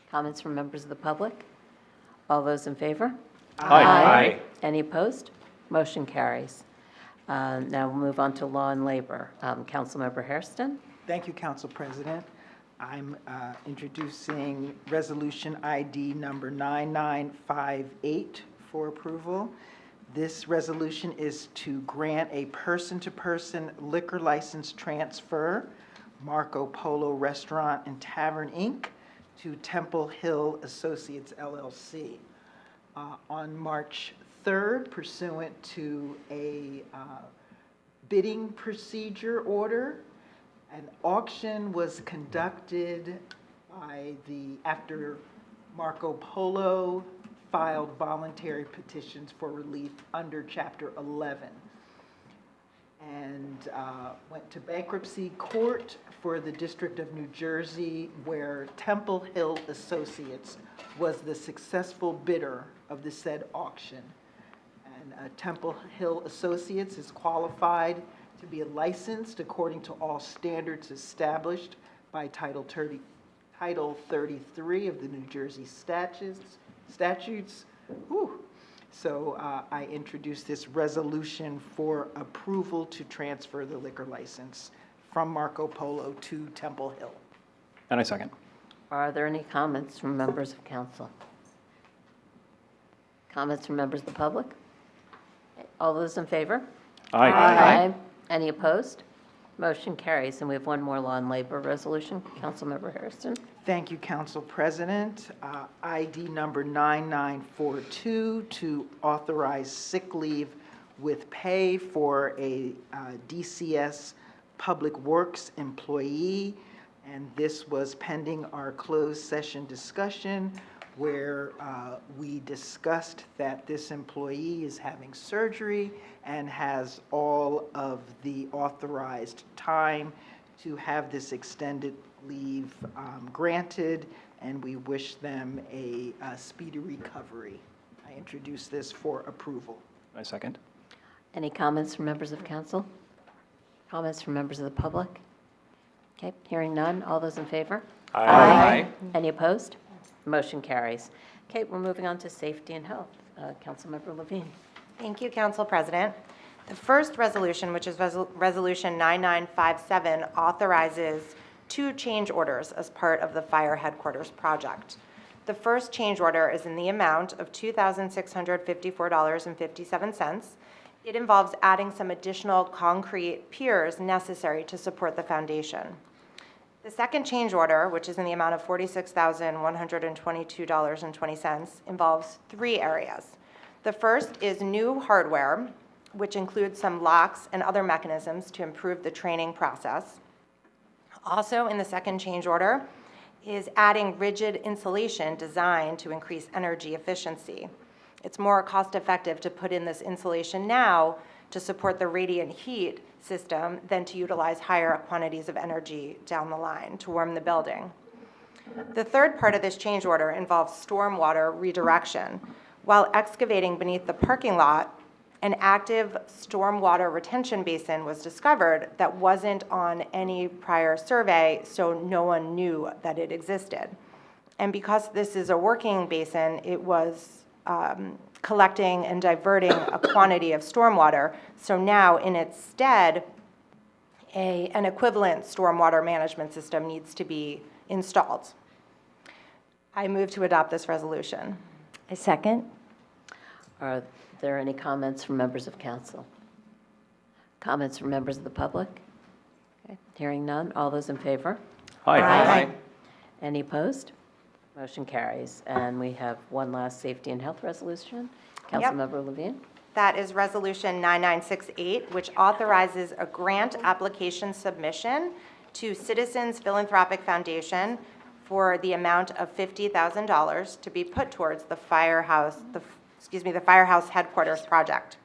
Comments from members of the public? All those in favor? Aye. Any opposed? Motion carries. Now we'll move on to law and labor. Councilmember Hairston? Thank you, Council President. I'm introducing Resolution ID number 9958 for approval. This resolution is to grant a person-to-person liquor license transfer, Marco Polo Restaurant and Tavern, Inc., to Temple Hill Associates, LLC. On March 3rd, pursuant to a bidding procedure order, an auction was conducted after Marco Polo filed voluntary petitions for relief under Chapter 11, and went to bankruptcy court for the District of New Jersey, where Temple Hill Associates was the successful bidder of the said auction. And Temple Hill Associates is qualified to be licensed according to all standards established by Title 33 of the New Jersey statutes. Whew. So I introduce this resolution for approval to transfer the liquor license from Marco Polo to Temple Hill. And I second. Are there any comments from members of council? Comments from members of the public? All those in favor? Aye. Any opposed? Motion carries. And we have one more law and labor resolution. Councilmember Hairston. Thank you, Council President. ID number 9942 to authorize sick leave with pay for a DCS Public Works employee. And this was pending our closed session discussion, where we discussed that this employee is having surgery and has all of the authorized time to have this extended leave granted, and we wish them a speedy recovery. I introduce this for approval. I second. Any comments from members of council? Comments from members of the public? Okay, hearing none. All those in favor? Aye. Any opposed? Motion carries. Okay, we're moving on to safety and health. Councilmember Levine. Thank you, Council President. The first resolution, which is Resolution 9957, authorizes 2 change orders as part of the fire headquarters project. The first change order is in the amount of $2,654.57. It involves adding some additional concrete piers necessary to support the foundation. The second change order, which is in the amount of $46,122.20, involves 3 areas. The first is new hardware, which includes some locks and other mechanisms to improve the training process. Also, in the second change order, is adding rigid insulation designed to increase energy efficiency. It's more cost-effective to put in this insulation now to support the radiant heat system than to utilize higher quantities of energy down the line to warm the building. The third part of this change order involves stormwater redirection. While excavating beneath the parking lot, an active stormwater retention basin was discovered that wasn't on any prior survey, so no one knew that it existed. And because this is a working basin, it was collecting and diverting a quantity of stormwater. So now, in its stead, an equivalent stormwater management system needs to be installed. I move to adopt this resolution. A second. Are there any comments from members of council? Comments from members of the public? Okay. Hearing none. All those in favor? Aye. Any opposed? Motion carries. And we have one last safety and health resolution. Councilmember Levine. That is Resolution 9968, which authorizes a grant application submission to Citizens Philanthropic Foundation for the amount of $50,000 to be put towards the firehouse headquarters project.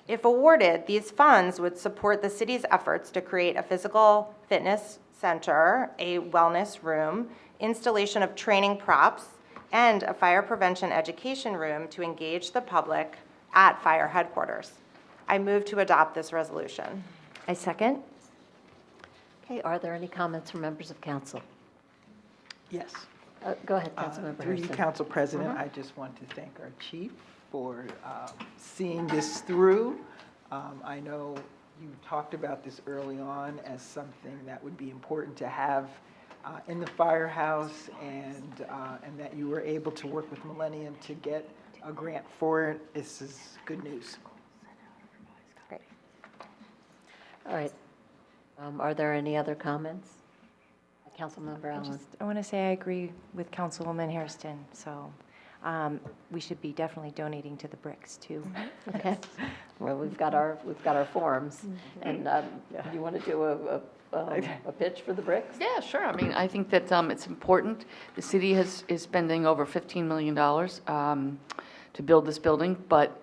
If awarded, these funds would support the city's efforts to create a physical fitness center, a wellness room, installation of training props, and a fire prevention education room to engage the public at fire headquarters. I move to adopt this resolution. I second. Okay, are there any comments from members of council? Yes. Go ahead, Councilmember Through you, Hairston. Council President, I just want to thank our chief for seeing this through. I know you talked about this early on as something that would be important to have in the firehouse, and that you were able to work with Millennium to get a grant for it. This is good news. Great. All right. Are there any other comments? Councilmember Allen. I want to say I agree with Councilwoman Hairston, so we should be definitely donating to the bricks, too. Okay. Well, we've got our forms, and you want to do a pitch for the bricks? Yeah, sure. I mean, I think that it's important. The city is spending over $15 million to build this building, but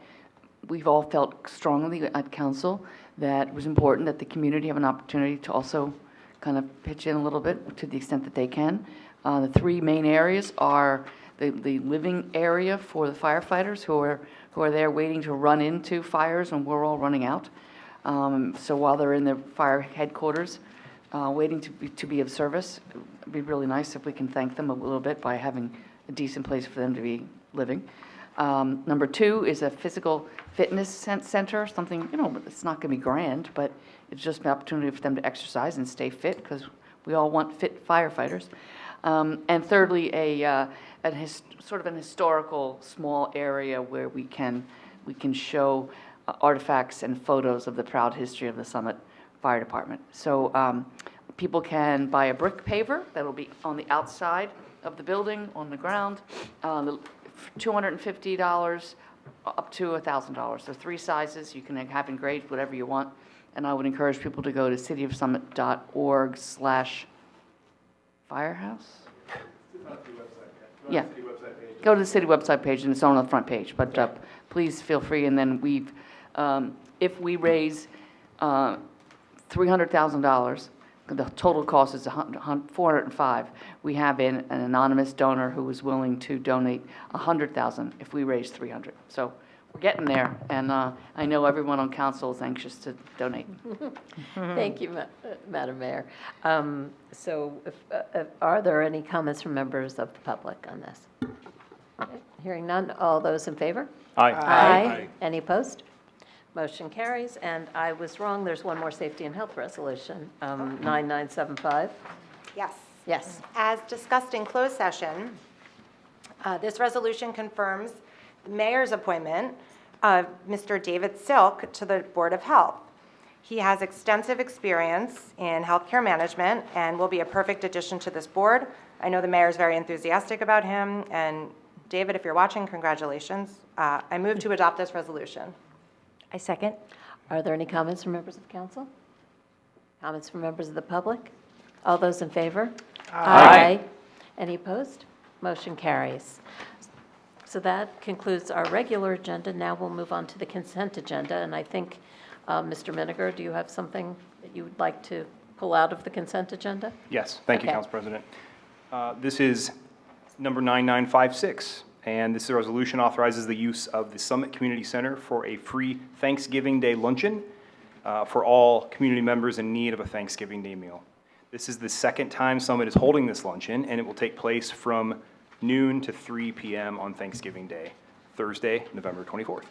we've all felt strongly at council that it was important that the community have an opportunity to also kind of pitch in a little bit to the extent that they can. The 3 main areas are the living area for the firefighters who are there waiting to run into fires when we're all running out. So while they're in the fire headquarters, waiting to be of service, it'd be really nice if we can thank them a little bit by having a decent place for them to be living. Number 2 is a physical fitness center, something, it's not going to be grand, but it's just an opportunity for them to exercise and stay fit, because we all want fit firefighters. And thirdly, sort of an historical small area where we can show artifacts and photos of the proud history of the Summit Fire Department. So people can buy a brick paver that'll be on the outside of the building, on the ground, $250 up to $1,000. So 3 sizes. You can have engraved whatever you want. And I would encourage people to go to cityofsummit.org/firehouse. Yeah. Go to the city website page, and it's on the front page. But please feel free. And then if we raise $300,000, the total cost is $405,000. We have an anonymous donor who is willing to donate $100,000 if we raise $300,000. So we're getting there, and I know everyone on council is anxious to donate. Thank you, Madam Mayor. So are there any comments from members of the public on this? Hearing none, all those in favor? Aye. Aye. Any opposed? Motion carries, and I was wrong, there's one more safety and health resolution, 9975. Yes. Yes. As discussed in closed session, this resolution confirms the mayor's appointment of Mr. David Silk to the Board of Health. He has extensive experience in healthcare management and will be a perfect addition to this board. I know the mayor is very enthusiastic about him, and David, if you're watching, congratulations. I move to adopt this resolution. I second. Are there any comments from members of council? Comments from members of the public? All those in favor? Aye. Any opposed? Motion carries. So that concludes our regular agenda. Now we'll move on to the consent agenda, and I think, Mr. Miniger, do you have something that you would like to pull out of the consent agenda? Yes, thank you, Okay. Council President. This is number 9956, and this resolution authorizes the use of the Summit Community Center for a free Thanksgiving Day luncheon for all community members in need of a Thanksgiving Day meal. This is the second time Summit is holding this luncheon, and it will take place from noon to 3 p.m. on Thanksgiving Day, Thursday, November 24th.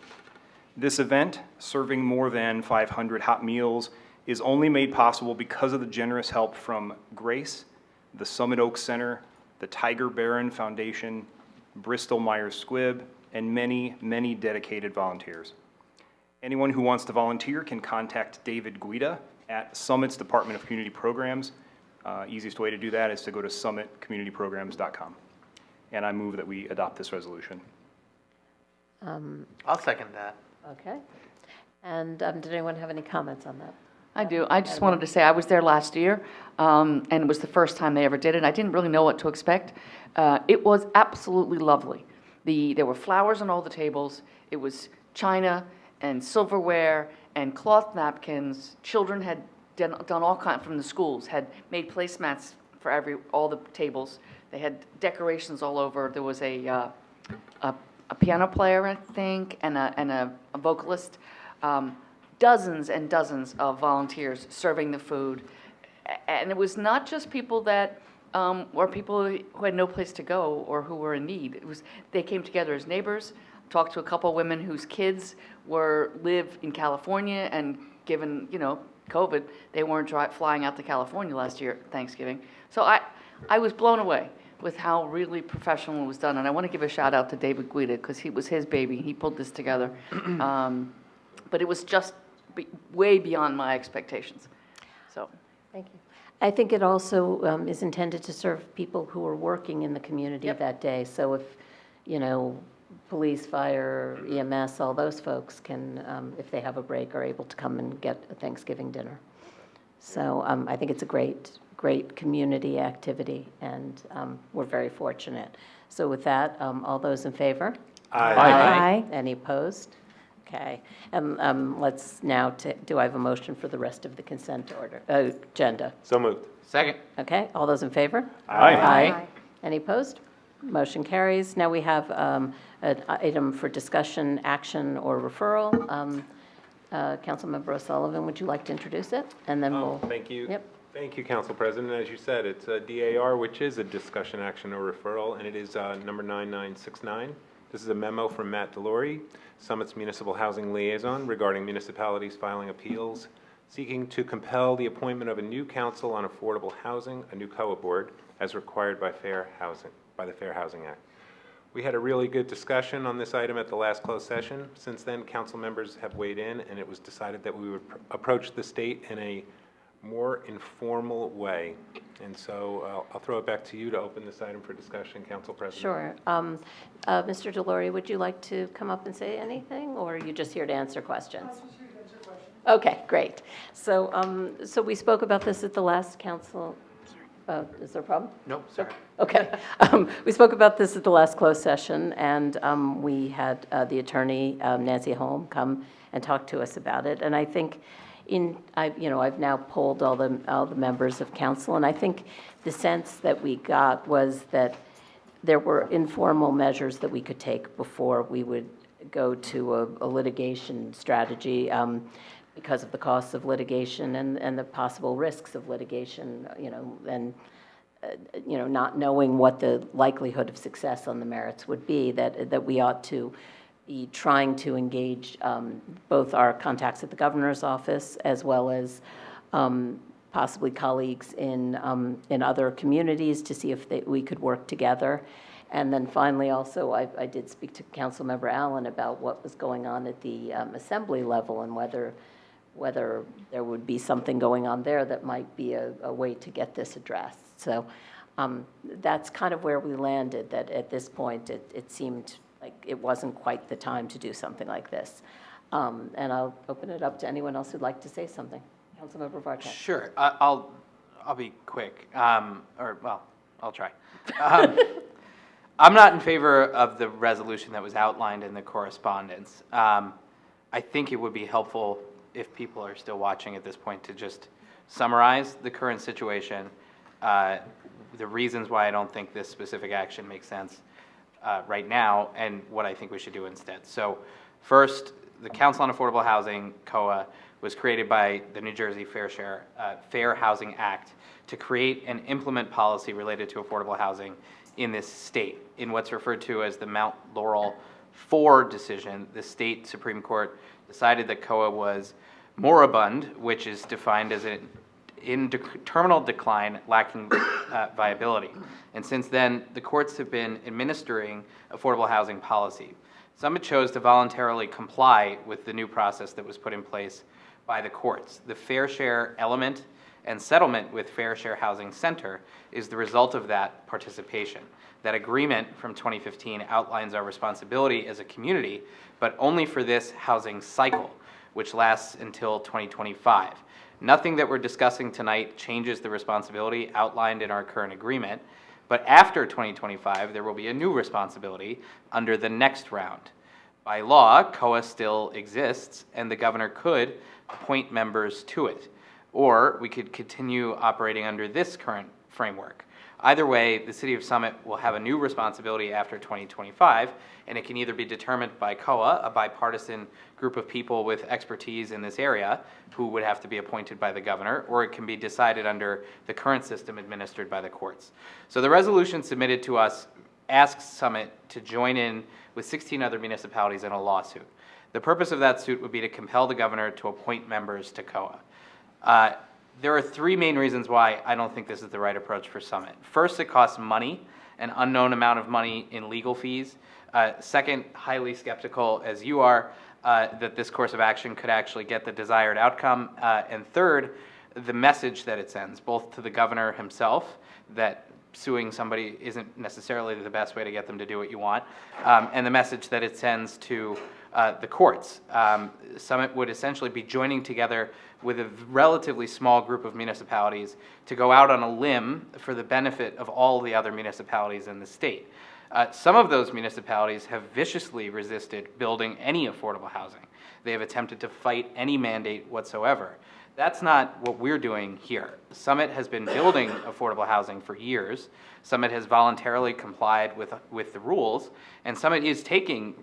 This event, serving more than 500 hot meals, is only made possible because of the generous help from Grace, the Summit Oaks Center, the Tiger Barron Foundation, Bristol Myers Squibb, and many, many dedicated volunteers. Anyone who wants to volunteer can contact David Guida at Summit's Department of Community Programs. Easiest way to do that is to go to summitcommunityprograms.com. And I move that we adopt this resolution. I'll second that. Okay. And did anyone have any comments on that? I do. I just wanted to say, I was there last year, and it was the first time they ever did it. I didn't really know what to expect. It was absolutely lovely. There were flowers on all the tables. It was china and silverware and cloth napkins. Children had done all kinds from the schools, had made placemats for all the tables. They had decorations all over. There was a piano player, I think, and a vocalist. Dozens and dozens of volunteers serving the food. And it was not just people that were people who had no place to go or who were in need. They came together as neighbors, talked to a couple of women whose kids live in California, and given, COVID, they weren't flying out to California last year at Thanksgiving. So I was blown away with how really professional it was done. And I want to give a shout out to David Guida, because it was his baby. He pulled this together. But it was just way beyond my expectations. So, thank you. I think it also is intended to serve people who are working in the community that day. So if, police, fire, EMS, all those folks can, if they have a break, are able to come and get a Thanksgiving dinner. So I think it's a great community activity, and we're very fortunate. So with that, all those in favor? Aye. Aye. Any opposed? Okay. Let's now, do I have a motion for the rest of the consent order, agenda? So moved. Second. Okay, all those in favor? Aye. Aye. Any opposed? Motion carries. Now we have an item for discussion, action, or referral. Councilmember O'Sullivan, would you like to introduce it? And then we'll... Thank you. Yep. Thank you, Council President. As you said, it's a DAR, which is a discussion, action, or referral, and it is number 9969. This is a memo from Matt Delory, Summit's Municipal Housing Liaison, regarding municipalities filing appeals, seeking to compel the appointment of a new council on affordable housing, a new COA board, as required by the Fair Housing Act. We had a really good discussion on this item at the last closed session. Since then, council members have weighed in, and it was decided that we would approach the state in a more informal way. And so I'll throw it back to you to open this item for discussion, Council President. Sure. Mr. Delory, would you like to come up and say anything, or are you just here to answer questions? Okay, great. So, so we spoke about this at the last council. Is there a problem? No, sorry. Okay. We spoke about this at the last closed session, and we had the attorney, Nancy Holm, come and talk to us about it. And I think I've now polled all the members of council, and I think the sense that we got was that there were informal measures that we could take before we would go to a litigation strategy, because of the costs of litigation and the possible risks of litigation, and not knowing what the likelihood of success on the merits would be, that we ought to be trying to engage both our contacts at the governor's office as well as possibly colleagues in other communities to see if we could work together. And then finally, also, I did speak to Councilmember Allen about what was going on at the assembly level and whether there would be something going on there that might be a way to get this addressed. So that's kind of where we landed, that at this point it seemed like it wasn't quite the time to do something like this. And I'll open it up to anyone else who'd like to say something. Councilmember Vartan. Sure, I'll be quick, well, I'll try. I'm not in favor of the resolution that was outlined in the correspondence. I think it would be helpful if people are still watching at this point to just summarize the current situation, the reasons why I don't think this specific action makes sense right now, and what I think we should do instead. So first, the Council on Affordable Housing, COA, was created by the New Jersey Fair Housing Act to create and implement policy related to affordable housing in this state. In what's referred to as the Mount Laurel 4 decision, the state Supreme Court decided that COA was moribund, which is defined as in terminal decline, lacking viability. And since then, the courts have been administering affordable housing policy. Summit chose to voluntarily comply with the new process that was put in place by the courts. The fair share element and settlement with Fair Share Housing Center is the result of that participation. That agreement from 2015 outlines our responsibility as a community, but only for this housing cycle, which lasts until 2025. Nothing that we're discussing tonight changes the responsibility outlined in our current agreement, but after 2025, there will be a new responsibility under the next round. By law, COA still exists, and the governor could appoint members to it, or we could continue operating under this current framework. Either way, the City of Summit will have a new responsibility after 2025, and it can either be determined by COA, a bipartisan group of people with expertise in this area who would have to be appointed by the governor, or it can be decided under the current system administered by the courts. So the resolution submitted to us asks Summit to join in with 16 other municipalities in a lawsuit. The purpose of that suit would be to compel the governor to appoint members to COA. There are three main reasons why I don't think this is the right approach for Summit. First, it costs money, an unknown amount of money in legal fees. Second, highly skeptical as you are that this course of action could actually get the desired outcome. And third, the message that it sends, both to the governor himself, that suing somebody isn't necessarily the best way to get them to do what you want, and the message that it sends to the courts. Summit would essentially be joining together with a relatively small group of municipalities to go out on a limb for the benefit of all the other municipalities in the state. Some of those municipalities have viciously resisted building any affordable housing. They have attempted to fight any mandate whatsoever. That's not what we're doing here. Summit has been building affordable housing for years. Summit has voluntarily complied with the rules, and Summit is taking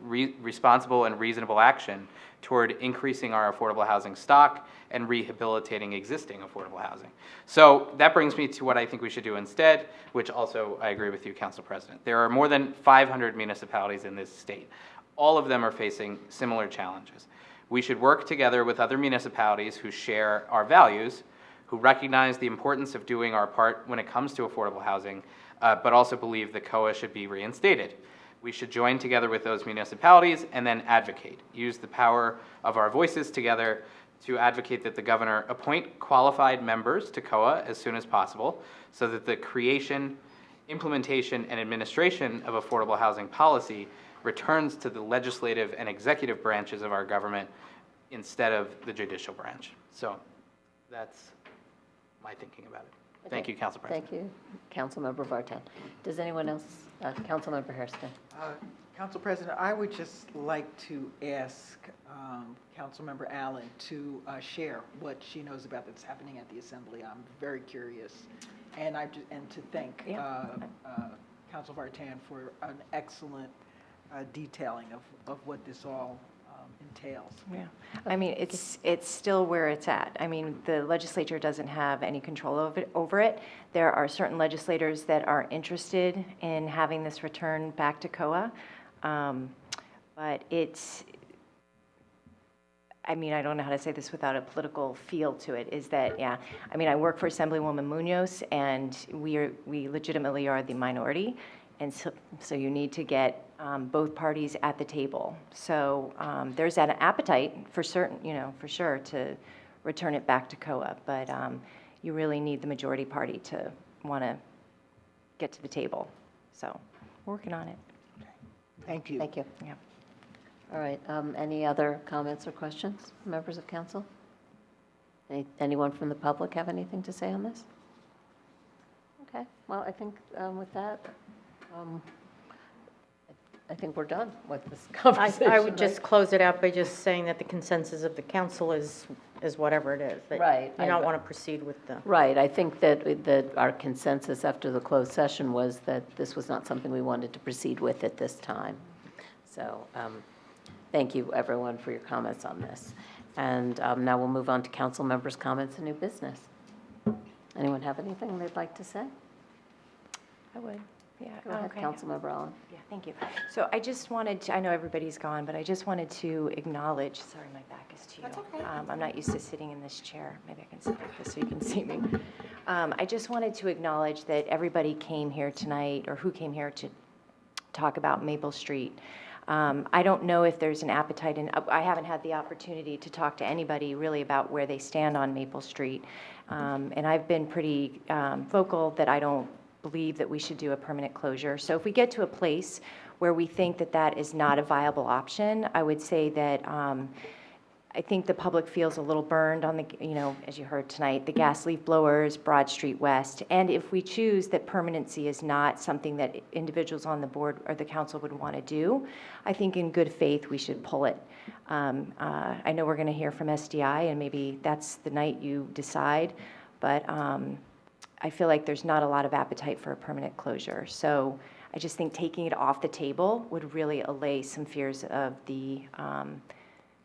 responsible and reasonable action toward increasing our affordable housing stock and rehabilitating existing affordable housing. So that brings me to what I think we should do instead, which also I agree with you, Council President. There are more than 500 municipalities in this state. All of them are facing similar challenges. We should work together with other municipalities who share our values, who recognize the importance of doing our part when it comes to affordable housing, but also believe that COA should be reinstated. We should join together with those municipalities and then advocate. Use the power of our voices together to advocate that the governor appoint qualified members to COA as soon as possible so that the creation, implementation, and administration of affordable housing policy returns to the legislative and executive branches of our government instead of the judicial branch. So that's my thinking about it. Thank you, Council President. Thank you, Councilmember Vartan. Does anyone else, Councilmember Hairston? Council President, I would just like to ask Councilmember Allen to share what she knows about that's happening at the Assembly. I'm very curious, and to thank Council Vartan for an excellent detailing of what this all entails. Yeah, I mean, it's still where it's at. I mean, the legislature doesn't have any control over it. There are certain legislators that are interested in having this return back to COA, but it's, I mean, I don't know how to say this without a political feel to it, is that, yeah, I mean, I work for Assemblywoman Munoz, and we legitimately are the minority, and so you need to get both parties at the table. So there's an appetite for certain, for sure, to return it back to COA, but you really need the majority party to want to get to the table. So we're working on it. Thank you. Thank you. Yeah. All right, any other comments or questions, members of council? Anyone from the public have anything to say on this? Okay, well, I think with that, I think we're done with this conversation. I would right? just close it out by just saying that the consensus of the council is whatever it is. that Right. You don't want to proceed with the. Right, I think that our consensus after the closed session was that this was not something we wanted to proceed with at this time. So, thank you, everyone, for your comments on this. And now we'll move on to council members' comments and new business. Anyone have anything they'd like to say? I would, yeah. Go ahead, Okay. Councilmember Allen. Yeah, thank you. So I just wanted to, I know everybody's gone, but I just wanted to acknowledge, sorry, my back is to you. That's okay. I'm not used to sitting in this chair. Maybe I can sit like this so you can see me. I just wanted to acknowledge that everybody came here tonight, or who came here to talk about Maple Street. I don't know if there's an appetite, and I haven't had the opportunity to talk to anybody really about where they stand on Maple Street. And I've been pretty vocal that I don't believe that we should do a permanent closure. So if we get to a place where we think that that is not a viable option, I would say that I think the public feels a little burned on the, as you heard tonight, the gas leaf blowers, Broad Street West. And if we choose that permanency is not something that individuals on the board or the council would want to do, I think in good faith we should pull it. I know we're going to hear from SDI, and maybe that's the night you decide, but I feel like there's not a lot of appetite for a permanent closure. So I just think taking it off the table would really allay some fears of the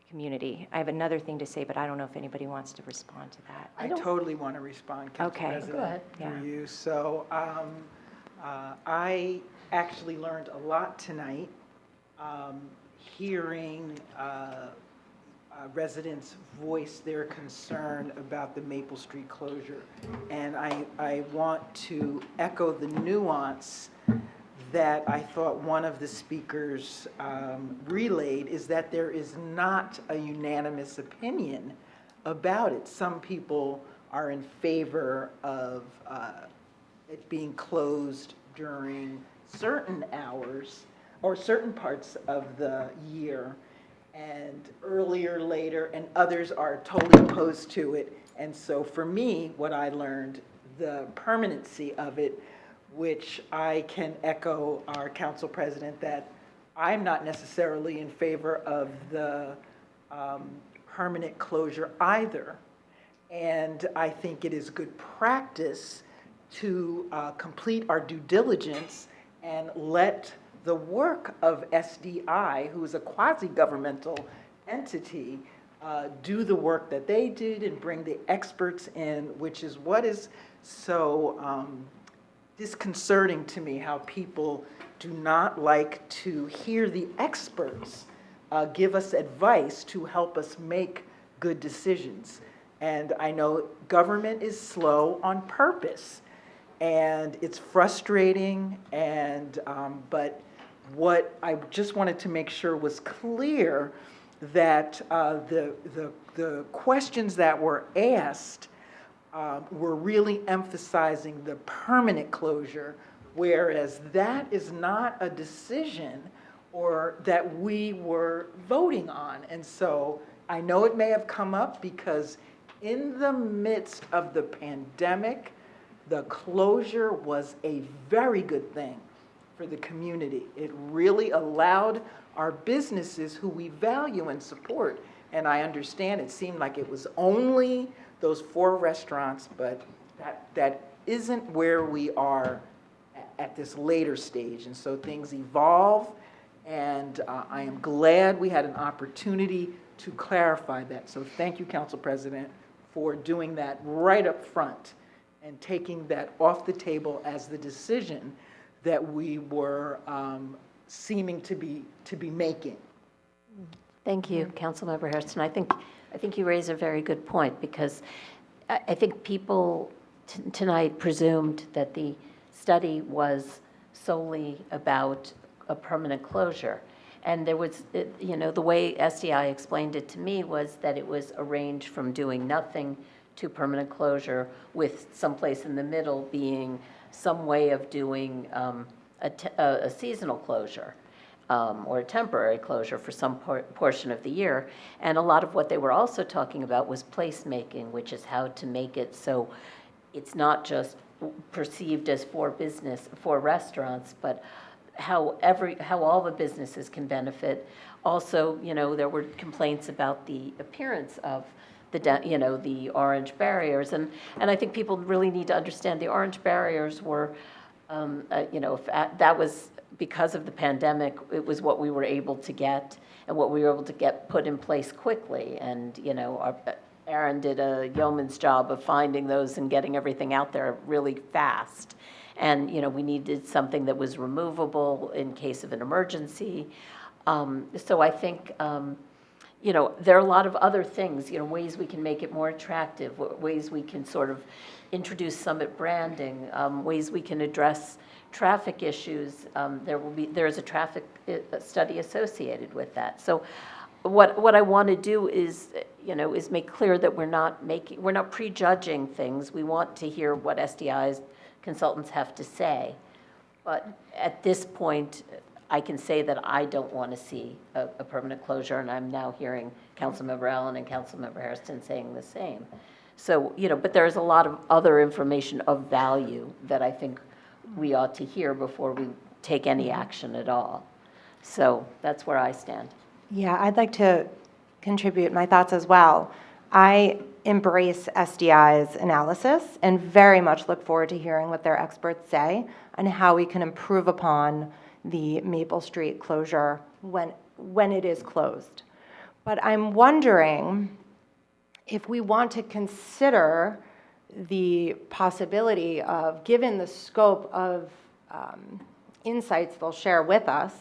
community. I have another thing to say, but I don't know if anybody wants to respond to that. I totally want to respond, Council Okay, President, go ahead. Yeah. through you. So I actually learned a lot tonight, hearing residents voice their concern about the Maple Street closure. And I want to echo the nuance that I thought one of the speakers relayed, is that there is not a unanimous opinion about it. Some people are in favor of it being closed during certain hours or certain parts of the year, and earlier, later, and others are totally opposed to it. And so for me, what I learned, the permanency of it, which I can echo our council president, that I'm not necessarily in favor of the permanent closure either. And I think it is good practice to complete our due diligence and let the work of SDI, who is a quasi-governmental entity, do the work that they did and bring the experts in, which is what is so disconcerting to me, how people do not like to hear the experts give us advice to help us make good decisions. And I know government is slow on purpose, and it's frustrating, and but what I just wanted to make sure was clear, that the questions that were asked were really emphasizing the permanent closure, whereas that is not a decision or that we were voting on. And so I know it may have come up because in the midst of the pandemic, the closure was a very good thing for the community. It really allowed our businesses, who we value and support, and I understand it seemed like it was only those 4 restaurants, but that isn't where we are at this later stage. And so things evolve, And I am glad we had an opportunity to clarify that. So thank you, Council President, for doing that right up front and taking that off the table as the decision that we were seeming to be making. Thank you, Councilmember Hairston. I think you raise a very good point, because I think people tonight presumed that the study was solely about a permanent closure. And there was, the way SDI explained it to me was that it was a range from doing nothing to permanent closure, with someplace in the middle being some way of doing a seasonal closure. Or a temporary closure for some portion of the year. And a lot of what they were also talking about was placemaking, which is how to make it so it's not just perceived as for restaurants, but how all the businesses can benefit. Also, there were complaints about the appearance of the orange barriers, and I think people really need to understand the orange barriers were, that was because of the pandemic. It was what we were able to get, and what we were able to get put in place quickly. And Aaron did a yeoman's job of finding those and getting everything out there really fast. And we needed something that was removable in case of an emergency. So I think there are a lot of other things, ways we can make it more attractive, ways we can sort of introduce Summit branding, ways we can address traffic issues. There is a traffic study associated with that. So what I want to do is make clear that we're not prejudging things. We want to hear what SDI's consultants have to say. But at this point, I can say that I don't want to see a permanent closure, and I'm now hearing Councilmember Allen and Councilmember Hairston saying the same. So, but there's a lot of other information of value that I think we ought to hear before we take any action at all. So that's where I stand. Yeah, I'd like to contribute my thoughts as well. I embrace SDI's analysis and very much look forward to hearing what their experts say on how we can improve upon the Maple Street closure when it is closed. But I'm wondering if we want to consider the possibility of, given the scope of insights they'll share with us,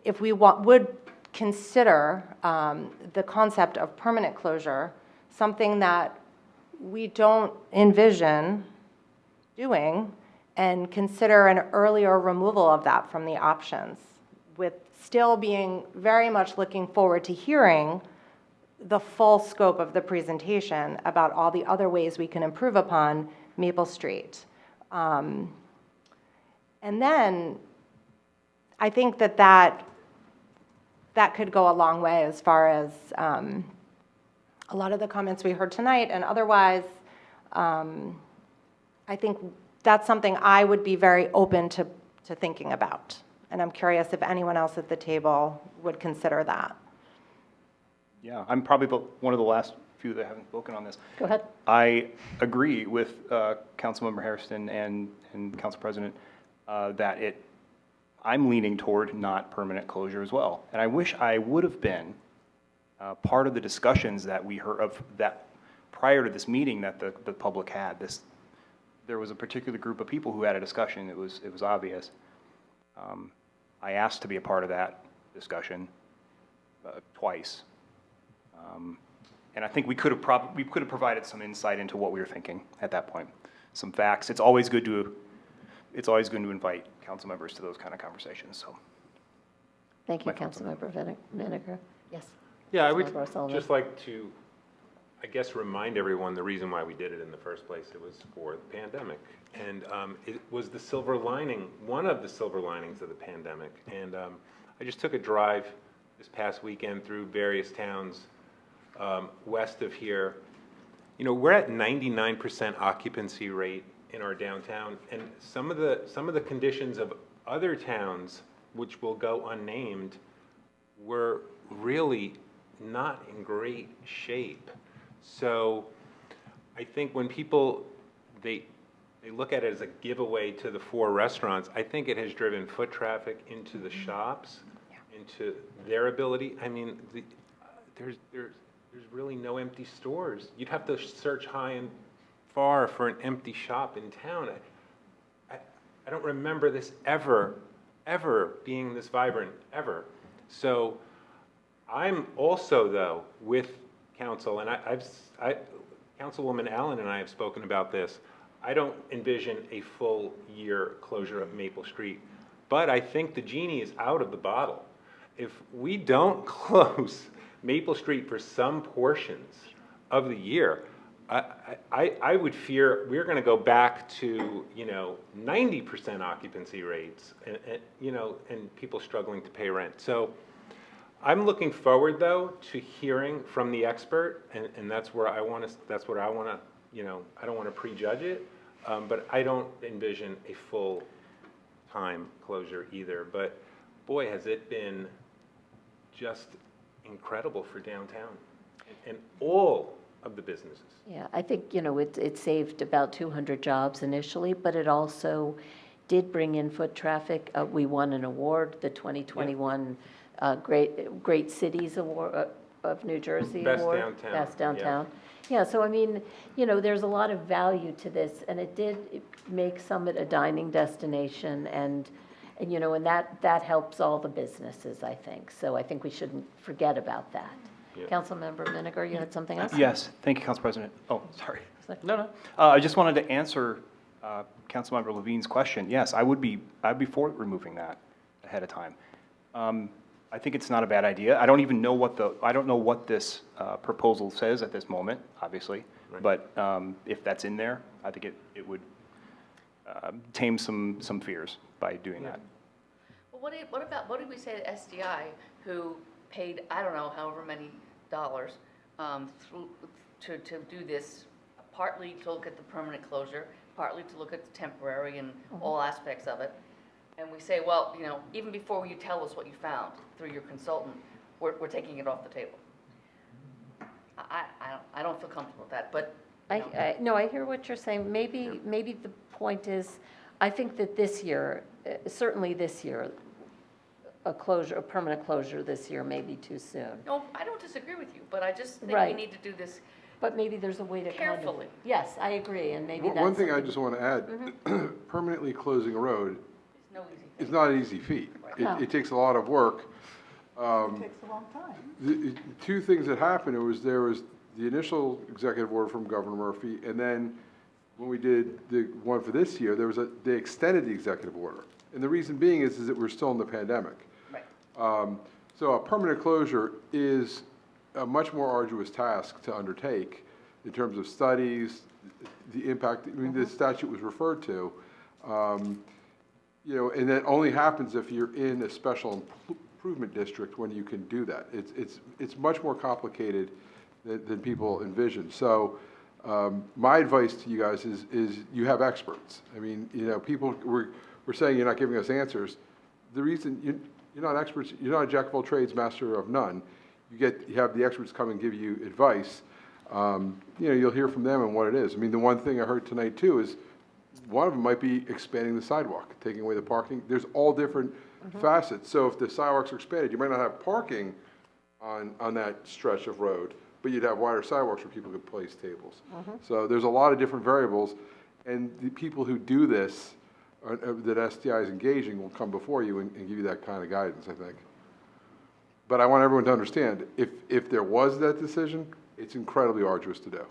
if we would consider the concept of permanent closure something that we don't envision doing, and consider an earlier removal of that from the options, with still being very much looking forward to hearing the full scope of the presentation about all the other ways we can improve upon Maple Street. And then I think that could go a long way as far as a lot of the comments we heard tonight, and otherwise, I think that's something I would be very open to thinking about. And I'm curious if anyone else at the table would consider that. Yeah, I'm probably one of the last few that haven't spoken on this. Go ahead. I agree with Councilmember Hairston and Council President that I'm leaning toward not permanent closure as well. And I wish I would have been part of the discussions that we heard of that prior to this meeting that the public had. There was a particular group of people who had a discussion. It was obvious. I asked to be a part of that discussion twice. And I think we could have provided some insight into what we were thinking at that point, some facts. It's always good to invite council members to those kind of conversations. So, thank you, Councilmember Vinegar. Yes. Yeah, I would Councilmember O'Sullivan. just like to, I guess, remind everyone the reason why we did it in the first place. It was for the pandemic, and it was the silver lining, one of the silver linings of the pandemic. And I just took a drive this past weekend through various towns west of here. We're at 99% occupancy rate in our downtown, and some of the conditions of other towns, which will go unnamed, were really not in great shape. So I think when people they look at it as a giveaway to the 4 restaurants, I think it has driven foot traffic into the shops, into their ability. I mean, there's really no empty stores. You'd have to search high and far for an empty shop in town. I don't remember this ever being this vibrant, ever. So I'm also, though, with council, and Councilwoman Allen and I have spoken about this. I don't envision a full year closure of Maple Street, but I think the genie is out of the bottle. If we don't close Maple Street for some portions of the year, I would fear we're going to go back to 90% occupancy rates, and people struggling to pay rent. So I'm looking forward, though, to hearing from the expert, and that's where I want to. That's what I want to. I don't want to prejudge it, but I don't envision a full time closure either. But boy, has it been just incredible for downtown and all of the businesses. Yeah, I think, it saved about 200 jobs initially, but it also did bring in foot traffic. We won an award, the 2021 Great Cities Award of New Jersey Best Award. downtown. Best downtown. Yeah, so I mean, there's a lot of value to this, and it did make Summit a dining destination, and that helps all the businesses, I think. So I think we shouldn't forget about that. Yeah. Councilmember Miniger, you had something else? Yes, thank you, Council President. Oh, sorry. No. I just wanted to answer Councilmember Levine's question. Yes, I'd be for removing that ahead of time. I think it's not a bad idea. I don't even know what this proposal says at this moment, obviously. Right. But if that's in there, I think it would tame some fears by doing that. Well, what did we say to SDI, who paid, I don't know, however many dollars to do this, partly to look at the permanent closure, partly to look at the temporary and all aspects of it. And we say, well, even before you tell us what you found through your consultant, we're taking it off the table. I don't feel comfortable with that, but. No, I hear what you're saying. Maybe the point is, I think that this year, certainly this year, a permanent closure this year may be too soon. No, I don't disagree with you, but I just think we Right. need to do this But maybe there's a way to carefully. Yes, I agree, and maybe that's One thing I something- just want to add, permanently closing a road It's no easy thing. is not an easy feat. No. It takes a lot of work. It takes a long time. The two things that happened, there was the initial executive order from Governor Murphy, and then when we did the one for this year, they extended the executive order. And the reason being is that we're still in the pandemic. Right. So a permanent closure is a much more arduous task to undertake in terms of studies, the impact, the statute was referred to. And that only happens if you're in a special improvement district when you can do that. It's much more complicated than people envision. So my advice to you guys is you have experts. I mean, people we're saying you're not giving us answers. The reason you're not experts, you're not a jack of all trades, master of none. You have the experts come and give you advice. You'll hear from them and what it is. I mean, the one thing I heard tonight too is one of them might be expanding the sidewalk, taking away the parking. There's all different facets. So if the sidewalks are expanded, you might not have parking on that stretch of road, but you'd have wider sidewalks where people could place tables. So there's a lot of different variables, and the people who do this, that SDI is engaging, will come before you and give you that kind of guidance, I think. But I want everyone to understand, if there was that decision, it's incredibly arduous to do.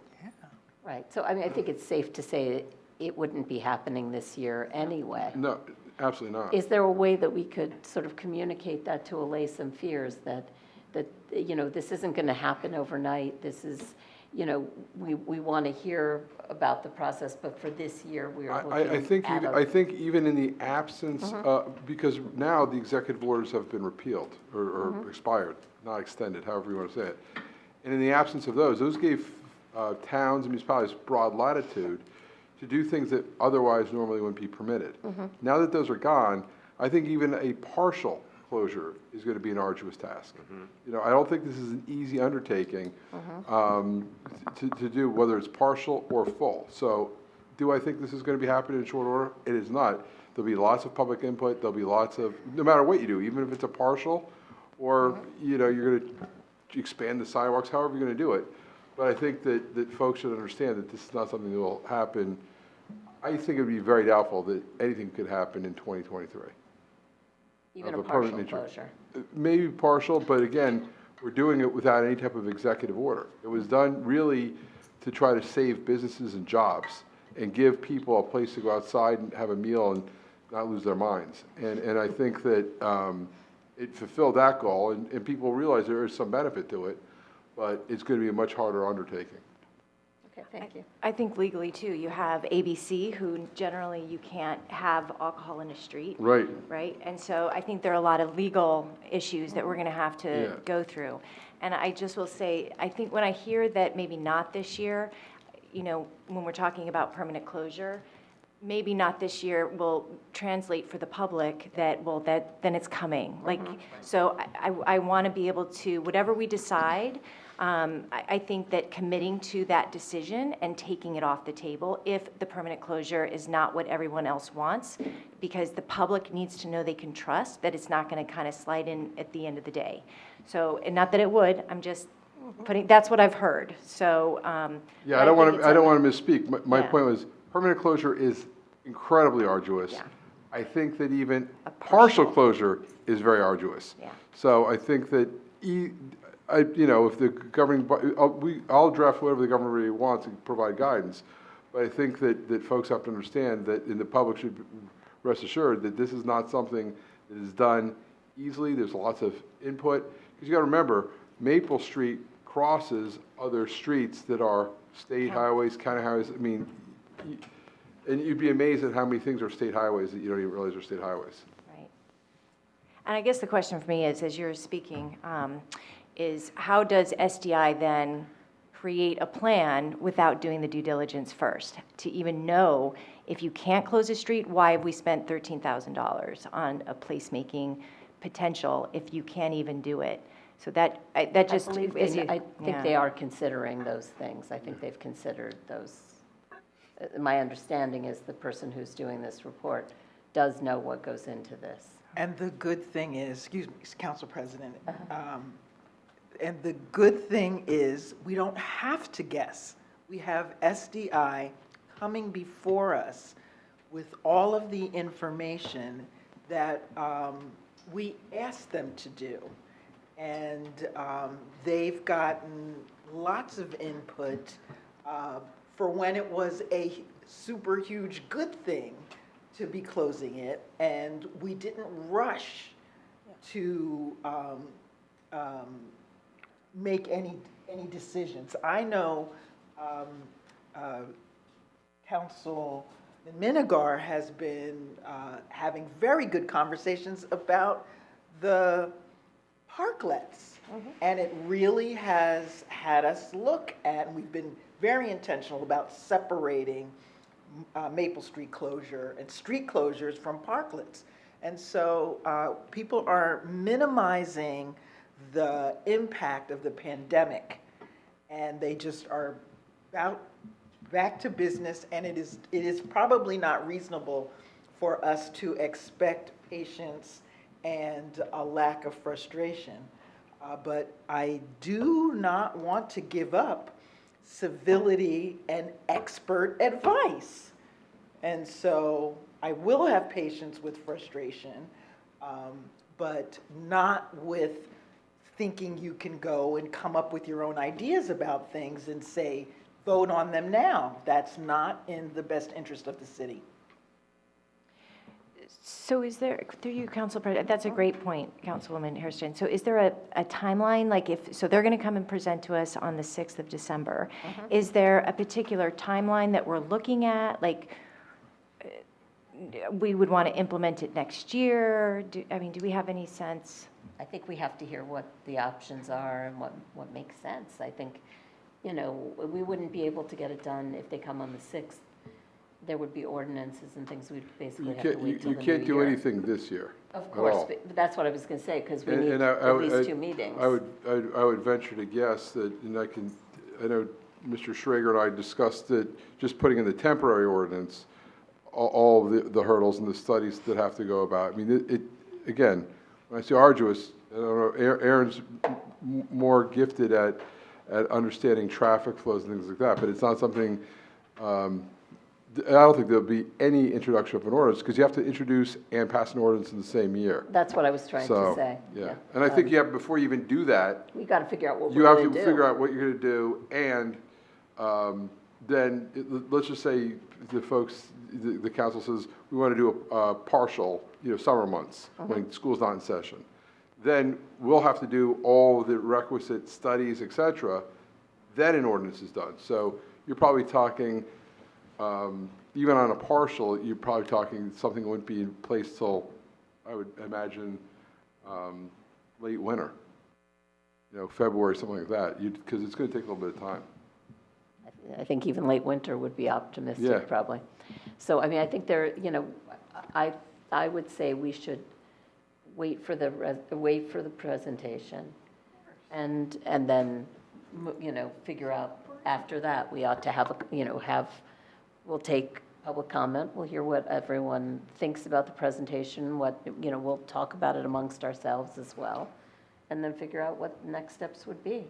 Right, so I mean, I think it's safe to say it wouldn't be happening this year anyway. No, absolutely not. Is there a way that we could sort of communicate that to allay some fears that this isn't going to happen overnight? This is, we want to hear about the process, but for this year, we are looking at I think even in the absence, because now the executive orders have been repealed or expired, not extended, however you want to say it. And in the absence of those gave towns and municipalities broad latitude to do things that otherwise normally wouldn't be permitted. Now that those are gone, I think even a partial closure is going to be an arduous task. I don't think this is an easy undertaking to do, whether it's partial or full. So do I think this is going to be happening in short order? It is not. There'll be lots of public input. There'll be lots of, no matter what you do, even if it's a partial or, you know, you're going to expand the sidewalks, however you're going to do it. But I think that folks should understand that this is not something that will happen. I think it would be very doubtful that anything could happen in 2023. Even of a permanent partial nature. closure. Maybe partial, but again, we're doing it without any type of executive order. It was done really to try to save businesses and jobs and give people a place to go outside and have a meal and not lose their minds. And I think that it fulfilled that goal, and people realize there is some benefit to it, but it's going to be a much harder undertaking. Okay, thank you. I think legally too, you have ABC, who generally you can't have alcohol in a street. Right. Right? And so I think there are a lot of legal issues that we're going to have to Yeah. go through. And I just will say, I think when I hear that maybe not this year, you know, when we're talking about permanent closure, maybe not this year will translate for the public that, well, then it's coming. Like, so I want to be able to, whatever we decide, I think that committing to that decision and taking it off the table if the permanent closure is not what everyone else wants, because the public needs to know they can trust that it's not going to kind of slide in at the end of the day. So, and not that it would, I'm just putting, that's what I've heard. So, Yeah, I don't want to misspeak. My Yeah. point was, permanent closure is incredibly arduous. Yeah. I think that even partial closure is very arduous. Yeah. So I think that, you know, if the governing, I'll draft whatever the government really wants and provide guidance. But I think that folks have to understand that, and the public should rest assured that this is not something that is done easily. There's lots of input. Because you got to remember, Maple Street crosses other streets that are state highways, county highways. I mean, and you'd be amazed at how many things are state highways that you don't even realize are state highways. right. And I guess the question for me is, as you're speaking, is how does SDI then create a plan without doing the due diligence first? To even know if you can't close a street, why have we spent $13,000 on a placemaking potential if you can't even do it? So that just, I believe as you- I think yeah. they are considering those things. I think they've considered those. My understanding is the person who's doing this report does know what goes into this. And the good thing is, excuse me, Council President, and the good thing is, we don't have to guess. We have SDI coming before us with all of the information that we asked them to do. And they've gotten lots of input for when it was a super huge good thing to be closing it, and we didn't rush to make any decisions. I know Councilman Minigar has been having very good conversations about the parklets. And it really has had us look at, and we've been very intentional about separating Maple Street closure and street closures from parklets. And so people are minimizing the impact of the pandemic, and they just are back to business, and it is probably not reasonable for us to expect patience and a lack of frustration. But I do not want to give up civility and expert advice. And so I will have patience with frustration, but not with thinking you can go and come up with your own ideas about things and say, vote on them now. That's not in the best interest of the city. So is there, through you, Council President, that's a great point, Councilwoman Hairston. So is there a timeline, like so they're going to come and present to us on the 6th of December. Is there a particular timeline that we're looking at? Like, we would want to implement it next year? Do we have any sense? I think we have to hear what the options are and what makes sense. I think, you know, we wouldn't be able to get it done if they come on the 6th. There would be ordinances and things we'd basically have to wait till the new year. You can't do anything this year. Of course, but that's what I was going to say, because we need And at least 2 meetings. I would venture to guess that, and I know Mr. Schrager and I discussed that just putting in the temporary ordinance, all the hurdles and the studies that have to go about. I mean, again, when I say arduous, I don't know, Aaron's more gifted at understanding traffic flows and things like that, but it's not something, I don't think there'll be any introduction of an ordinance, because you have to introduce and pass an ordinance in the same year. That's what I was trying to So, say. yeah. And I think you have, before you even do that, We got to figure out what you we're have going to to do. figure out what you're going to do, and then, let's just say the folks, the council says, we want to do a partial, summer months, when school's not in session. Then we'll have to do all the requisite studies, et cetera, then an ordinance is done. So you're probably talking, even on a partial, you're probably talking something that wouldn't be in place till, I would imagine, late winter. February, something like that, because it's going to take a little bit of time. I think even late winter would be Yeah. optimistic, probably. So, I mean, I think there, I would say we should wait for the presentation, and then, figure out after that, we ought to have, we'll take public comment, we'll hear what everyone thinks about the presentation, we'll talk about it amongst ourselves as well, and then figure out what the next steps would be.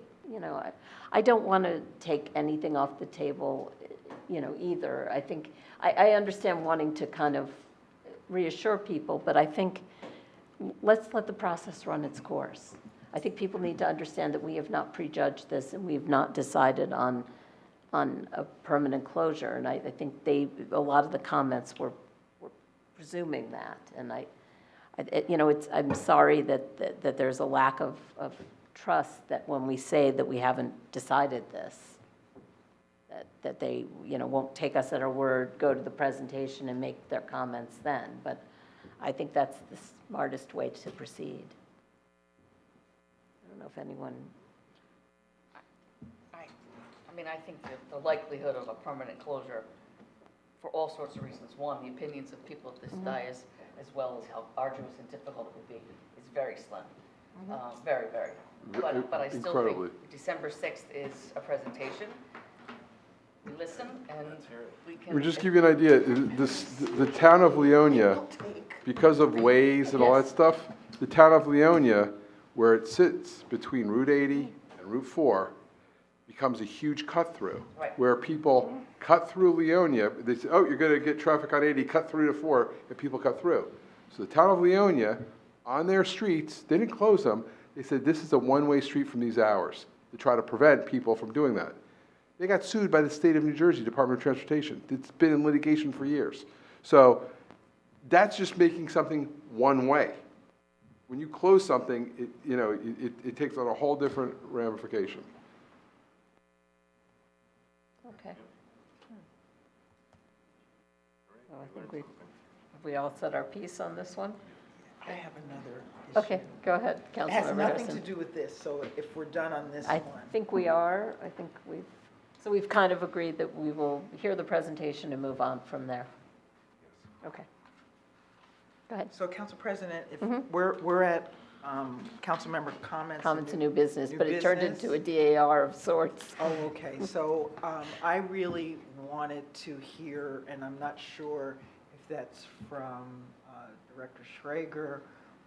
I don't want to take anything off the table, either. I think, I understand wanting to kind of reassure people, but I think let's let the process run its course. I think people need to understand that we have not prejudged this, and we have not decided on a permanent closure. And I think a lot of the comments were presuming that. And I'm sorry that there's a lack of trust that when we say that we haven't decided this, that they, won't take us at our word, go to the presentation and make their comments then. But I think that's the smartest way to proceed. I don't know if anyone... I think that the likelihood of a permanent closure, for all sorts of reasons, one, the opinions of people at this dais, as well as how arduous and difficult it would be, is very slim. Very, very. But I still Incredibly. think December 6th is a presentation. We listen, and we can... We'll just give you an idea, the town of Leonia, because of Waze and all that stuff, the town of Leonia, where it sits between Route 80 and Route 4, becomes a huge cut-through, where people cut through Leonia. They say, oh, you're going to get traffic on 80, cut through to 4, and people cut through. So the town of Leonia, on their streets, they didn't close them. They said this is a one-way street from these hours to try to prevent people from doing that. They got sued by the state of New Jersey Department of Transportation. It's been in litigation for years. So that's just making something one way. When you close something, it takes on a whole different ramification. Okay. Well, I think have we all said our piece on this one? I have another issue. Okay, go ahead, It has Councilmember nothing Harrison. to do with this, so if we're done on this I one. think we are. We've kind of agreed that we will hear the presentation and move on from there. Okay. Go ahead. So, Council President, if we're at council member comments. Comments and new business, but it turned into a DAR of sorts. Oh, okay. So I really wanted to hear, and I'm not sure if that's from Director Schrager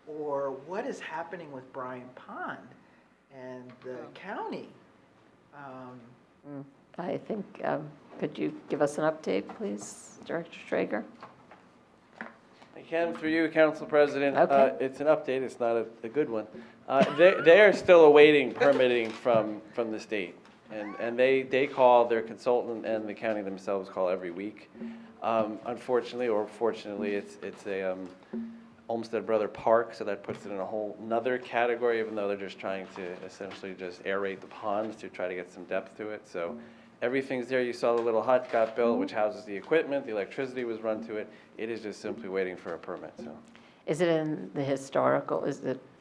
or what is happening with Bryan Pond and the county. I think, could you give us an update, please, Director Strager? I can, through you, Council President. Okay. It's an update, it's not a good one. They are still awaiting permitting from the state. And they call, their consultant and the county themselves call every week. Unfortunately, or fortunately, it's a Olmsted Brother Park, so that puts it in a whole nother category, even though they're just trying to essentially just aerate the ponds to try to get some depth to it. So everything's there. You saw the little hut got built, which houses the equipment. The electricity was run to it. It is just simply waiting for a permit, so. Is it in the historical,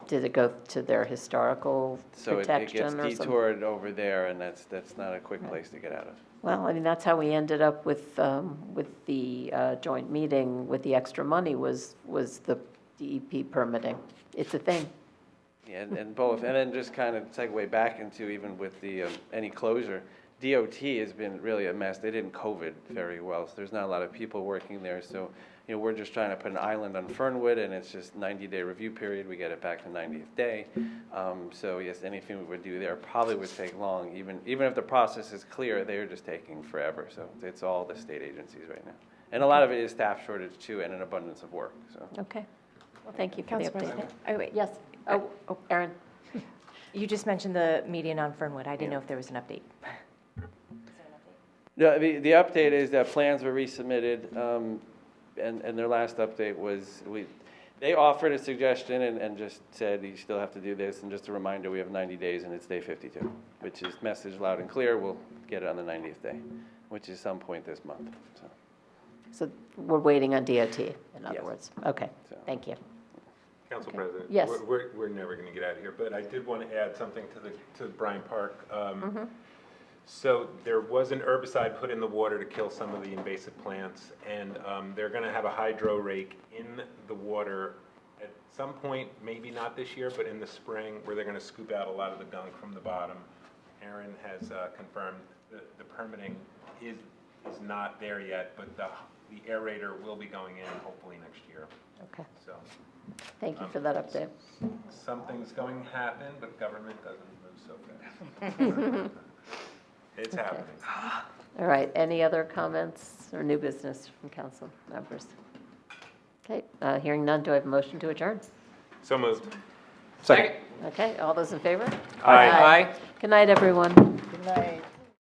did it go to their historical So it protection gets or something? detoured over there, and that's not a quick place to get out of. Well, I mean, that's how we ended up with the joint meeting with the extra money was the DEP permitting. It's a thing. Yeah, and both, and then just kind of segue back into even with the, any closure, DOT has been really a mess. They didn't COVID very well, so there's not a lot of people working there. So, we're just trying to put an island on Fernwood, and it's just 90-day review period. We get it back the 90th day. So yes, anything we would do there probably would take long. Even if the process is clear, they're just taking forever. So it's all the state agencies right now. And a lot of it is staff shortage too, and an abundance of work, so. Okay. Well, thank you for the Council update. President? Oh, wait. Yes. Oh, Erin. You just mentioned the median on Fernwood. I didn't know if there was an update. No, the update is that plans were resubmitted, and their last update was, they offered a suggestion and just said, you still have to do this, and just a reminder, we have 90 days and it's day 52, which is message loud and clear, we'll get it on the 90th day, which is some point this month, so. So we're waiting on DOT, in other Yes. words. Okay, thank you. Council President? Yes. We're never going to get out of here, but I did want to add something to Bryant Park. So there was an herbicide put in the water to kill some of the invasive plants, and they're going to have a hydro rake in the water at some point, maybe not this year, but in the spring, where they're going to scoop out a lot of the gunk from the bottom. Aaron has confirmed the permitting is not there yet, but the aerator will be going in hopefully next year. Okay. So Thank you for that update. something's going to happen, but government doesn't move so fast. It's happening. All right, any other comments or new business from council members? Okay, hearing none, do I have a motion to adjourn? So moved. Second. Okay, all those in favor? Aye. Good night, everyone. Good night.